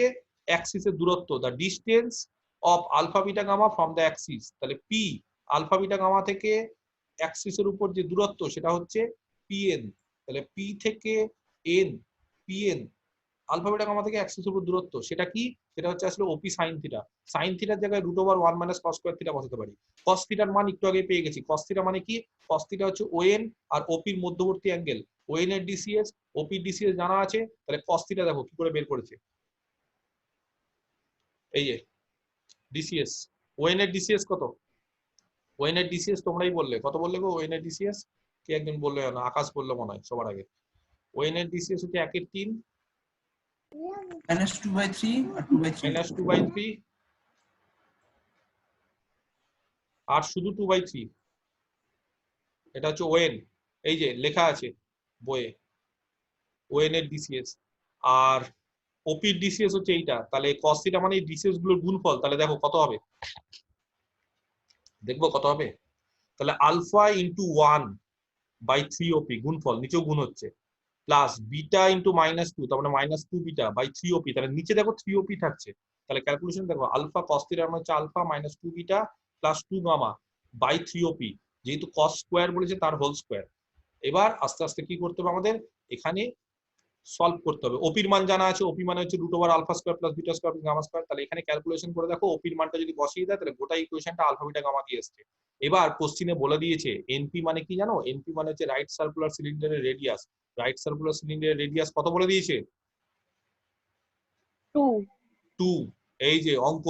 অ্যাক্সিসের দূরত্ব, the distance of alpha beta gamma from the axis. তাহলে পি, আলফা বিটা গামা থেকে অ্যাক্সিসের উপর যে দূরত্ব সেটা হচ্ছে পিএন। তাহলে পি থেকে N, PN alpha beta gamma থেকে অ্যাক্সিসের উপর দূরত্ব, সেটা কি? সেটা হচ্ছে আসলে ওপি সাইন থিটা। সাইন থিটার জায়গায় root over 1 minus cos square theta বসাতে পারি। cos থিটার মান একটু আগে পেয়ে গেছি, cos থিটা মানে কি? cos থিটা হচ্ছে ওএন আর ওপির মধ্যবর্তী অ্যাঙ্গেল, ওএন এর ডিসিএস, ওপির ডিসিএস জানা আছে। তাহলে cos থিটা দেখো কি করে বের করেছে, এই যে ডিসিএস, ওএন এর ডিসিএস কত? ওএন এর ডিসিএস তোমরাই বললে, কত বললে গো ওএন এর ডিসিএস? কে একজন বললে না, আকাশ বললো মনে হয় সবার আগে। ওএন এর ডিসিএস হচ্ছে 1/3 minus 2/3 আর 2/3 মাইনাস 2/3 আর শুধু 2/3, এটা হচ্ছে ওএন, এই যে লেখা আছে বইয়ে ওএন এর ডিসিএস। আর ওপির ডিসিএস হচ্ছে এইটা, তাহলে cos থিটা মানে এই ডিসিএস গুলোর গুণফল। তাহলে দেখো কত হবে, দেখবো কত হবে। তাহলে আলফা ইন্টু 1/3 ওপি গুণফল, নিচেও গুণ হচ্ছে, প্লাস বিটা ইন্টু -2, তার মানে -2 বিটা বাই 3 ওপি, তাহলে নিচে দেখো 3 ওপি থাকছে। তাহলে ক্যালকুলেশন দেখো, আলফা cos থিটার মানে হচ্ছে alpha -2 beta plus 2 gamma by 3 OP, যেহেতু cos স্কয়ার বলেছে তার হোল স্কয়ার। এবার আস্তে আস্তে কি করতে হবে আমাদের, এখানে সলভ করতে হবে। ওপির মান জানা আছে, ওপি মানে হচ্ছে √α² + β² + γ²। তাহলে এখানে ক্যালকুলেশন করে দেখো ওপির মানটা যদি বসিয়ে দেয় তাহলে গোটা ইকুয়েশনটা আলফা বিটা গামা দিয়ে আসছে। এবার কোশ্চিনে বলে দিয়েছে এনপি মানে কি জানো? এনপি মানে হচ্ছে রাইট সার্কুলার সিলিন্ডারের রেডিয়াস। রাইট সার্কুলার সিলিন্ডারের রেডিয়াস কত বলে দিয়েছে? 2। এই যে অঙ্ক,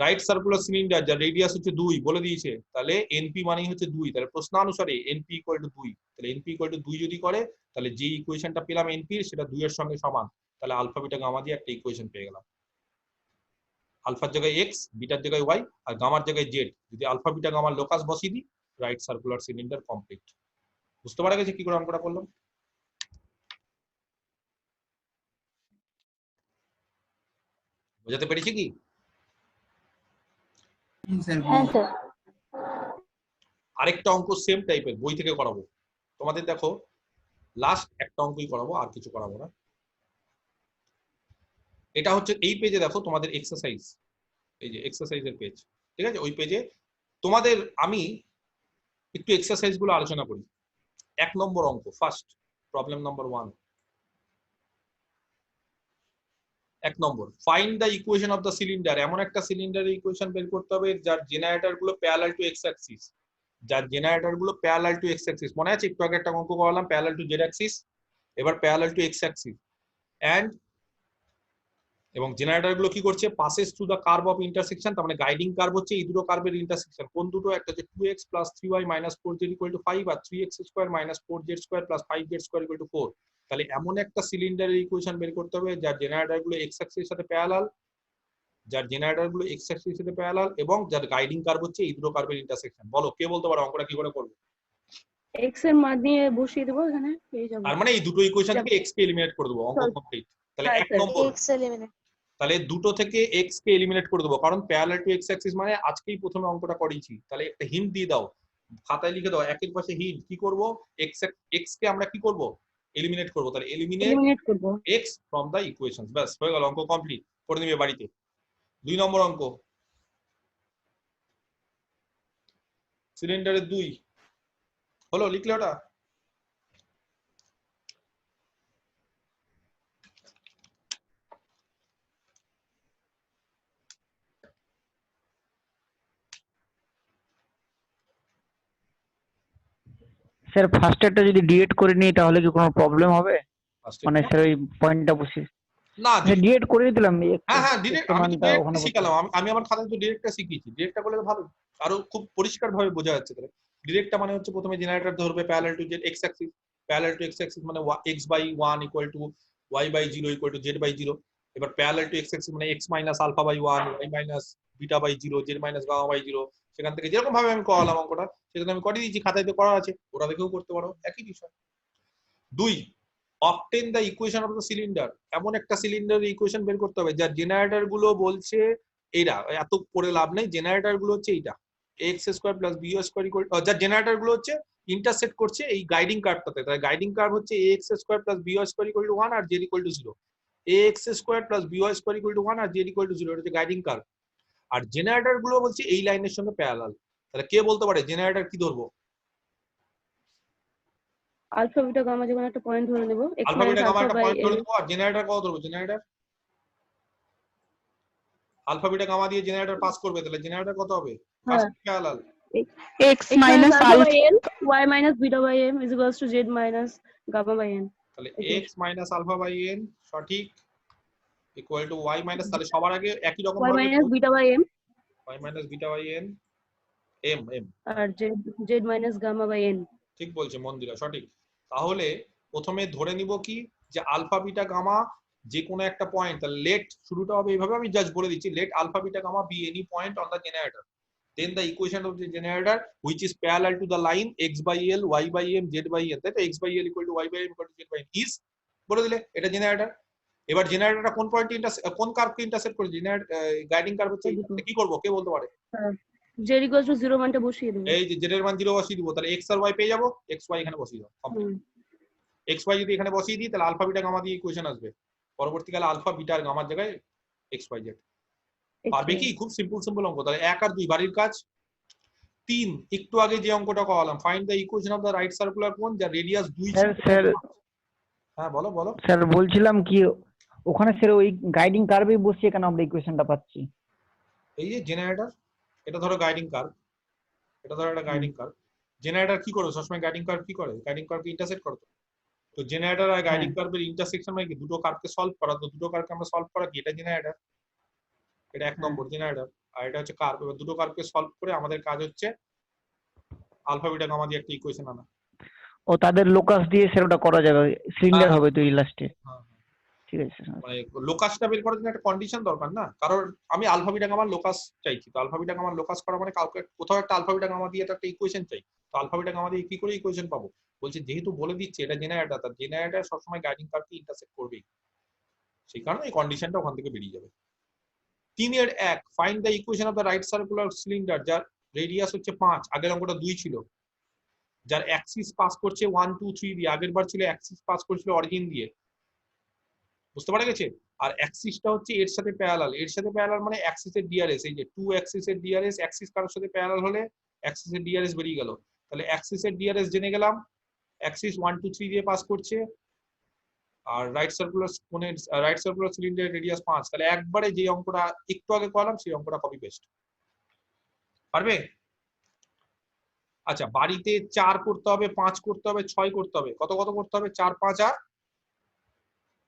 রাইট সার্কুলার সিলিন্ডার যার রেডিয়াস হচ্ছে 2 বলে দিয়েছে, তাহলে এনপি মানেই হচ্ছে 2। তাহলে প্রশ্নানুসারে এনপি = 2। তাহলে এনপি = 2 যদি করে তাহলে যে ইকুয়েশনটা পেলাম এনপি সেটা 2 এর সঙ্গে সমান। তাহলে আলফা বিটা গামা দিয়ে একটা ইকুয়েশন পেয়ে গেলাম। আলফার জায়গায় এক্স, বিটার জায়গায় ওয়াই, আর গামার জায়গায় জেড। যদি আলফা বিটা গামার লোকাস বসিয়ে দিই, রাইট সার্কুলার সিলিন্ডার কমপ্লিট। বুঝতে পারা গেছে কি করে অঙ্কটা করলাম? বোঝাতে পেরেছি কি? হ্যাঁ স্যার। আরেকটা অঙ্ক সেম টাইপের বই থেকে করাবো তোমাদের। দেখো লাস্ট একটা অঙ্কই করাবো, আর কিছু করাবো না। এটা হচ্ছে এই পেজে দেখো তোমাদের এক্সারসাইজ, এই যে এক্সারসাইজের পেজ, ঠিক আছে? ওই পেজে তোমাদের আমি একটু এক্সারসাইজ গুলো আলোচনা করি। 1 নম্বর অঙ্ক, first problem number 1। 1 number, find the equation of the cylinder. এমন একটা সিলিন্ডারের ইকুয়েশন বের করতে হবে যার জেনারেটর গুলো প্যারালাল টু এক্স অ্যাক্সিস। যার জেনারেটর গুলো প্যারালাল টু এক্স অ্যাক্সিস, মনে আছে একটু আগে একটা অঙ্ক করলাম প্যারালাল টু জেড অ্যাক্সিস, এবার parallel to x axis. And এবং জেনারেটর গুলো কি করছে? Passes through the curve of intersection. তার মানে গাইডিং কার্ভ হচ্ছে এই দুটো কার্ভের ইন্টারসেকশন। কোন দুটো? একটা হচ্ছে 2x + 3y - 4z = 5 আর 3x² - 4z² + 5z² = 4। তাহলে এমন একটা সিলিন্ডারের ইকুয়েশন বের করতে হবে যার জেনারেটর গুলো এক্স অ্যাক্সিসের সাথে প্যারালাল, এবং যার গাইডিং কার্ভ হচ্ছে এই দুটো কার্ভের ইন্টারসেকশন। বলো কে বলতে পারো অঙ্কটা কি করে করবে? এক্স এর মান নিয়ে বসিয়ে দেবো এখানে, পেয়ে যাবো। তার মানে এই দুটো ইকুয়েশন থেকে x কে এলিমিনেট করে দেবো, অঙ্ক কমপ্লিট। তাহলে 1 নম্বর, তাহলে দুটো থেকে x কে এলিমিনেট করে দেবো, কারণ প্যারালাল টু এক্স অ্যাক্সিস মানে আজকেই প্রথমে অঙ্কটা করেছি। তাহলে একটা হিন্ট দিয়ে দাও, খাতায় লিখে দাও একের পাশে হিন্ট। কি করব? x কে আমরা কি করব? এলিমিনেট করব। তাহলে এলিমিনেট করব x ফ্রম দ্য ইকুয়েশনস। ব্যাস হয়ে গেল, অঙ্ক কমপ্লিট। করে নিবে বাড়িতে। 2 নম্বর অঙ্ক, সিলিন্ডারের 2 হলো, লিখলে ওটা? স্যার ফার্স্ট ইয়ারটা যদি ডিএড করে নিই তাহলে কি কোনো প্রবলেম হবে? মানে স্যার ওই পয়েন্টটা বসে না, ডিএড করে দিলাম। হ্যাঁ ডিরেক্ট আমি তো ডিরেক্ট শিখালাম। আমি আমার খাতায় তো ডিরেক্টটা শিখিয়েছি। ডিরেক্টটা করলে ভালো, আরো খুব পরিষ্কার ভাবে বোঝা যাচ্ছে। তাহলে ডিরেক্টটা মানে হচ্ছে প্রথমে জেনারেটর ধরবে parallel to Z x Axis. Parallel to x Axis মানে x/1 = y/0 = z/0। এবার প্যারালাল টু এক্স অ্যাক্সিস মানে x - α/1, y - β/0, z - γ/0। সেখান থেকে যেরকম ভাবে আমি করালাম অঙ্কটা সেটা আমি করে দিয়েছি, খাতায় তো করা আছে, ওরা দেখেও করতে পারো, একই বিষয়। 2, obtain the equation of the cylinder। এমন একটা সিলিন্ডারের ইকুয়েশন বের করতে হবে যার জেনারেটর গুলো বলছে এরা, এত পড়ে লাভ নেই, জেনারেটর গুলো হচ্ছে এইটা ax² + by², যার জেনারেটর গুলো হচ্ছে ইন্টারসেক্ট করছে এই গাইডিং কার্ভটাতে। তাই গাইডিং কার্ভ হচ্ছে ax² + by² = 1 আর z = 0। ax² + by² = 1 আর z = 0, এটা হচ্ছে গাইডিং কার্ভ। আর জেনারেটর গুলো বলছে এই লাইনের সঙ্গে প্যারালাল। তাহলে কে বলতে পারে জেনারেটর কি ধরবো? আলফা বিটা গামা যেমন একটা পয়েন্ট ধরে নেব, x আলফা বিটা গামা একটা পয়েন্ট - ধরে নেব। আর জেনারেটর কত ধরবো? জেনারেটর আলফা বিটা গামা দিয়ে জেনারেটর পাস করবে, তাহলে জেনারেটর কত হবে? First parallel x - alpha y - β/m = z - gamma/n। তাহলে x - α/n সঠিক ইকুয়াল টু y মাইনাস, তাহলে সবার আগে একই রকম y ভাবে - β/m y - β/n m আর z - gamma/n। ঠিক বলছে মন্দিরা, সঠিক। তাহলে প্রথমে ধরে নিব কি যে আলফা বিটা গামা যে কোনো একটা পয়েন্ট, তাহলে লেট শুরুটা হবে এইভাবে, আমি জাস্ট বলে দিচ্ছি, let alpha beta gamma be any point on the generator, then the equation of the generator which is parallel to the line x/l y/m z/n, তাই তো x/l = y/m = z/n is বলে দিলে এটা জেনারেটর। এবার জেনারেটরটা কোন পয়েন্টে কোন কার্ভকে ইন্টারসেক্ট করে? জেনারেটর গাইডিং কার্ভ হচ্ছে কি করব? কে বলতে পারে? z = 0 মানটা বসিয়ে দেব। এই যে z এর মান 0 বসিয়ে দিব, তাহলে x আর y পেয়ে যাব। x y এখানে বসিয়ে দাও, কমপ্লিট। x y যদি এখানে বসিয়ে দিই তাহলে আলফা বিটা গামা দিয়ে ইকুয়েশন আসবে। পরবর্তীকালে আলফা বিটা আর গামার জায়গায় x y z পারবে কি? খুব সিম্পল অঙ্ক। তাহলে 1 আর 2 বাড়ির কাজ। 3 একটু আগে যে অঙ্কটা করালাম, find the equation of the right circular কোন যার রেডিয়াস 2 স্যার হ্যাঁ বলো বলো। স্যার বলছিলাম কি ওখানে স্যার ওই গাইডিং কার্ভে বসিয়ে কেন আমরা ইকুয়েশনটা পাচ্ছি? এই যে জেনারেটর, এটা ধরো গাইডিং কার্ভ, এটা ধরো একটা গাইডিং কার্ভ। জেনারেটর কি করে সবসময়? গাইডিং কার্ভ কি করে? গাইডিং কার্ভকে ইন্টারসেক্ট করে। তো জেনারেটর আর গাইডিং কার্ভের ইন্টারসেকশন মানে কি? দুটো কার্ভকে সলভ করা। তো দুটো কার্ভকে আমরা সলভ করা কি? এটা জেনারেটর, এটা 1 নম্বর জেনারেটর, আর এটা হচ্ছে কার্ভ। এবার দুটো কার্ভকে সলভ করে আমাদের কাজ হচ্ছে আলফা বিটা গামা দিয়ে একটা ইকুয়েশন আনা। ও তাদের লোকাস দিয়ে স্যার ওটা করা যাবে, সিলিন্ডার হবে তৈরি লাস্টে। হ্যাঁ ঠিক আছে স্যার। মানে লোকাসটা বের করার জন্য একটা কন্ডিশন দরকার না? কারণ আমি আলফা বিটা গামার লোকাস চাইছি, তো আলফা বিটা গামার লোকাস করা মানে কাউকে কোথাও একটা আলফা বিটা গামা দিয়ে তো একটা ইকুয়েশন চাই। তো আলফা বিটা গামা দিয়ে কি করে ইকুয়েশন পাবো? বলছি যেহেতু বলে দিচ্ছে এটা জেনারেটর, তার জেনারেটর সবসময় গাইডিং কার্ভকে ইন্টারসেক্ট করবেই, সেই কারণে এই কন্ডিশনটা ওখান থেকে বেরিয়ে যাবে। 3 এর 1, find the equation of the right circular cylinder যার রেডিয়াস হচ্ছে 5, আগের অঙ্কটা 2 ছিল, যার অ্যাক্সিস পাস করছে 1 2 3 দিয়ে, আগের বার ছিল অ্যাক্সিস পাস করছিল অরিজিন দিয়ে, বুঝতে পারা গেছে? আর অ্যাক্সিসটা হচ্ছে এর সাথে প্যারালাল, এর সাথে প্যারালাল মানে অ্যাক্সিসের ডিআরএস, এই যে 2 অ্যাক্সিসের ডিআরএস, অ্যাক্সিস কারোর সাথে প্যারালাল হলে অ্যাক্সিসের ডিআরএস বেরিয়ে গেল। তাহলে অ্যাক্সিসের ডিআরএস জেনে গেলাম, অ্যাক্সিস 1 2 3 দিয়ে পাস করছে, আর রাইট সার্কুলার সিলিন্ডারের রেডিয়াস 5। তাহলে একবারে যে অঙ্কটা একটু আগে করলাম সেই অঙ্কটা কপি পেস্ট পারবে? আচ্ছা, বাড়িতে 4 করতে হবে, 5 করতে হবে, 6 করতে হবে। কত কত করতে হবে? 4 5 আর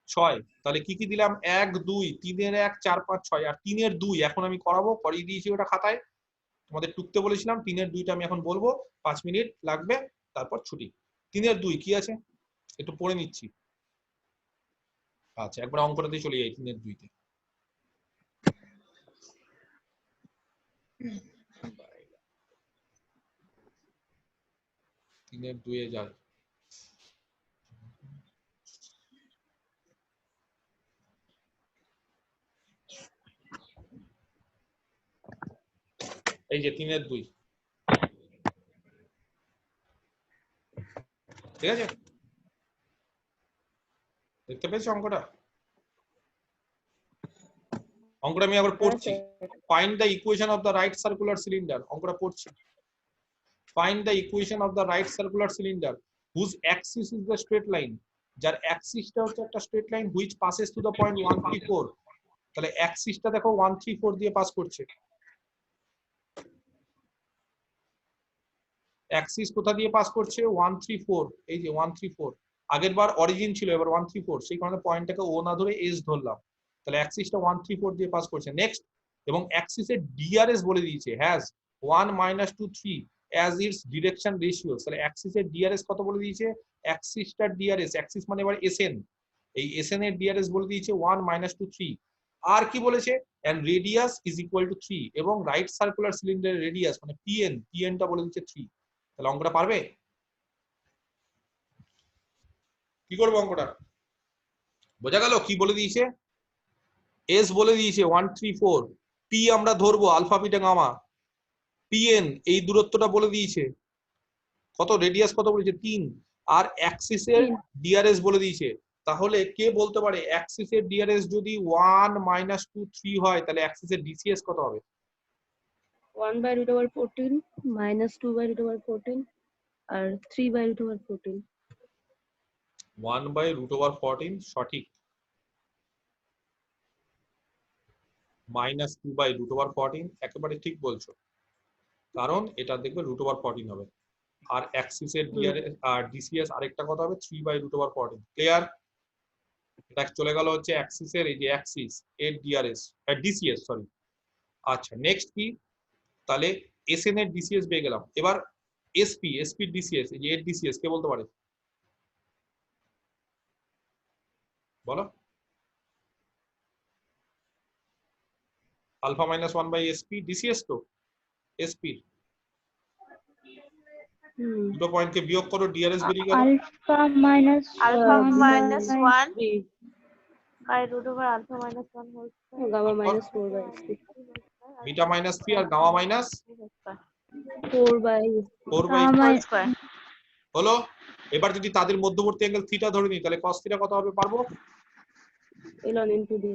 6। তাহলে কি কি দিলাম? 1 2, 3 এর 1 4 5 6, আর 3 এর 2 এখন আমি করাবো, করিয়ে দিয়েছি ওটা খাতায়, তোমাদের টুকতে বলেছিলাম। 3 এর 2টা আমি এখন বলবো, 5 মিনিট লাগবে, তারপর ছুটি। 3 এর 2 কি আছে একটু পড়ে নিচ্ছি। আচ্ছা, একবার অঙ্কটা দিয়ে চলে যাই 3 এর 2-তে। তিনের 2-এ যায়, এই যে 3 এর 2, ঠিক আছে? দেখতে পেয়েছো অঙ্কটা? অঙ্কটা আমি আবার পড়ছি। Find the equation of the right circular cylinder, অঙ্কটা পড়ছি। Find the equation of the right circular cylinder whose axis is the straight line, যার অ্যাক্সিসটা হচ্ছে একটা straight line which passes to the point 134। তাহলে অ্যাক্সিসটা দেখো 134 দিয়ে পাস করছে। অ্যাক্সিস কোথা দিয়ে পাস করছে? 134, এই যে 134। আগের বার অরিজিন ছিল, এবার 134, সেই কারণে পয়েন্টটাকে ও না ধরে এস ধরলাম। তাহলে অ্যাক্সিসটা 134 দিয়ে পাস করছে। নেক্সট, এবং অ্যাক্সিসের ডিআরএস বলে দিয়েছে has 1 - 2 3 as it's direction ratio. তাহলে অ্যাক্সিসের ডিআরএস কত বলে দিয়েছে? অ্যাক্সিসটার ডিআরএস, অ্যাক্সিস মানে এবার এসএন, এই এসএন এর ডিআরএস বলে দিয়েছে 1 - 2 3। আর কি বলেছে? And radius is equal to 3, এবং রাইট সার্কুলার সিলিন্ডারের রেডিয়াস মানে পিএনটা বলে দিচ্ছে 3। তাহলে অঙ্কটা পারবে? কি করবো অঙ্কটা? বোঝা গেল কি বলে দিয়েছে? এস বলে দিয়েছে 134, পি আমরা ধরবো আলফা বিটা গামা, পিএন এই দূরত্বটা বলে দিয়েছে, কত রেডিয়াস কত বলেছে? 3, আর অ্যাক্সিসের ডিআরএস বলে দিয়েছে। তাহলে কে বলতে পারে অ্যাক্সিসের ডিআরএস যদি 1 - 2 3 হয় তাহলে অ্যাক্সিসের ডিসিএস কত হবে? 1/√14 - 2/√14 আর 3/√14। 1/√14 সঠিক, -2/√14 একেবারে ঠিক বলছো, কারণ এটা দেখবে √14 হবে। আর অ্যাক্সিসের ডিআরএস আর ডিসিএস আরেকটা কথা হবে 3/√14। ক্লিয়ার? এটা চলে গেল হচ্ছে অ্যাক্সিসের, এই যে অ্যাক্সিস এর ডিআরএস ডিসিএস সরি। আচ্ছা, নেক্সট কি? তাহলে এসএন এর ডিসিএস পেয়ে গেলাম। এবার এসপি ডিসিএস, এই যে এর ডিসিএস কে বলতে পারে? বলো। আলফা -1/SP ডিসিএস তো এসপি। দুটো পয়েন্টকে বিয়োগ করো, ডিআরএস বেরিয়ে গেল। Alpha minus alpha -1 √alpha -1 whole square, gamma -4/SP, beta -3 আর গামা -4/SP হলো। এবার যদি তাদের মধ্যবর্তী অ্যাঙ্গেল থিটা ধরে নিই তাহলে cos থিটা কত হবে পারবো? ln * d।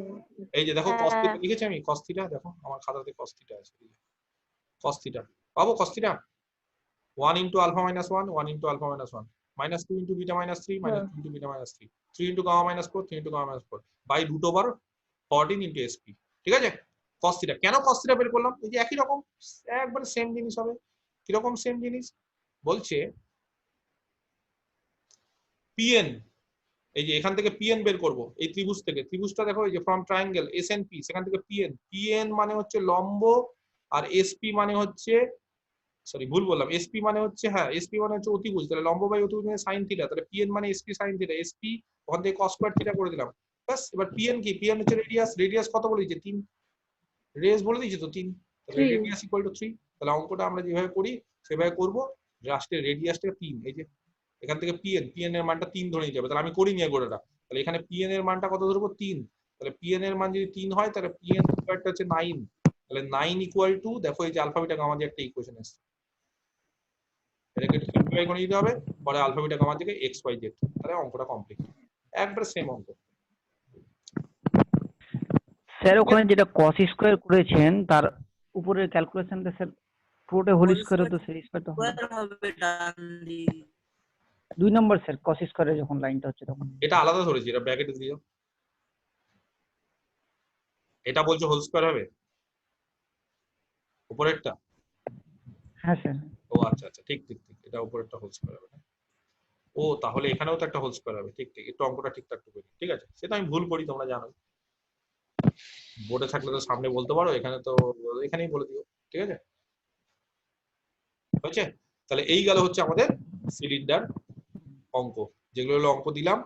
এই যে দেখো cos থিটা লিখেছি আমি, cos থিটা দেখো আমার খাতাতে cos থিটা আছে, cos থিটা পাবো। cos theta 1 * α - 1, 1 * α - 1, -2 into beta minus 3 -2 into beta minus 3 3 into gamma minus 4 3 into gamma minus 4 by √14 into sp। ঠিক আছে, cos θ কেন cos θ বের করলাম? এই যে একই রকম একবার সেম জিনিস হবে। কি রকম সেম জিনিস বলছে? pn, এই যে এখান থেকে pn বের করব এই ত্রিভুজ থেকে। ত্রিভুজটা দেখো এই যে ফ্রম ট্রায়াঙ্গেল SNP, সেখান থেকে pn মানে হচ্ছে লম্ব আর sp মানে হচ্ছে, সরি ভুল বললাম, sp মানে হচ্ছে, হ্যাঁ sp মানে হচ্ছে অতিভুজ, তাহলে লম্ব বাই অতিভুজ মানে sin θ, তাহলে pn মানে sp sin θ, sp ওখান থেকে cos স্কয়ার θ করে দিলাম বাস। এবার pn কি? pn হচ্ছে রেডিয়াস, রেডিয়াস কত বলে দিয়েছে? 3, রেডিয়াস বলে দিয়েছে তো 3, তাহলে রেডিয়াস ইকুয়াল টু 3। তাহলে অঙ্কটা আমরা যেভাবে করি সেভাবে করব, রাষ্ট্রের রেডিয়াসটা 3, এই যে এখান থেকে pn এর মানটা 3 ধরে নিতে হবে। তাহলে আমি করি নিয়ে গোটাটা, তাহলে এখানে pn এর মানটা কত ধরবো? 3, তাহলে pn এর মান যদি 3 হয় তাহলে pn স্কয়ারটা হচ্ছে 9, তাহলে 9 ইকুয়াল টু, দেখো এই যে আলফা বিটা গামা দিয়ে একটা ইকুয়েশন আসছে, এটাকে একটু সিম্পলিফাই করে নিতে হবে, পরে আলফা বিটা গামা থেকে x y z, তাহলে অঙ্কটা কমপ্লিট, একবার সেম অঙ্ক। স্যার ওখানে যেটা cos স্কয়ার করেছেন তার উপরের ক্যালকুলেশনটা স্যার পুরোটা হোল স্কয়ার হতো, সেই স্কয়ারটা হবে ডান দিকে। 2 নম্বর স্যার cos স্কয়ারের যখন লাইনটা হচ্ছে তখন এটা আলাদা ধরেছি, এটা ব্র্যাকেটে দিও। এটা বলছো হোল স্কয়ার হবে উপরেরটা? হ্যাঁ স্যার। ও আচ্ছা আচ্ছা, ঠিক ঠিক ঠিক, এটা উপরেরটা হোল স্কয়ার হবে। ও তাহলে এখানেও তো একটা হোল স্কয়ার হবে, ঠিক ঠিক, একটু অঙ্কটা ঠিকঠাক করি, ঠিক আছে? সেটা আমি ভুল করি, তোমরা জানো, বোর্ডে থাকলে তো সামনে বলতে পারো, এখানে তো এখানেই বলে দিও, ঠিক আছে? হয়েছে? তাহলে এই গেল হচ্ছে আমাদের সিলিন্ডার অঙ্ক, যেগুলো হলো অঙ্ক দিলাম